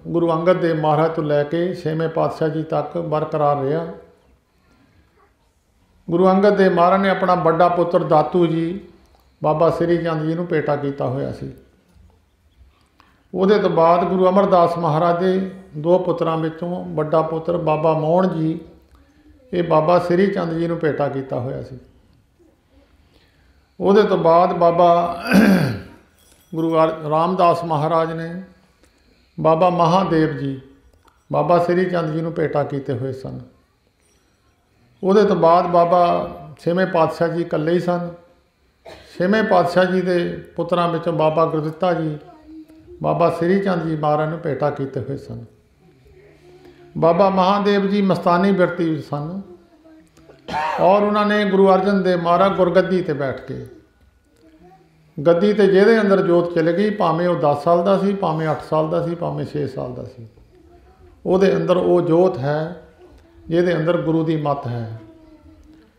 Speaker 1: ਗੁਰੂ ਅੰਗਦ ਦੇਵ ਮਹਾਰਾਜ ਤੋਂ ਲੈ ਕੇ 6ਵੇਂ ਪਾਤਸ਼ਾਹ ਜੀ ਤੱਕ ਬਰਕਰਾਰ ਰਿਹਾ। ਗੁਰੂ ਅੰਗਦ ਦੇਵ ਮਹਾਰਾਜ ਨੇ ਆਪਣਾ ਵੱਡਾ ਪੁੱਤਰ ਦਾਤੂ ਜੀ ਬਾਬਾ ਸ੍ਰੀ ਚੰਦ ਜੀ ਨੂੰ ਭੇਟਾ ਕੀਤਾ ਹੋਇਆ ਸੀ। ਉਹਦੇ ਤੋਂ ਬਾਅਦ ਗੁਰੂ ਅਮਰਦਾਸ ਮਹਾਰਾਜ ਦੇ 2 ਪੁੱਤਰਾਂ ਵਿੱਚੋਂ ਵੱਡਾ ਪੁੱਤਰ ਬਾਬਾ ਮੋਹਣ ਜੀ, ਇਹ ਬਾਬਾ ਸ੍ਰੀ ਚੰਦ ਜੀ ਨੂੰ ਭੇਟਾ ਕੀਤਾ ਹੋਇਆ ਸੀ। ਉਹਦੇ ਤੋਂ ਬਾਅਦ ਬਾਬਾ ਗੁਰੂ ਰਾਮਦਾਸ ਮਹਾਰਾਜ ਨੇ ਬਾਬਾ ਮਹਾਦੇਵ ਜੀ ਬਾਬਾ ਸ੍ਰੀ ਚੰਦ ਜੀ ਨੂੰ ਭੇਟਾ ਕੀਤੇ ਹੋਏ ਸਨ। ਉਹਦੇ ਤੋਂ ਬਾਅਦ ਬਾਬਾ 6ਵੇਂ ਪਾਤਸ਼ਾਹ ਜੀ ਇਕੱਲੇ ਹੀ ਸਨ। 6ਵੇਂ ਪਾਤਸ਼ਾਹ ਜੀ ਦੇ ਪੁੱਤਰਾਂ ਵਿੱਚੋਂ ਬਾਬਾ ਗੁਰਦਿੱਤਾ ਜੀ ਬਾਬਾ ਸ੍ਰੀ ਚੰਦ ਜੀ ਮਹਾਰਾਜ ਨੂੰ ਭੇਟਾ ਕੀਤੇ ਹੋਏ ਸਨ। ਬਾਬਾ ਮਹਾਦੇਵ ਜੀ ਮਸਤਾਨੀ ਬਿਰਤੀ ਵਿੱਚ ਸਨ ਔਰ ਉਹਨਾਂ ਨੇ ਗੁਰੂ ਅਰਜਨ ਦੇਵ ਮਹਾਰਾਜ ਗੁਰਗੱਦੀ 'ਤੇ ਬੈਠ ਕੇ, ਗੱਦੀ 'ਤੇ ਜਿਹਦੇ ਅੰਦਰ ਜੋਤ ਚਲੇ ਗਈ, ਭਾਵੇਂ ਉਹ 10 ਸਾਲ ਦਾ ਸੀ, ਭਾਵੇਂ 8 ਸਾਲ ਦਾ ਸੀ, ਭਾਵੇਂ 6 ਸਾਲ ਦਾ ਸੀ, ਉਹਦੇ ਅੰਦਰ ਉਹ ਜੋਤ ਹੈ ਜਿਹਦੇ ਅੰਦਰ ਗੁਰੂ ਦੀ ਮੱਤ ਹੈ।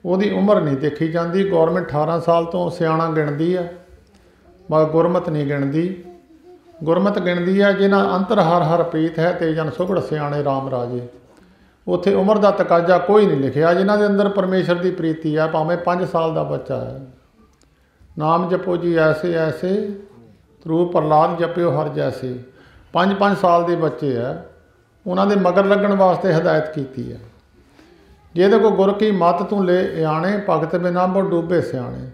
Speaker 1: ਉਹਦੀ ਉਮਰ ਨਹੀਂ ਦੇਖੀ ਜਾਂਦੀ। ਗੌਰਮੈਂਟ 18 ਸਾਲ ਤੋਂ ਸਿਆਣਾ ਗਿਣਦੀ ਹੈ, ਮਗਰ ਗੁਰਮਤ ਨਹੀਂ ਗਿਣਦੀ। गुरमत गिणदी है जिन्हां अंतर हर हर प्रीत है ते जन सुगड़ सियाणे राम राजे। उत्थे उम्र का तकाजा कोई नहीं लिखिया, जिन्हां दे अंदर परमेश्वर की प्रीति है, भावें 5 साल का बच्चा है। नाम जपो जी ऐसे ऐसे रूप प्रहलाद जपियो हर जैसे। 5-5 साल के बच्चे है, उन्होंने मगर लगन वास्ते हदायत की है। जेदे को गुर की मत तू ले आने, भगत बिना बो डूबे सियाणे।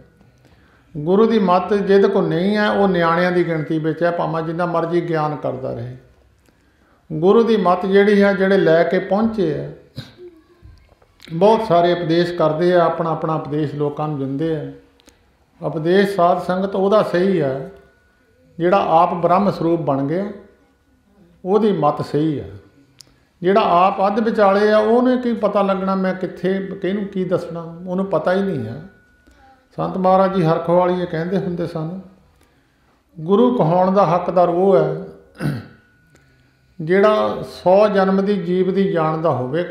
Speaker 1: गुरु की मत जेदे को नहीं है वो न्याणिਆਂ की गिणती में है, भावें जिन्ना मर्जी ज्ञान करता रहे। गुरु की मत जिहड़ी है, जिहड़े लैके पहुँचे है, बहुत सारे उपदेश करते हैं, अपना अपना उपदेश लोगों को दिंदे है। उपदेश साध संगत उहदा सही है, जिहड़ा आप ब्रह्म स्वरूप बन गया उहदी मत सही है। जिहड़ा आप अध विचाले आ उहने की पता लगना मैं कित्थे किहनूं की दसना, उहनूं पता ही नहीं है। संत महाराज जी हरखवाली कहते हुंदे सन, गुरु कहाउण दा हकदार वो है जिहड़ा 100 जन्म की जीव की जानदा होवे।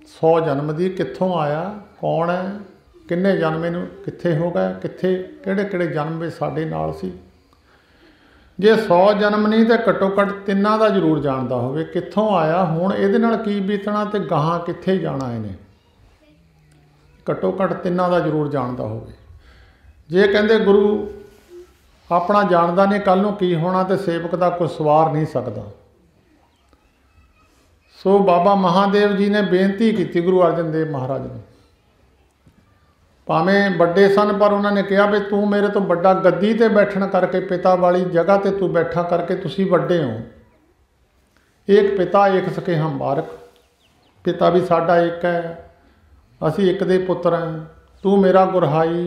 Speaker 1: 100 जन्म की कित्थों आया, कौन है, किन्ने जन्म इहनूं कित्थे हो गए, कित्थे किहड़े किहड़े जन्म में साडे नाल सी। जे 100 जन्म नहीं तो घट्टो घट्ट 3 का जरूर जानता होवे, कित्थों आया, हुण इहदे नाल की बीतना ते गाहां कित्थे जाना इहने, घट्टो घट्ट 3 का जरूर जानता होवे। जे कहंदे गुरु अपना जानदा नहीं कल नूं की होना, तो सेवक का कुछ सवार नहीं सकता। सो बाबा महादेव जी ने बेनती की गुरु अर्जन देव महाराज ने, भावें बड़े सन पर उन्होंने कहा भी तू मेरे तो बड़ा गद्दी ते बैठण करके, पिता वाली जगह ते तू बैठा करके तुसी बड़े हो। एक पिता एक सके हम बारक, पिता भी साडा एक है, असी एक दे पुत्र हैं। तू मेरा गुरहाई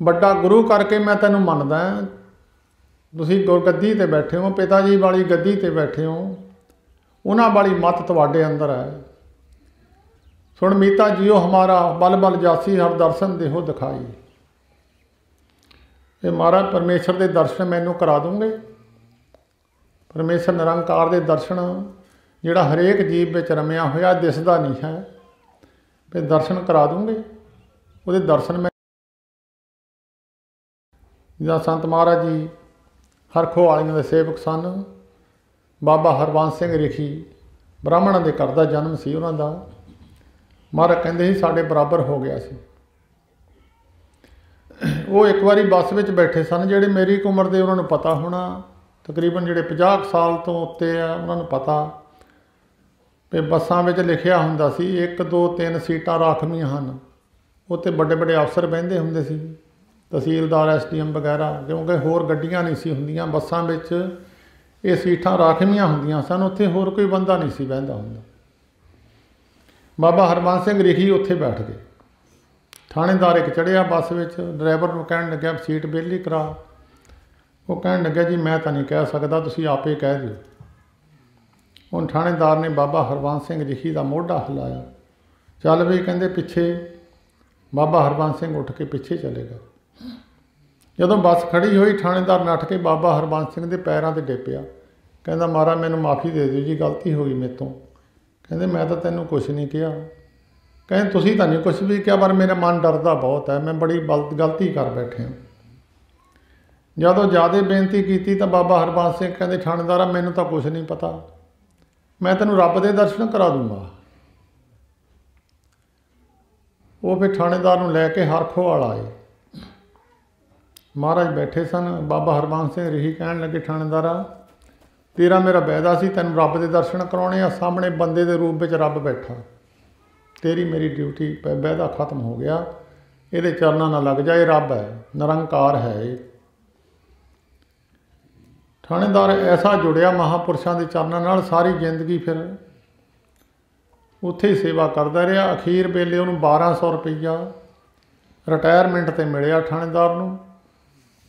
Speaker 1: बड़ा गुरु करके मैं तैनूं मनदा है। तुसी गद्दी ते बैठे हो, पिता जी वाली गद्दी ते बैठे हो, उन्हां वाली मत तुहाडे अंदर है। सुन मीता जियो हमारा बल बल जासी, हर दर्शन देहो दिखाई। ये महाराज परमेश्वर के दर्शन मैनू करा दूंगे। परमेश्वर निरंकार के दर्शन जिहड़ा हरेक जीव में रमिया होया दिसदा नहीं है, फिर दर्शन करा दूंगे। वो दर्शन मैं जिदा संत महाराज जी हरखोवालियां के सेवक सन, बाबा हरबंस सिंह रिखी ब्राह्मणों के घर का जन्म सी उन्हां दा। महाराज कहते ही साढ़े बराबर हो गया सी। वो एक बारी बस में बैठे सन, जेडे मेरी उम्र के उन्होंने पता होना, तकरीबन जेडे 50 साल तो उत्ते आ उन्होंने पता भी बसां में लिखिया हुंदा सी 1 2 3 सीटां राखवीआं हन। उत्ते बड़े बड़े अफसर बहिंदे हुंदे सी, तहसीलदार SDM वगैरह, क्योंकि होर गड्डियां नहीं सी हुंदियां। बसां विच ये सीटां राखवीआं हुंदियां सन, उत्थे होर कोई बंदा नहीं सी बहिंदा हुंदा। बाबा हरबंस सिंह रिखी उत्थे बैठ गए। थाणेदार एक चढ़िया बस में, ड्राइवर को कहन लग्या सीट बेली करा। वो कहन लग्या जी मैं तो नहीं कह सकता, तुसीं आपे कह दिओ। हुण थाणेदार ने बाबा हरबंस सिंह रिखी का मोढा हिलाया, चल भी कहंदे पिछे। बाबा हरबंस सिंह उठ के पिछे चले गए। जदों बस खड़ी हुई, थाणेदार नठ के बाबा हरबंस सिंह के पैरों से डिप्पिया, कहंदा महाराज मैनूं माफ़ी दे दिओ जी, गलती हो गई मेरे तो। कहते मैं तो तेनों कुछ नहीं कहा। कहें तुसीं तो नहीं कुछ भी कहा, पर मेरा मन डरदा बहुत है, मैं बड़ी गलती कर बैठे हूँ। जदों ज़्यादा बेनती की तो बाबा हरबंस सिंह कहते थाणेदारा मैनू तो कुछ नहीं पता, मैं तेनों रब के दर्शन करा दूँगा। वो फिर थाणेदार नूं लैके हरखोवाल आए। महाराज बैठे सन। बाबा हरबंस सिंह रिही कहन लगे थाणेदारा तेरा मेरा वायदा सी, तेन रब के दर्शन कराने आ, सामने बंदे के रूप में रब बैठा, तेरी मेरी ड्यूटी वायदा खत्म हो गया, ये चरणों ना लग जाए, रब है, निरंकार है। थाणेदार ऐसा जुड़िया महापुरुषों के चरणों नाल, सारी जिंदगी फिर उत्थे ही सेवा करता रहा। अखीर वेले उन्होंने 1200 रुपया रिटायरमेंट ते मिलिया थाणेदार नूं।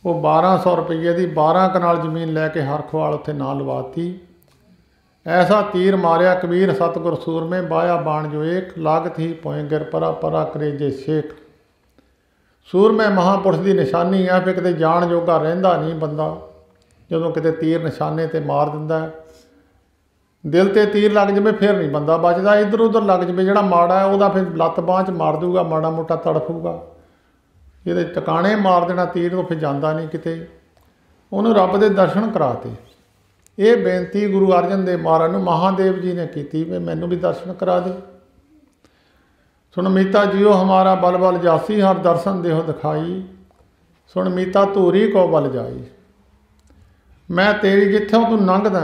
Speaker 1: वो 1200 रुपये की 12 कनाल जमीन लैके हरखवाल उत्थे ना लवाती। ऐसा तीर मारिया कबीर सतगुर सूरमे, बाया बाण जो एक, लागत ही पोए गिर परा परा करेजे शेख। सूरमे महापुरुष की निशानी है, फिर किते जान जोगा रहिंदा नहीं बंदा, जदों किते तीर निशाने ते मार दिंदा है। दिल ते तीर लग जाए फिर नहीं बंदा बचदा, इधर उधर लग जाए जिहड़ा माड़ा है वह फिर लत्त बांह च मार दूगा, माड़ा मोटा तड़फूगा। ये टकाने मार देना तीर तो फिर जाता नहीं किते। ਉਹਨੂੰ ਰੱਬ ਦੇ ਦਰਸ਼ਨ ਕਰਾਤੇ। ਇਹ ਬੇਨਤੀ ਗੁਰੂ ਅਰਜਨ ਦੇਵ ਮਹਾਰਾਜ ਨੂੰ ਮਹਾਦੇਵ ਜੀ ਨੇ ਕੀਤੀ ਵੀ ਮੈਨੂੰ ਵੀ ਦਰਸ਼ਨ ਕਰਾ ਦੇ। ਸੁਣ ਮੀਤਾ ਜਿਉ ਹਮਾਰਾ ਬਲ ਬਲ ਜਾਸੀ, ਹਰ ਦਰਸ਼ਨ ਦੇਹੁ ਦਿਖਾਈ। ਸੁਣ ਮੀਤਾ ਧੂਰੀ ਕੋ ਬਲ ਜਾਈ। ਮੈਂ ਤੇਰੀ ਜਿੱਥੋਂ ਤੂੰ ਲੰਘਦਾ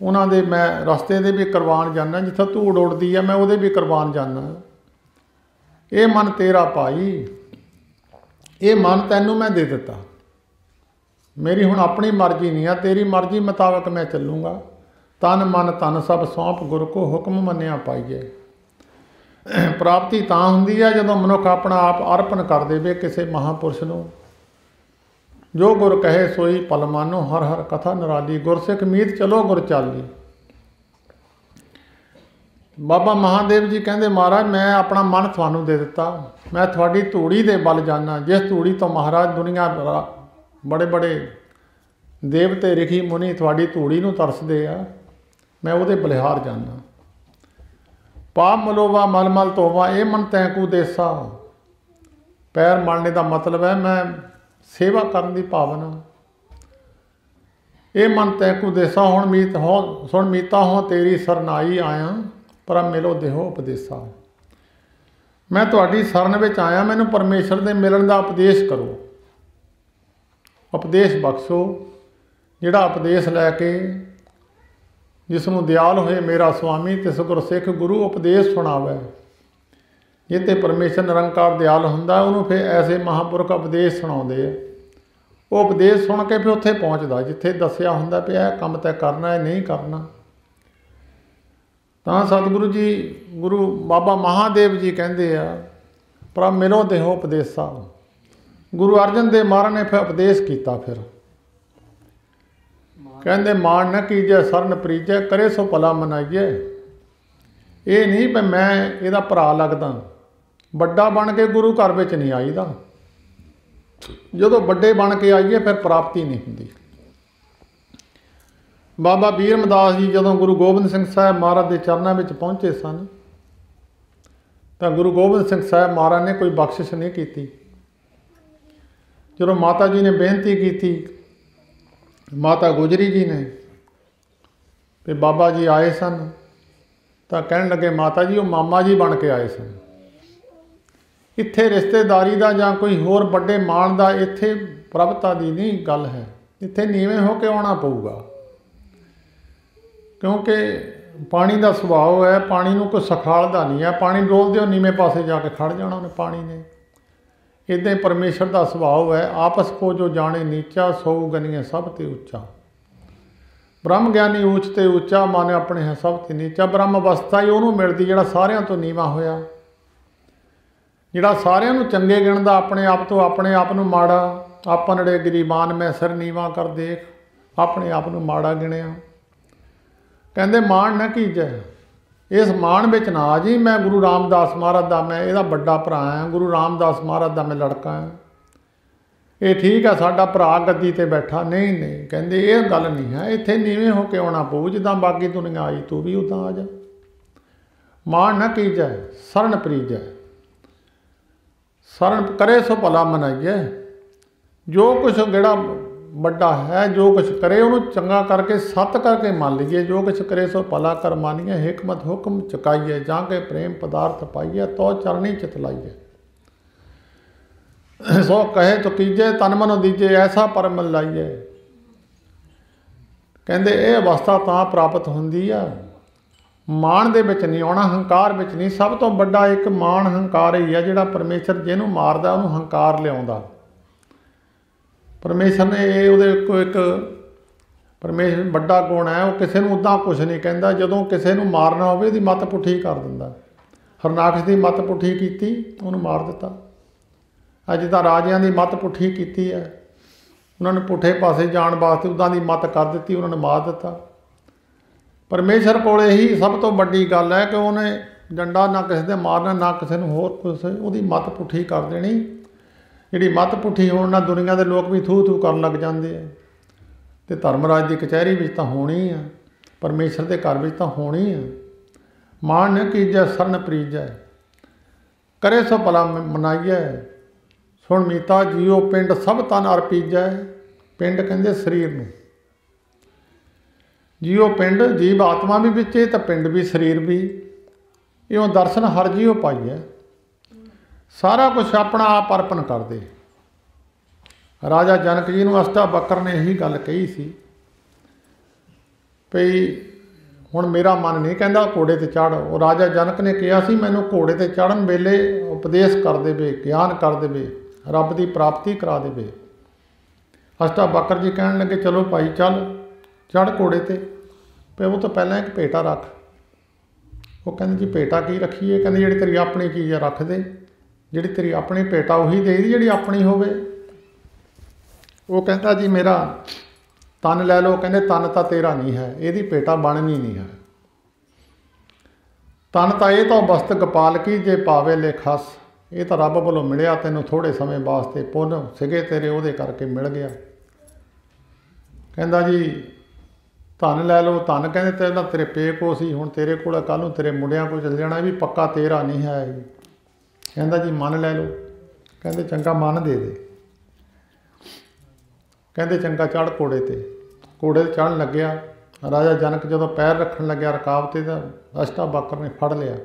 Speaker 1: ਉਹਨਾਂ ਦੇ ਮੈਂ ਰਸਤੇ ਦੇ ਵੀ ਕੁਰਬਾਨ ਜਾਂਦਾ, ਜਿੱਥੋਂ ਧੂੜ ਉੱਡਦੀ ਆ ਮੈਂ ਉਹਦੇ ਵੀ ਕੁਰਬਾਨ ਜਾਂਦਾ। ਇਹ ਮਨ ਤੇਰਾ ਭਾਈ, ਇਹ ਮਨ ਤੈਨੂੰ ਮੈਂ ਦੇ ਦਿੱਤਾ। ਮੇਰੀ ਹੁਣ ਆਪਣੀ ਮਰਜ਼ੀ ਨਹੀਂ ਆ, ਤੇਰੀ ਮਰਜ਼ੀ ਮੁਤਾਬਕ ਮੈਂ ਚੱਲੂੰਗਾ। ਤਨ ਮਨ ਧਨ ਸਭ ਸੌਂਪ ਗੁਰ ਕੋ, ਹੁਕਮ ਮੰਨਿਆ ਪਾਈਏ। ਪ੍ਰਾਪਤੀ ਤਾਂ ਹੁੰਦੀ ਹੈ ਜਦੋਂ ਮਨੁੱਖ ਆਪਣਾ ਆਪ ਅਰਪਣ ਕਰ ਦੇਵੇ ਕਿਸੇ ਮਹਾਂਪੁਰਸ਼ ਨੂੰ। ਜੋ ਗੁਰ ਕਹੇ ਸੋਈ ਪਲ ਮਾਨੋ, ਹਰ ਹਰ ਕਥਾ ਨਿਰਾਲੀ। ਗੁਰਸਿੱਖ ਮੀਤ ਚਲੋ ਗੁਰ ਚਾਲੀ। ਬਾਬਾ ਮਹਾਦੇਵ ਜੀ ਕਹਿੰਦੇ ਮਹਾਰਾਜ ਮੈਂ ਆਪਣਾ ਮਨ ਤੁਹਾਨੂੰ ਦੇ ਦਿੱਤਾ, ਮੈਂ ਤੁਹਾਡੀ ਧੂੜੀ ਦੇ ਬਲ ਜਾਨਾ। ਜਿਸ ਧੂੜੀ ਤੋਂ ਮਹਾਰਾਜ ਦੁਨੀਆ ਬੜੇ ਬੜੇ ਦੇਵਤੇ ਰਿਖੀ ਮੁਨੀ ਤੁਹਾਡੀ ਧੂੜੀ ਨੂੰ ਤਰਸਦੇ ਆ, ਮੈਂ ਉਹਦੇ ਬਲਿਹਾਰ ਜਾਨਾ। ਪਾਪ ਮਲੋਵਾ ਮਲ ਮਲ ਧੋਵਾ, ਇਹ ਮਨ ਤੈਂਕੂ ਦੇਸਾ। ਪੈਰ ਮਲਣੇ ਦਾ ਮਤਲਬ ਹੈ ਮੈਂ ਸੇਵਾ ਕਰਨ ਦੀ ਭਾਵਨਾ। ਇਹ ਮਨ ਤੈਂਕੂ ਦੇਸਾ, ਹੁਣ ਮੀਤ ਹੋ ਸੁਣ ਮੀਤਾ ਹੋ ਤੇਰੀ ਸਰਨਾਈ ਆਇਆ, ਪਰ ਮਿਲੋ ਦੇਹੋ ਉਪਦੇਸਾ। ਮੈਂ ਤੁਹਾਡੀ ਸ਼ਰਨ ਵਿੱਚ ਆਇਆ, ਮੈਨੂੰ ਪਰਮੇਸ਼ਰ ਦੇ ਮਿਲਣ ਦਾ ਉਪਦੇਸ਼ ਕਰੋ, ਉਪਦੇਸ਼ ਬਖਸ਼ੋ। ਜਿਹੜਾ ਉਪਦੇਸ਼ ਲੈ ਕੇ ਜਿਸ ਨੂੰ ਦਿਆਲ ਹੋਏ ਮੇਰਾ ਸੁਆਮੀ, ਤਿਸ ਗੁਰਸਿੱਖ ਗੁਰੂ ਉਪਦੇਸ਼ ਸੁਣਾਵੇ। ਜੇ ਤੇ ਪਰਮੇਸ਼ਰ ਨਿਰੰਕਾਰ ਦਿਆਲ ਹੁੰਦਾ ਉਹਨੂੰ ਫਿਰ ਐਸੇ ਮਹਾਂਪੁਰਖ ਉਪਦੇਸ਼ ਸੁਣਾਉਂਦੇ ਆ। ਉਹ ਉਪਦੇਸ਼ ਸੁਣ ਕੇ ਫਿਰ ਉੱਥੇ ਪਹੁੰਚਦਾ ਜਿੱਥੇ ਦੱਸਿਆ ਹੁੰਦਾ ਪਿਆ ਇਹ ਕੰਮ ਤੈਂ ਕਰਨਾ, ਇਹ ਨਹੀਂ ਕਰਨਾ। ਤਾਂ ਸਤਿਗੁਰੂ ਜੀ ਗੁਰੂ ਬਾਬਾ ਮਹਾਦੇਵ ਜੀ ਕਹਿੰਦੇ ਆ ਪਰ ਮਿਲੋ ਦੇਹੋ ਉਪਦੇਸਾ। ਗੁਰੂ ਅਰਜਨ ਦੇਵ ਮਹਾਰਾਜ ਨੇ ਫਿਰ ਉਪਦੇਸ਼ ਕੀਤਾ। ਫਿਰ ਕਹਿੰਦੇ ਮਾਣ ਨਾ ਕੀਜੈ ਸਰਨ ਪ੍ਰੀਜੈ, ਕਰੇ ਸੋ ਭਲਾ ਮਨਾਈਏ। ਇਹ ਨਹੀਂ ਵੀ ਮੈਂ ਇਹਦਾ ਭਰਾ ਲੱਗਦਾ, ਵੱਡਾ ਬਣ ਕੇ ਗੁਰੂ ਘਰ ਵਿੱਚ ਨਹੀਂ ਆਈਦਾ। ਜਦੋਂ ਵੱਡੇ ਬਣ ਕੇ ਆਈਏ ਫਿਰ ਪ੍ਰਾਪਤੀ ਨਹੀਂ ਹੁੰਦੀ। ਬਾਬਾ ਬੀਰ ਮਦਾਸ ਜੀ ਜਦੋਂ ਗੁਰੂ ਗੋਬਿੰਦ ਸਿੰਘ ਸਾਹਿਬ ਮਹਾਰਾਜ ਦੇ ਚਰਨਾਂ ਵਿੱਚ ਪਹੁੰਚੇ ਸਨ ਤਾਂ ਗੁਰੂ ਗੋਬਿੰਦ ਸਿੰਘ ਸਾਹਿਬ ਮਹਾਰਾਜ ਨੇ ਕੋਈ ਬਖਸ਼ਿਸ਼ ਨਹੀਂ ਕੀਤੀ। ਜਦੋਂ ਮਾਤਾ ਜੀ ਨੇ ਬੇਨਤੀ ਕੀਤੀ, ਮਾਤਾ ਗੁਜਰੀ ਜੀ ਨੇ, ਤੇ ਬਾਬਾ ਜੀ ਆਏ ਸਨ ਤਾਂ ਕਹਿਣ ਲੱਗੇ ਮਾਤਾ ਜੀ ਉਹ ਮਾਮਾ ਜੀ ਬਣ ਕੇ ਆਏ ਸਨ। ਇੱਥੇ ਰਿਸ਼ਤੇਦਾਰੀ ਦਾ ਜਾਂ ਕੋਈ ਹੋਰ ਵੱਡੇ ਮਾਣ ਦਾ ਇੱਥੇ ਪ੍ਰਭਤਾ ਦੀ ਨਹੀਂ ਗੱਲ ਹੈ, ਇੱਥੇ ਨੀਵੇਂ ਹੋ ਕੇ ਆਉਣਾ ਪਊਗਾ। ਕਿਉਂਕਿ ਪਾਣੀ ਦਾ ਸੁਭਾਅ ਹੈ, ਪਾਣੀ ਨੂੰ ਕੋਈ ਸਖਾਲਦਾ ਨਹੀਂ ਹੈ। ਪਾਣੀ ਡੋਲਦੇ ਹੋ ਨੀਵੇਂ ਪਾਸੇ ਜਾ ਕੇ ਖੜ ਜਾਣਾ ਉਹਨੇ ਪਾਣੀ ਨੇ। ਇੱਦਾਂ ਪਰਮੇਸ਼ਰ ਦਾ ਸੁਭਾਅ ਹੈ, ਆਪਸ ਕੋ ਜੋ ਜਾਣੇ ਨੀਚਾ, ਸੋ ਗਨੀਏ ਸਭ ਤੇ ਉੱਚਾ। ਬ੍ਰਹਮ ਗਿਆਨੀ ਊਚ ਤੇ ਉੱਚਾ, ਮਨ ਆਪਣੇ ਹੈ ਸਭ ਤੇ ਨੀਚਾ। ਬ੍ਰਹਮ ਅਵਸਥਾ ਹੀ ਉਹਨੂੰ ਮਿਲਦੀ ਜਿਹੜਾ ਸਾਰਿਆਂ ਤੋਂ ਨੀਵਾਂ ਹੋਇਆ, ਜਿਹੜਾ ਸਾਰਿਆਂ ਨੂੰ ਚੰਗੇ ਗਿਣਦਾ, ਆਪਣੇ ਆਪ ਤੋਂ ਆਪਣੇ ਆਪ ਨੂੰ ਮਾੜਾ। ਆਪਨੜੇ ਗਰੀਬਾਨ ਮੈਂ ਸਿਰ ਨੀਵਾਂ ਕਰ ਦੇਖ, ਆਪਣੇ ਆਪ ਨੂੰ ਮਾੜਾ ਗਿਣਿਆ। ਕਹਿੰਦੇ ਮਾਣ ਨਾ ਕੀਜੈ, ਇਸ ਮਾਣ ਵਿੱਚ ਨਾ ਆ ਜੀ ਮੈਂ ਗੁਰੂ ਰਾਮਦਾਸ ਮਹਾਰਾਜ ਦਾ ਮੈਂ ਇਹਦਾ ਵੱਡਾ ਭਰਾ ਹਾਂ, ਗੁਰੂ ਰਾਮਦਾਸ ਮਹਾਰਾਜ ਦਾ ਮੈਂ ਲੜਕਾ ਹਾਂ। ਇਹ ਠੀਕ ਹੈ ਸਾਡਾ ਭਰਾ ਗੱਦੀ 'ਤੇ ਬੈਠਾ, ਨਹੀਂ ਨਹੀਂ ਕਹਿੰਦੇ ਇਹ ਗੱਲ ਨਹੀਂ ਹੈ। ਇੱਥੇ ਨੀਵੇਂ ਹੋ ਕੇ ਆਉਣਾ ਪਊ, ਜਿੱਦਾਂ ਬਾਕੀ ਦੁਨੀਆ ਆਈ ਤੂੰ ਵੀ ਉੱਦਾਂ ਆ ਜਾ। ਮਾਣ ਨਾ ਕੀਜੈ ਸਰਨ ਪ੍ਰੀਜੈ, ਸਰਨ ਕਰੇ ਸੋ ਭਲਾ ਮਨਾਈਏ। ਜੋ ਕੁਛ ਜਿਹੜਾ ਵੱਡਾ ਹੈ, ਜੋ ਕੁਛ ਕਰੇ ਉਹਨੂੰ ਚੰਗਾ ਕਰਕੇ ਸੱਤ ਕਰਕੇ ਮੰਨ ਲਈਏ। ਜੋ ਕੁਛ ਕਰੇ ਸੋ ਭਲਾ ਕਰ ਮਾਨੀਏ, ਹਿਕਮਤ ਹੁਕਮ ਚੁਕਾਈਏ। ਜਾਂ ਕੇ ਪ੍ਰੇਮ ਪਦਾਰਥ ਪਾਈਏ, ਤੋ ਚਰਣੀ ਚਿਤ ਲਾਈਏ। ਸੋ ਕਹੇ ਤੋ ਕੀਜੇ, ਤਨ ਮਨੋ ਦੀਜੇ, ਐਸਾ ਪਰਮ ਲਾਈਏ। ਕਹਿੰਦੇ ਇਹ ਅਵਸਥਾ ਤਾਂ ਪ੍ਰਾਪਤ ਹੁੰਦੀ ਆ, ਮਾਣ ਦੇ ਵਿੱਚ ਨਹੀਂ ਆਉਣਾ, ਹੰਕਾਰ ਵਿੱਚ ਨਹੀਂ। ਸਭ ਤੋਂ ਵੱਡਾ ਇੱਕ ਮਾਣ ਹੰਕਾਰ ਹੀ ਆ ਜਿਹੜਾ ਪਰਮੇਸ਼ਰ ਜਿਹਨੂੰ ਮਾਰਦਾ ਉਹਨੂੰ ਹੰਕਾਰ ਲਿਆਉਂਦਾ। ਪਰਮੇਸ਼ਰ ਨੇ ਇਹ ਉਹਦੇ ਕੋਲ ਇੱਕ ਪਰਮੇਸ਼ਰ ਵੱਡਾ ਗੁਣ ਹੈ, ਉਹ ਕਿਸੇ ਨੂੰ ਉੱਦਾਂ ਕੁਛ ਨਹੀਂ ਕਹਿੰਦਾ। ਜਦੋਂ ਕਿਸੇ ਨੂੰ ਮਾਰਨਾ ਹੋਵੇ ਉਹਦੀ ਮੱਤ ਪੁੱਠੀ ਕਰ ਦਿੰਦਾ। ਹਰਨਾਕਸ਼ ਦੀ ਮੱਤ ਪੁੱਠੀ ਕੀਤੀ, ਉਹਨੂੰ ਮਾਰ ਦਿੱਤਾ। ਅੱਜ ਤਾਂ ਰਾਜਿਆਂ ਦੀ ਮੱਤ ਪੁੱਠੀ ਕੀਤੀ ਹੈ, ਉਹਨਾਂ ਨੂੰ ਪੁੱਠੇ ਪਾਸੇ ਜਾਣ ਵਾਸਤੇ ਉੱਦਾਂ ਦੀ ਮੱਤ ਕਰ ਦਿੱਤੀ, ਉਹਨਾਂ ਨੂੰ ਮਾਰ ਦਿੱਤਾ। ਪਰਮੇਸ਼ਰ ਕੋਲ ਇਹੀ ਸਭ ਤੋਂ ਵੱਡੀ ਗੱਲ ਹੈ ਕਿ ਉਹਨੇ ਡੰਡਾ ਨਾ ਕਿਸੇ ਦੇ ਮਾਰਨਾ, ਨਾ ਕਿਸੇ ਨੂੰ ਹੋਰ ਕੁਛ, ਉਹਦੀ ਮੱਤ ਪੁੱਠੀ ਕਰ ਦੇਣੀ। ਜਿਹੜੀ ਮੱਤ ਪੁੱਠੀ ਹੋਣ ਨਾਲ ਦੁਨੀਆ ਦੇ ਲੋਕ ਵੀ ਥੂ ਥੂ ਕਰਨ ਲੱਗ ਜਾਂਦੇ ਆ। ਅਤੇ ਧਰਮਰਾਜ ਦੀ ਕਚਹਿਰੀ ਵਿੱਚ ਤਾਂ ਹੋਣੀ ਆ, ਪਰਮੇਸ਼ਰ ਦੇ ਘਰ ਵਿੱਚ ਤਾਂ ਹੋਣੀ ਆ। ਮਾਣ ਨਾ ਕੀਜੈ ਸਰਨ ਪ੍ਰੀਜੈ, ਕਰੇ ਸੋ ਭਲਾ ਮਨਾਈਏ। सुन मीता जियो पिंड सब तन अर्पीजै, पिंड कहते शरीर नूं, जियो पिंड जीव आत्मा भी बिचे तो पिंड भी शरीर भी, इयों दर्शन हर जियो पाइए, सारा कुछ अपना आप अर्पण कर दे। राजा जनक जी नूं अष्टावक्र ने यही गल कही सी भई हुण मेरा मन नहीं कहता घोड़े ते चढ़। वो राजा जनक ने कहा सी मैनूं घोड़े ते चढ़न वेले उपदेश कर देवे, ज्ञान कर देवे, रब की प्राप्ति करा देवे। अष्टावक्र जी कहण लगे चलो भाई चल चढ़ घोड़े ते, पे वो तो पहले एक भेटा रख। वो कहते जी भेटा की रखीए? कहते जी तेरी अपनी चीज़ रख दे, जी तेरी अपनी भेटा उही दे दी जी अपनी होवे। वो कहता जी मेरा तन लै लो। कहते तन तो तेरा नहीं है, यदी भेटा बननी नहीं है। तन तो ये तो बस्त गपाल की जे पावे ले खस, ये तो रब वालों मिलिया तेनों थोड़े समय वास्ते, पुन सिगे तेरे उहदे करके मिल गया। कहता जी धन लै लो। धन कहते तेरा तेरे पे को सी, हुण तेरे कोल कल नूं तेरे मुंडियां कोल चल जाना, भी पक्का तेरा नहीं है। कहता जी मन लै लो। कहते चंगा मन दे दे। कहते चंगा चढ़ घोड़े ते। घोड़े ते चढ़न लग्या। राजा जनक जदों पैर रखन लग्या रकाब ते तां अष्टावक्र ने फड़ लिया।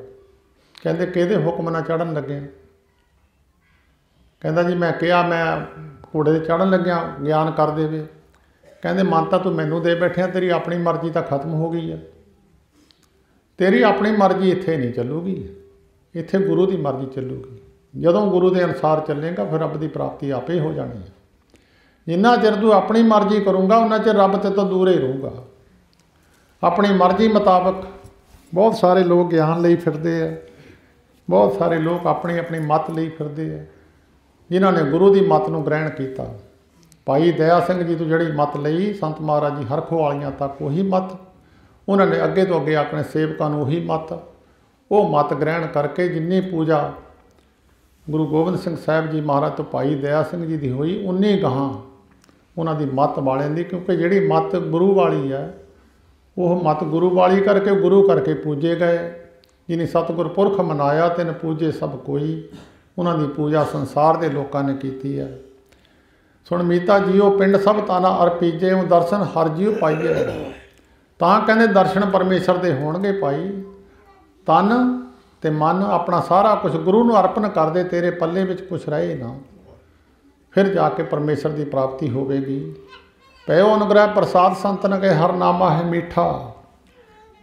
Speaker 1: कहते किहदे हुक्म नाल चढ़न लगे? कहता जी मैं कहा मैं घोड़े ते चढ़न लग्या ज्ञान कर देवे। कहते मन तो तू मैनू दे बैठिया, तेरी अपनी मर्जी तो खत्म हो गई है। तेरी अपनी मर्जी इत्थे नहीं चलूगी, इत्थे गुरु की मर्जी चलूगी। जदों गुरु के अनुसार चलेगा फिर रब की प्राप्ति आपे हो जानी है। जिन्ना चिर तू अपनी मर्जी करूँगा उन्ना चिर रब ते तो दूर ही रहूँगा। अपनी मर्जी मुताबक बहुत सारे लोग ज्ञान लई फिरदे है, बहुत सारे लोग अपनी अपनी मत लई फिरदे है, जिन्हों ने गुरु की मत नूं ग्रहण किया। भाई दया सिंह जी तो जिहड़ी मत लई संत महाराज जी हरखो वालियां तक वही मत, उन्होंने अगे तो अगे अपने सेवकों नूं वही मत, वो मत ग्रहण करके जिन्नी पूजा गुरु गोबिंद सिंह साहब जी महाराज तो भाई दया सिंह जी की हुई उन्नी गहां उन्हों की मत वालियां दी, क्योंकि जिहड़ी मत गुरु वाली है वह मत गुरु वाली करके पूजे गए। जिन्हें सतगुर पुरख मनाया तिन पूजे सब कोई, उन्होंने पूजा संसार के लोगों ने की है। सुन मीता जियो पिंड सब ताना अर्पीजे, दर्शन हर जियो पाइए। तां कहते दर्शन परमेश्वर के होणगे पाई। तन ते मन अपना सारा कुछ गुरु नूं अर्पण कर दे, तेरे पल्ले विच कुछ रहे ना, फिर जाके परमेश्वर की प्राप्ति होवेगी। पयो अनुग्रह प्रसाद संतन के हर नामा है मीठा,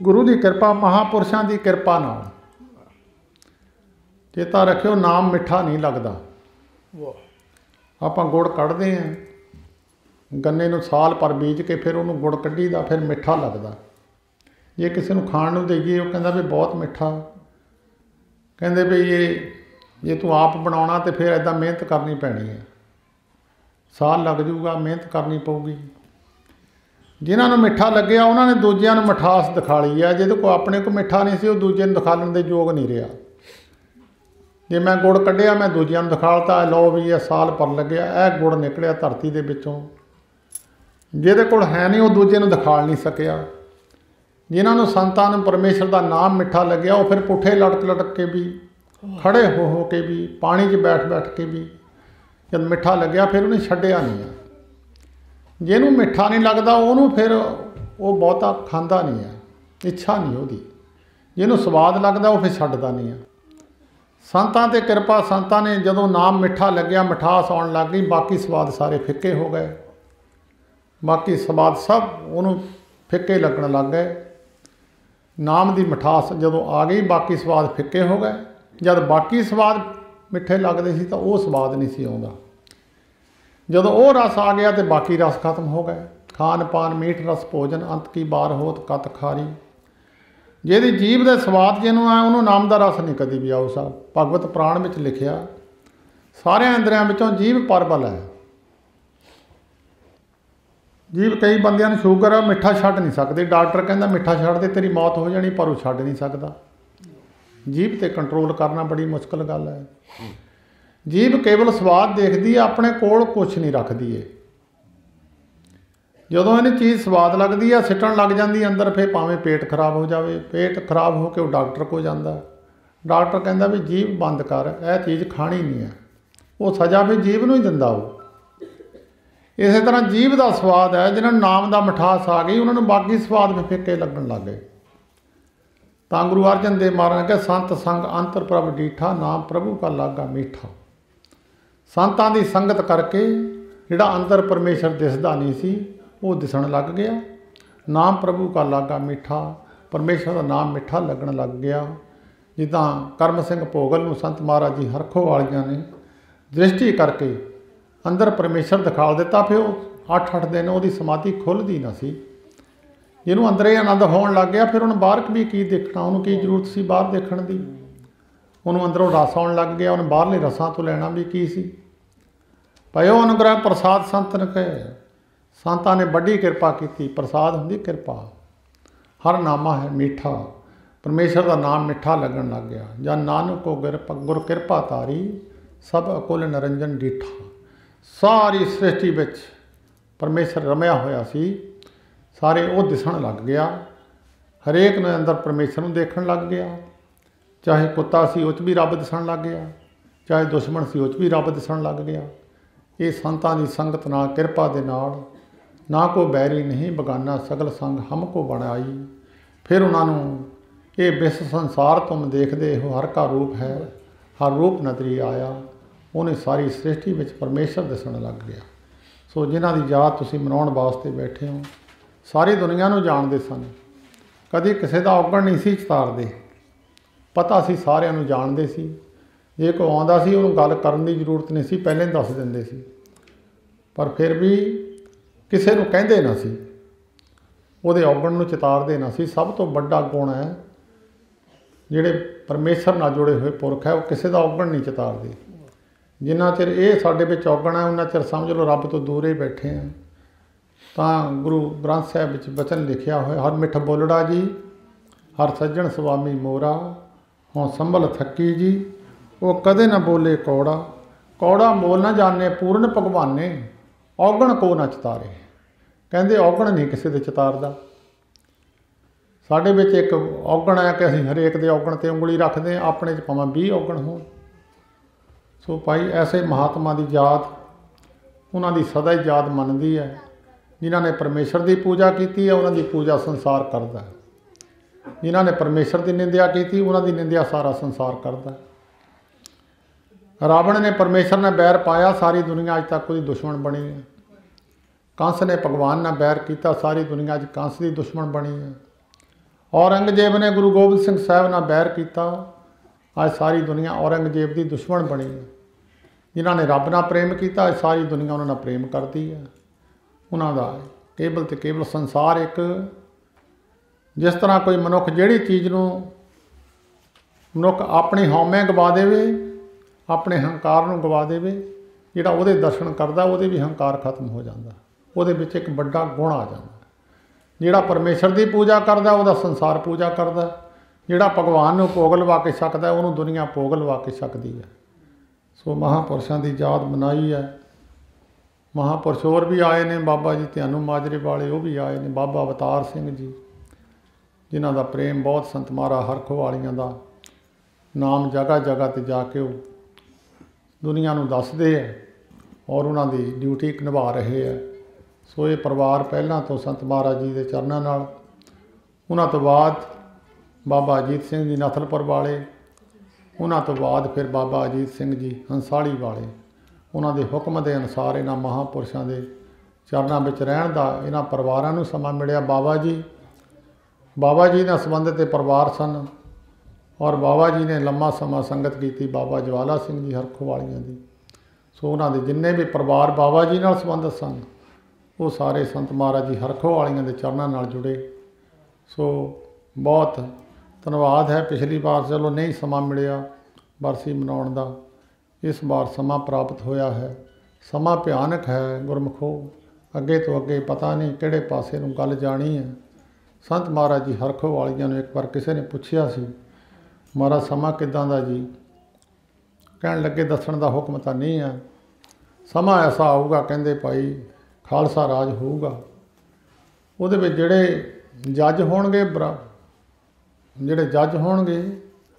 Speaker 1: गुरु की कृपा महापुरुषों की कृपा नाल। चेता रखियो नाम मिठा नहीं लगता। आपां गुड़ कढ़दे हैं, गन्ने नूं साल पर बीज के फिर उन्होंने गुड़ कढ़ी दा, फिर मिठा लगता। जे किसी नूं खाण नूं देईए वो कहंदा भी बहुत मिठा, कहंदे भी ये तू आप बनाउणा तो फिर इदां मेहनत करनी पैनी है, साल लग जूगा, मेहनत करनी पऊगी। जिन्हां नूं मिठा लग्या उन्होंने दूजिਆਂ नूं मिठास दिखा ली है, जिहदे कोल अपने को मिठा नहीं सी वो दूजे नूं दिखाउण दे योग नहीं रहा। जे मैं गुड़ कढ़िया मैं दूजिਆਂ नूं दिखालता, लो भी ये साल पर लग्या, यह गुड़ निकलिया धरती दे विचों, जिहदे कोल है नहीं वो दूजे नूं दिखाल नहीं सकिया। जिन्हां नूं संतां नूं परमेश्वर का नाम मिठा लग्या वो फिर पुठे लटक लटक के भी, खड़े हो के भी, पानी 'च बैठ बैठ के भी जब मिठा लग्या फिर उन्हें छड्डिया नहीं है। जिन्हों मिठा नहीं लगता उन्होंने फिर वो बहुता खांदा नहीं है, इच्छा नहीं होती। जिन्हों स्वाद लगता वो फिर छड्डदा नहीं है। संतां ते कृपा, संतां ने जदों नाम मिठा लग्या मिठास आउण लग गई, बाकी स्वाद सारे फिक्के हो गए, बाकी स्वाद सब उन्होंने फिक्के लगन लग गए। नाम की मिठास जदों आ गई बाकी स्वाद फिक्के हो गए। जब बाकी स्वाद मिठे लगते सी तो वो स्वाद नहीं सी आउंदा। जदों वो रस आ गया तो बाकी रस खत्म हो गए। खान पान मीठ रस भोजन अंत की बार होत कत खारी, जिहदी जीभ दे स्वाद जिन्हों है उन्होंने नाम का रस नहीं कदी भी आऊ सा। भगवत पुराण में लिखिया सारे इंद्रियां विचों जीभ परबल है। जीभ कई बंदियां नूं शूगर है, मिठा छड्ड नहीं सकते। डॉक्टर कहता मिठा छड्ड दे तेरी मौत हो जानी, पर वो छड्ड नहीं सकता। जीभ ते कंट्रोल करना बड़ी मुश्किल गल है। जीभ केवल स्वाद देखती है, अपने कोल कुछ नहीं रखती है। जदों इन्हें चीज़ स्वाद लगती है सिटन लग जाती अंदर, फिर भावें पेट खराब हो जाए, पेट खराब होकर वो डॉक्टर को जाता। डॉक्टर कहता भी जीभ बंद कर, यह चीज़ खानी नहीं है, वो सज़ा भी जीव नूं ही दिंदा। वो इस तरह जीव का स्वाद है, जिन्होंने नाम का मिठास आ गई उन्होंने बाकी स्वाद भी फिक्के लगन लग गए। तो गुरु अर्जन देव महाराज ने कहा संत संग अंतर प्रभ डीठा, नाम प्रभु का लागा मीठा। संतां की संगत करके जिहड़ा अंदर परमेश्वर दिसदा नहीं सी वो दिसण लग गया। नाम प्रभु का लागा मीठा, परमेश्वर का नाम मिठा लगन लग गया। जिद्दां करम सिंह भोगल नूं संत महाराज जी हरखों वालियां ने दृष्टि करके अंदर परमेश्वर दिखा दिता, फिर वो 8-8 दिन वो समाधि खुलती ना सी। जिन्होंने अंदर ही आनंद होण लग गया, फिर उन्हें बाहर भी की देखना, उन्होंने की जरूरत सी बाहर देखण दी। उन्होंने अंदरों रस आउण लग गया, उन्हें बाहरले रसां तो लैना भी की सी। भाई वो अनुग्रह प्रसाद संत ने कहे, संतां ने बड़ी कृपा की। प्रसाद हुंदी कृपा, हर नामा है मीठा, परमेश्वर का नाम मिठा लगन लग गया। जन नानक को गुर कृपा तारी, सब अकुल निरंजन डीठा। सारी सृष्टि विच परमेश्वर रमिया होया सी, सारे वो दिसण लग गया। हरेक ने अंदर परमेश्वर नूं देखण लग गया। चाहे कुत्ता सी उच भी रब दिसण लग गया, चाहे दुश्मन सी उच भी रब दिसण लग गया। ये संतां दी संगत नाल किरपा दे नाल, ना को बैरी नहीं बगाना, सगल संग हमको बनाई। फिर उन्होंने ये विश्व संसार तुम देखते हो हर का रूप है, हर रूप नजरी आया। उन्हें सारी सृष्टि में परमेश्वर दिसण लग गया। सो जिन्हां दी याद तुसीं मनाउण वास्ते बैठे हो, सारी दुनिया नूं जाणदे सन, कदी किसी का औगण नहीं सी चितारदे, पता सी सारिਆਂ ਨੂੰ ਜਾਣਦੇ ਸੀ। जे कोई आउंदा सी ਉਹਨੂੰ ਗੱਲ ਕਰਨ ਦੀ ਜ਼ਰੂਰਤ नहीं सी, ਪਹਿਲਾਂ ਹੀ ਦੱਸ ਦਿੰਦੇ ਸੀ। पर फिर भी ਕਿਸੇ ਨੂੰ ਕਹਿੰਦੇ ਨਾ ਸੀ, ਉਹਦੇ ਔਗਣ ਨੂੰ ਚਿਤਾਰਦੇ ਨਾ ਸੀ। ਸਭ ਤੋਂ ਵੱਡਾ ਗੁਣ ਹੈ ਜਿਹੜੇ ਪਰਮੇਸ਼ਰ ਨਾਲ ਜੁੜੇ ਹੋਏ ਪੁਰਖ ਹੈ, ਉਹ ਕਿਸੇ ਦਾ ਔਗਣ ਨਹੀਂ ਚਿਤਾਰਦੇ। ਜਿੰਨਾ ਚਿਰ ਇਹ ਸਾਡੇ ਵਿੱਚ ਔਗਣ ਹੈ ਉਹਨਾਂ ਚਿਰ ਸਮਝ ਲਓ ਰੱਬ ਤੋਂ ਦੂਰ ਹੀ ਬੈਠੇ ਹਾਂ। ਤਾਂ ਗੁਰੂ ਗ੍ਰੰਥ ਸਾਹਿਬ ਵਿੱਚ ਬਚਨ ਲਿਖਿਆ ਹੋਇਆ, ਹਰ ਮਿੱਠ ਬੋਲੜਾ ਜੀ, ਹਰ ਸੱਜਣ ਸੁਆਮੀ ਮੋਰਾ, ਹੋਂ ਸੰਭਲ ਥੱਕੀ ਜੀ, ਉਹ ਕਦੇ ਨਾ ਬੋਲੇ ਕੌੜਾ। ਕੌੜਾ ਮੋਲ ਨਾ ਜਾਣੇ ਪੂਰਨ ਭਗਵਾਨੇ, ਔਗਣ ਕੋ ਨਾ ਚਿਤਾਰੇ। ਕਹਿੰਦੇ ਔਗਣ ਨਹੀਂ ਕਿਸੇ ਦੇ ਚਿਤਾਰਦਾ। ਸਾਡੇ ਵਿੱਚ ਇੱਕ ਔਗਣ ਹੈ ਕਿ ਅਸੀਂ ਹਰੇਕ ਦੇ ਔਗਣ 'ਤੇ ਉਂਗਲੀ ਰੱਖਦੇ ਹਾਂ, ਆਪਣੇ 'ਚ ਭਾਵੇਂ 20 ਔਗਣ ਹੋਣ। ਸੋ ਭਾਈ ਐਸੇ ਮਹਾਤਮਾ ਦੀ ਯਾਦ ਉਹਨਾਂ ਦੀ ਸਦਾ ਹੀ ਯਾਦ ਮੰਨਦੀ ਹੈ। ਜਿਨ੍ਹਾਂ ਨੇ ਪਰਮੇਸ਼ਰ ਦੀ ਪੂਜਾ ਕੀਤੀ ਹੈ ਉਹਨਾਂ ਦੀ ਪੂਜਾ ਸੰਸਾਰ ਕਰਦਾ ਹੈ। ਜਿਨ੍ਹਾਂ ਨੇ ਪਰਮੇਸ਼ਰ ਦੀ ਨਿੰਦਿਆ ਕੀਤੀ ਉਹਨਾਂ ਦੀ ਨਿੰਦਿਆ ਸਾਰਾ ਸੰਸਾਰ ਕਰਦਾ। ਰਾਵਣ ਨੇ ਪਰਮੇਸ਼ਰ ਨਾਲ ਬੈਰ ਪਾਇਆ, ਸਾਰੀ ਦੁਨੀਆ ਅੱਜ ਤੱਕ ਉਹਦੀ ਦੁਸ਼ਮਣ ਬਣੀ ਹੈ। ਕੰਸ ਨੇ ਭਗਵਾਨ ਨਾਲ ਬੈਰ ਕੀਤਾ, ਸਾਰੀ ਦੁਨੀਆ ਅੱਜ ਕੰਸ ਦੀ ਦੁਸ਼ਮਣ ਬਣੀ ਹੈ। ਔਰੰਗਜ਼ੇਬ ਨੇ ਗੁਰੂ ਗੋਬਿੰਦ ਸਿੰਘ ਸਾਹਿਬ ਨਾਲ ਬੈਰ ਕੀਤਾ, ਅੱਜ ਸਾਰੀ ਦੁਨੀਆ ਔਰੰਗਜ਼ੇਬ ਦੀ ਦੁਸ਼ਮਣ ਬਣੀ ਹੈ। ਜਿਨ੍ਹਾਂ ਨੇ ਰੱਬ ਨਾਲ ਪ੍ਰੇਮ ਕੀਤਾ, ਅੱਜ ਸਾਰੀ ਦੁਨੀਆ ਉਹਨਾਂ ਨਾਲ ਪ੍ਰੇਮ ਕਰਦੀ ਹੈ। ਉਹਨਾਂ ਦਾ ਕੇਵਲ ਤੇ ਕੇਵਲ ਸੰਸਾਰ ਇੱਕ, ਜਿਸ ਤਰ੍ਹਾਂ ਕੋਈ ਮਨੁੱਖ ਜਿਹੜੀ ਚੀਜ਼ ਨੂੰ ਮਨੁੱਖ ਆਪਣੀ ਹਉਮੈ ਗਵਾ ਦੇਵੇ, ਆਪਣੇ ਹੰਕਾਰ ਨੂੰ ਗਵਾ ਦੇਵੇ, ਜਿਹੜਾ ਉਹਦੇ ਦਰਸ਼ਨ ਕਰਦਾ ਉਹਦੇ ਵੀ ਹੰਕਾਰ ਖਤਮ ਹੋ ਜਾਂਦਾ, ਉਹਦੇ ਵਿੱਚ ਇੱਕ ਵੱਡਾ ਗੁਣ ਆ ਜਾਂਦਾ। ਜਿਹੜਾ ਪਰਮੇਸ਼ਰ ਦੀ ਪੂਜਾ ਕਰਦਾ ਉਹਦਾ ਸੰਸਾਰ ਪੂਜਾ ਕਰਦਾ, ਜਿਹੜਾ ਭਗਵਾਨ ਨੂੰ ਭੋਗ ਲਵਾ ਕੇ ਛਕਦਾ ਉਹਨੂੰ ਦੁਨੀਆ ਭੋਗ ਲਵਾ ਕੇ ਛਕਦੀ ਹੈ। ਸੋ ਮਹਾਂਪੁਰਸ਼ਾਂ ਦੀ ਯਾਦ ਮਨਾਈ ਹੈ। ਮਹਾਂਪੁਰਸ਼ ਹੋਰ ਵੀ ਆਏ ਨੇ, ਬਾਬਾ ਜੀ ਧਿਆਨੂ ਮਾਜਰੇ ਵਾਲੇ ਉਹ ਵੀ ਆਏ ਨੇ, ਬਾਬਾ ਅਵਤਾਰ ਸਿੰਘ ਜੀ ਜਿਨ੍ਹਾਂ ਦਾ ਪ੍ਰੇਮ ਬਹੁਤ, ਸੰਤ ਮਹਾਰਾਜ ਹਰਖੋਂ ਵਾਲੀਆਂ ਦਾ ਨਾਮ ਜਗ੍ਹਾ ਜਗ੍ਹਾ 'ਤੇ ਜਾ ਕੇ ਉਹ ਦੁਨੀਆ ਨੂੰ ਦੱਸਦੇ ਹੈ ਔਰ ਉਹਨਾਂ ਦੀ ਡਿਊਟੀ ਨਿਭਾ ਰਹੇ ਹੈ। ਸੋ ਇਹ ਪਰਿਵਾਰ ਪਹਿਲਾਂ ਤੋਂ ਸੰਤ ਮਹਾਰਾਜ ਜੀ ਦੇ ਚਰਨਾਂ ਨਾਲ, ਉਹਨਾਂ ਤੋਂ ਬਾਅਦ ਬਾਬਾ ਅਜੀਤ ਸਿੰਘ ਜੀ ਨਥਲਪੁਰ ਵਾਲੇ, ਉਹਨਾਂ ਤੋਂ ਬਾਅਦ ਫਿਰ ਬਾਬਾ ਅਜੀਤ ਸਿੰਘ ਜੀ ਹੰਸਾਲੀ ਵਾਲੇ, ਉਹਨਾਂ ਦੇ ਹੁਕਮ ਦੇ ਅਨੁਸਾਰ ਇਹਨਾਂ ਮਹਾਂਪੁਰਸ਼ਾਂ ਦੇ ਚਰਨਾਂ ਵਿੱਚ ਰਹਿਣ ਦਾ ਇਹਨਾਂ ਪਰਿਵਾਰਾਂ ਨੂੰ ਸਮਾਂ ਮਿਲਿਆ। ਬਾਬਾ ਜੀ ਨਾਲ ਸੰਬੰਧਿਤ ਪਰਿਵਾਰ ਸਨ ਔਰ ਬਾਬਾ ਜੀ ਨੇ ਲੰਮਾ ਸਮਾਂ ਸੰਗਤ ਕੀਤੀ ਬਾਬਾ ਜਵਾਲਾ ਸਿੰਘ ਜੀ ਹਰਖੋਂ ਵਾਲੀਆਂ ਦੀ। ਸੋ ਉਹਨਾਂ ਦੇ ਜਿੰਨੇ ਵੀ ਪਰਿਵਾਰ ਬਾਬਾ ਜੀ ਨਾਲ ਸੰਬੰਧਿਤ ਸਨ ਉਹ ਸਾਰੇ ਸੰਤ ਮਹਾਰਾਜ ਜੀ ਹਰਖੋਂ ਵਾਲੀਆਂ ਦੇ ਚਰਨਾਂ ਨਾਲ ਜੁੜੇ। ਸੋ ਬਹੁਤ ਧੰਨਵਾਦ ਹੈ। ਪਿਛਲੀ ਵਾਰ ਚਲੋ ਨਹੀਂ ਸਮਾਂ ਮਿਲਿਆ ਬਰਸੀ ਮਨਾਉਣ ਦਾ, ਇਸ ਵਾਰ ਸਮਾਂ ਪ੍ਰਾਪਤ ਹੋਇਆ ਹੈ। ਸਮਾਂ ਭਿਆਨਕ ਹੈ ਗੁਰਮੁਖੋ, ਅੱਗੇ ਤੋਂ ਅੱਗੇ ਪਤਾ ਨਹੀਂ ਕਿਹੜੇ ਪਾਸੇ ਨੂੰ ਗੱਲ ਜਾਣੀ ਹੈ। ਸੰਤ ਮਹਾਰਾਜ ਜੀ ਹਰਖੋਂ ਵਾਲੀਆਂ ਨੂੰ ਇੱਕ ਵਾਰ ਕਿਸੇ ਨੇ ਪੁੱਛਿਆ ਸੀ, ਮਹਾਰਾਜ ਸਮਾਂ ਕਿੱਦਾਂ ਦਾ ਜੀ? ਕਹਿਣ ਲੱਗੇ ਦੱਸਣ ਦਾ ਹੁਕਮ ਤਾਂ ਨਹੀਂ ਹੈ, ਸਮਾਂ ਐਸਾ ਆਊਗਾ ਕਹਿੰਦੇ ਭਾਈ ਖਾਲਸਾ ਰਾਜ ਹੋਊਗਾ, ਉਹਦੇ ਵਿੱਚ ਜਿਹੜੇ ਜੱਜ ਹੋਣਗੇ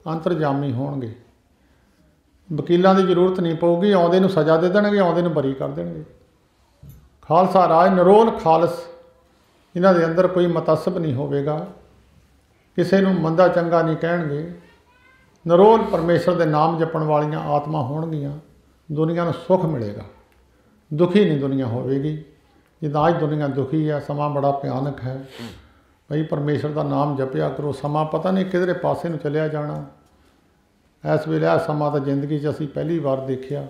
Speaker 1: ਅੰਤਰਜਾਮੀ ਹੋਣਗੇ, ਵਕੀਲਾਂ ਦੀ ਜ਼ਰੂਰਤ ਨਹੀਂ ਪਊਗੀ, ਆਉਂਦੇ ਨੂੰ ਸਜ਼ਾ ਦੇ ਦੇਣਗੇ, ਆਉਂਦੇ ਨੂੰ ਬਰੀ ਕਰ ਦੇਣਗੇ। ਖਾਲਸਾ ਰਾਜ ਨਿਰੋਲ ਖਾਲਸ, ਇਹਨਾਂ ਦੇ ਅੰਦਰ ਕੋਈ ਮਤਸਬ ਨਹੀਂ ਹੋਵੇਗਾ, ਕਿਸੇ ਨੂੰ ਮੰਦਾ ਚੰਗਾ ਨਹੀਂ ਕਹਿਣਗੇ। ਨਿਰੋਲ ਪਰਮੇਸ਼ਰ ਦੇ ਨਾਮ ਜਪਣ ਵਾਲੀਆਂ ਆਤਮਾ ਹੋਣਗੀਆਂ, ਦੁਨੀਆ ਨੂੰ ਸੁੱਖ ਮਿਲੇਗਾ, ਦੁਖੀ ਨਹੀਂ ਦੁਨੀਆ ਹੋਵੇਗੀ। ਜਿੱਦਾਂ ਅੱਜ ਦੁਨੀਆ ਦੁਖੀ ਹੈ, ਸਮਾਂ ਬੜਾ ਭਿਆਨਕ ਹੈ। ਭਾਈ ਪਰਮੇਸ਼ਰ ਦਾ ਨਾਮ ਜਪਿਆ ਕਰੋ, ਸਮਾਂ ਪਤਾ ਨਹੀਂ ਕਿਧਰੇ ਪਾਸੇ ਨੂੰ ਚਲਿਆ ਜਾਣਾ। ਇਸ ਵੇਲੇ ਇਹ ਸਮਾਂ ਤਾਂ ਜ਼ਿੰਦਗੀ 'ਚ ਅਸੀਂ ਪਹਿਲੀ ਵਾਰ ਦੇਖਿਆ।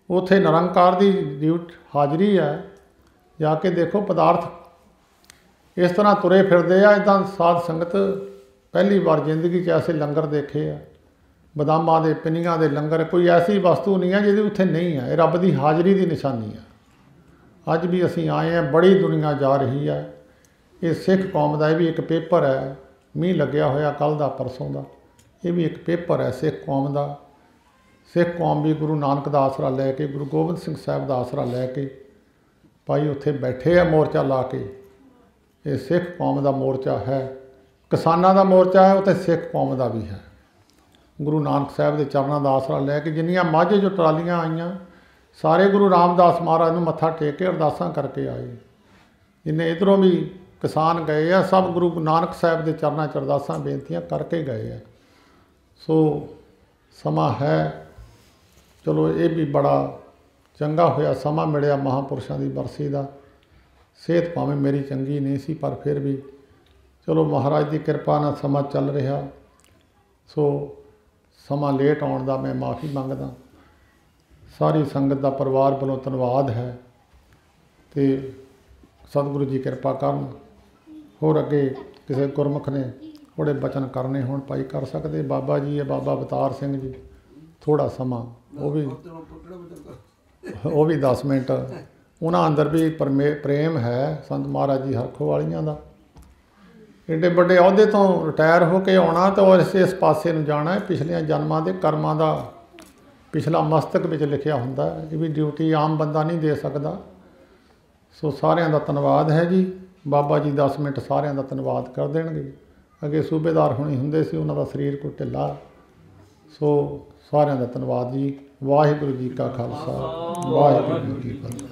Speaker 1: ਉੱਥੇ ਨਿਰੰਕਾਰ ਦੀ ਹਾਜ਼ਰੀ ਹੈ, ਜਾ ਕੇ ਦੇਖੋ। ਪਦਾਰਥ ਇਸ ਤਰ੍ਹਾਂ ਤੁਰੇ ਫਿਰਦੇ ਆ, ਇੱਦਾਂ ਸਾਧ ਸੰਗਤ ਪਹਿਲੀ ਵਾਰ ਜ਼ਿੰਦਗੀ 'ਚ ਐਸੇ ਲੰਗਰ ਦੇਖੇ ਆ, ਬਦਾਮਾਂ ਦੇ ਪਿੰਨੀਆਂ ਦੇ ਲੰਗਰ। ਕੋਈ ਐਸੀ ਵਸਤੂ ਨਹੀਂ ਹੈ ਜਿਹਦੀ ਉੱਥੇ ਨਹੀਂ ਹੈ। ਇਹ ਰੱਬ ਦੀ ਹਾਜ਼ਰੀ ਦੀ ਨਿਸ਼ਾਨੀ ਹੈ। ਅੱਜ ਵੀ ਅਸੀਂ ਆਏ ਹਾਂ, ਬੜੀ ਦੁਨੀਆ ਜਾ ਰਹੀ ਹੈ। ਇਹ ਸਿੱਖ ਕੌਮ ਦਾ ਇਹ ਵੀ ਇੱਕ ਪੇਪਰ ਹੈ। ਮੀਂਹ ਲੱਗਿਆ ਹੋਇਆ ਕੱਲ੍ਹ ਦਾ ਪਰਸੋਂ ਦਾ, ਇਹ ਵੀ ਇੱਕ ਪੇਪਰ ਹੈ ਸਿੱਖ ਕੌਮ ਦਾ। ਸਿੱਖ ਕੌਮ ਵੀ ਗੁਰੂ ਨਾਨਕ ਦਾ ਆਸਰਾ ਲੈ ਕੇ, ਗੁਰੂ ਗੋਬਿੰਦ ਸਿੰਘ ਸਾਹਿਬ ਦਾ ਆਸਰਾ ਲੈ ਕੇ ਭਾਈ ਉੱਥੇ ਬੈਠੇ ਆ ਮੋਰਚਾ ਲਾ ਕੇ। ਇਹ ਸਿੱਖ ਕੌਮ ਦਾ ਮੋਰਚਾ ਹੈ, ਕਿਸਾਨਾਂ ਦਾ ਮੋਰਚਾ ਹੈ, ਉੱਥੇ ਸਿੱਖ ਕੌਮ ਦਾ ਵੀ ਹੈ। ਗੁਰੂ ਨਾਨਕ ਸਾਹਿਬ ਦੇ ਚਰਨਾਂ ਦਾ ਆਸਰਾ ਲੈ ਕੇ ਜਿੰਨੀਆਂ ਮਾਝੇ ਜੋ ਟਰਾਲੀਆਂ ਆਈਆਂ, ਸਾਰੇ ਗੁਰੂ ਰਾਮਦਾਸ ਮਹਾਰਾਜ ਨੂੰ ਮੱਥਾ ਟੇਕ ਕੇ ਅਰਦਾਸਾਂ ਕਰਕੇ ਆਏ। ਜਿੰਨੇ ਇੱਧਰੋਂ ਵੀ ਕਿਸਾਨ ਗਏ ਆ, ਸਭ ਗੁਰੂ ਨਾਨਕ ਸਾਹਿਬ ਦੇ ਚਰਨਾਂ 'ਚ ਅਰਦਾਸਾਂ ਬੇਨਤੀਆਂ ਕਰਕੇ ਗਏ ਆ। ਸੋ ਸਮਾਂ ਹੈ, ਚਲੋ ਇਹ ਵੀ ਬੜਾ ਚੰਗਾ ਹੋਇਆ ਸਮਾਂ ਮਿਲਿਆ ਮਹਾਂਪੁਰਸ਼ਾਂ ਦੀ ਬਰਸੀ ਦਾ। ਸਿਹਤ ਭਾਵੇਂ ਮੇਰੀ ਚੰਗੀ ਨਹੀਂ ਸੀ, ਪਰ ਫਿਰ ਵੀ ਚਲੋ ਮਹਾਰਾਜ ਦੀ ਕਿਰਪਾ ਨਾਲ ਸਮਾਂ ਚੱਲ ਰਿਹਾ। ਸੋ ਸਮਾਂ ਲੇਟ ਆਉਣ ਦਾ ਮੈਂ ਮਾफ़ੀ ਮੰਗਦਾ। ਸਾਰੀ ਸੰਗਤ ਦਾ ਪਰਿਵਾਰ ਵੱਲੋਂ ਧੰਨਵਾਦ ਹੈ, ਅਤੇ ਸਤਿਗੁਰੂ ਜੀ ਕਿਰਪਾ ਕਰਨ। ਹੋਰ ਅੱਗੇ ਕਿਸੇ ਗੁਰਮੁਖ ਨੇ ਥੋੜ੍ਹੇ ਬਚਨ ਕਰਨੇ ਹੋਣ ਭਾਈ ਕਰ ਸਕਦੇ। ਬਾਬਾ ਜੀ ਹੈ, ਬਾਬਾ ਅਵਤਾਰ ਸਿੰਘ ਜੀ, ਥੋੜ੍ਹਾ ਸਮਾਂ ਉਹ ਵੀ 10 ਮਿੰਟ। ਉਹਨਾਂ ਅੰਦਰ ਵੀ ਪ੍ਰੇਮ ਹੈ ਸੰਤ ਮਹਾਰਾਜ ਜੀ ਹਰਖੋ ਵਾਲੀਆਂ ਦਾ। ਏਡੇ ਵੱਡੇ ਅਹੁਦੇ ਤੋਂ ਰਿਟਾਇਰ ਹੋ ਕੇ ਆਉਣਾ ਤਾਂ ਇਸ ਪਾਸੇ ਨੂੰ ਜਾਣਾ। ਪਿਛਲੀਆਂ ਜਨਮਾਂ ਦੇ ਕਰਮਾਂ ਦਾ ਪਿਛਲਾ ਮਸਤਕ ਵਿੱਚ ਲਿਖਿਆ ਹੁੰਦਾ। ਇਹ ਵੀ ਡਿਊਟੀ ਆਮ ਬੰਦਾ ਨਹੀਂ ਦੇ ਸਕਦਾ। ਸੋ ਸਾਰਿਆਂ ਦਾ ਧੰਨਵਾਦ ਹੈ ਜੀ। ਬਾਬਾ ਜੀ 10 ਮਿੰਟ ਸਾਰਿਆਂ ਦਾ ਧੰਨਵਾਦ ਕਰ ਦੇਣਗੇ। ਅੱਗੇ ਸੂਬੇਦਾਰ ਹੋਣੀ ਹੁੰਦੇ ਸੀ, ਉਹਨਾਂ ਦਾ ਸਰੀਰ ਕੋਈ ਢਿੱਲਾ। ਸੋ ਸਾਰਿਆਂ ਦਾ ਧੰਨਵਾਦ ਜੀ। ਵਾਹਿਗੁਰੂ ਜੀ ਕਾ ਖਾਲਸਾ, ਵਾਹਿਗੁਰੂ ਜੀ ਕੀ ਫਤਿਹ।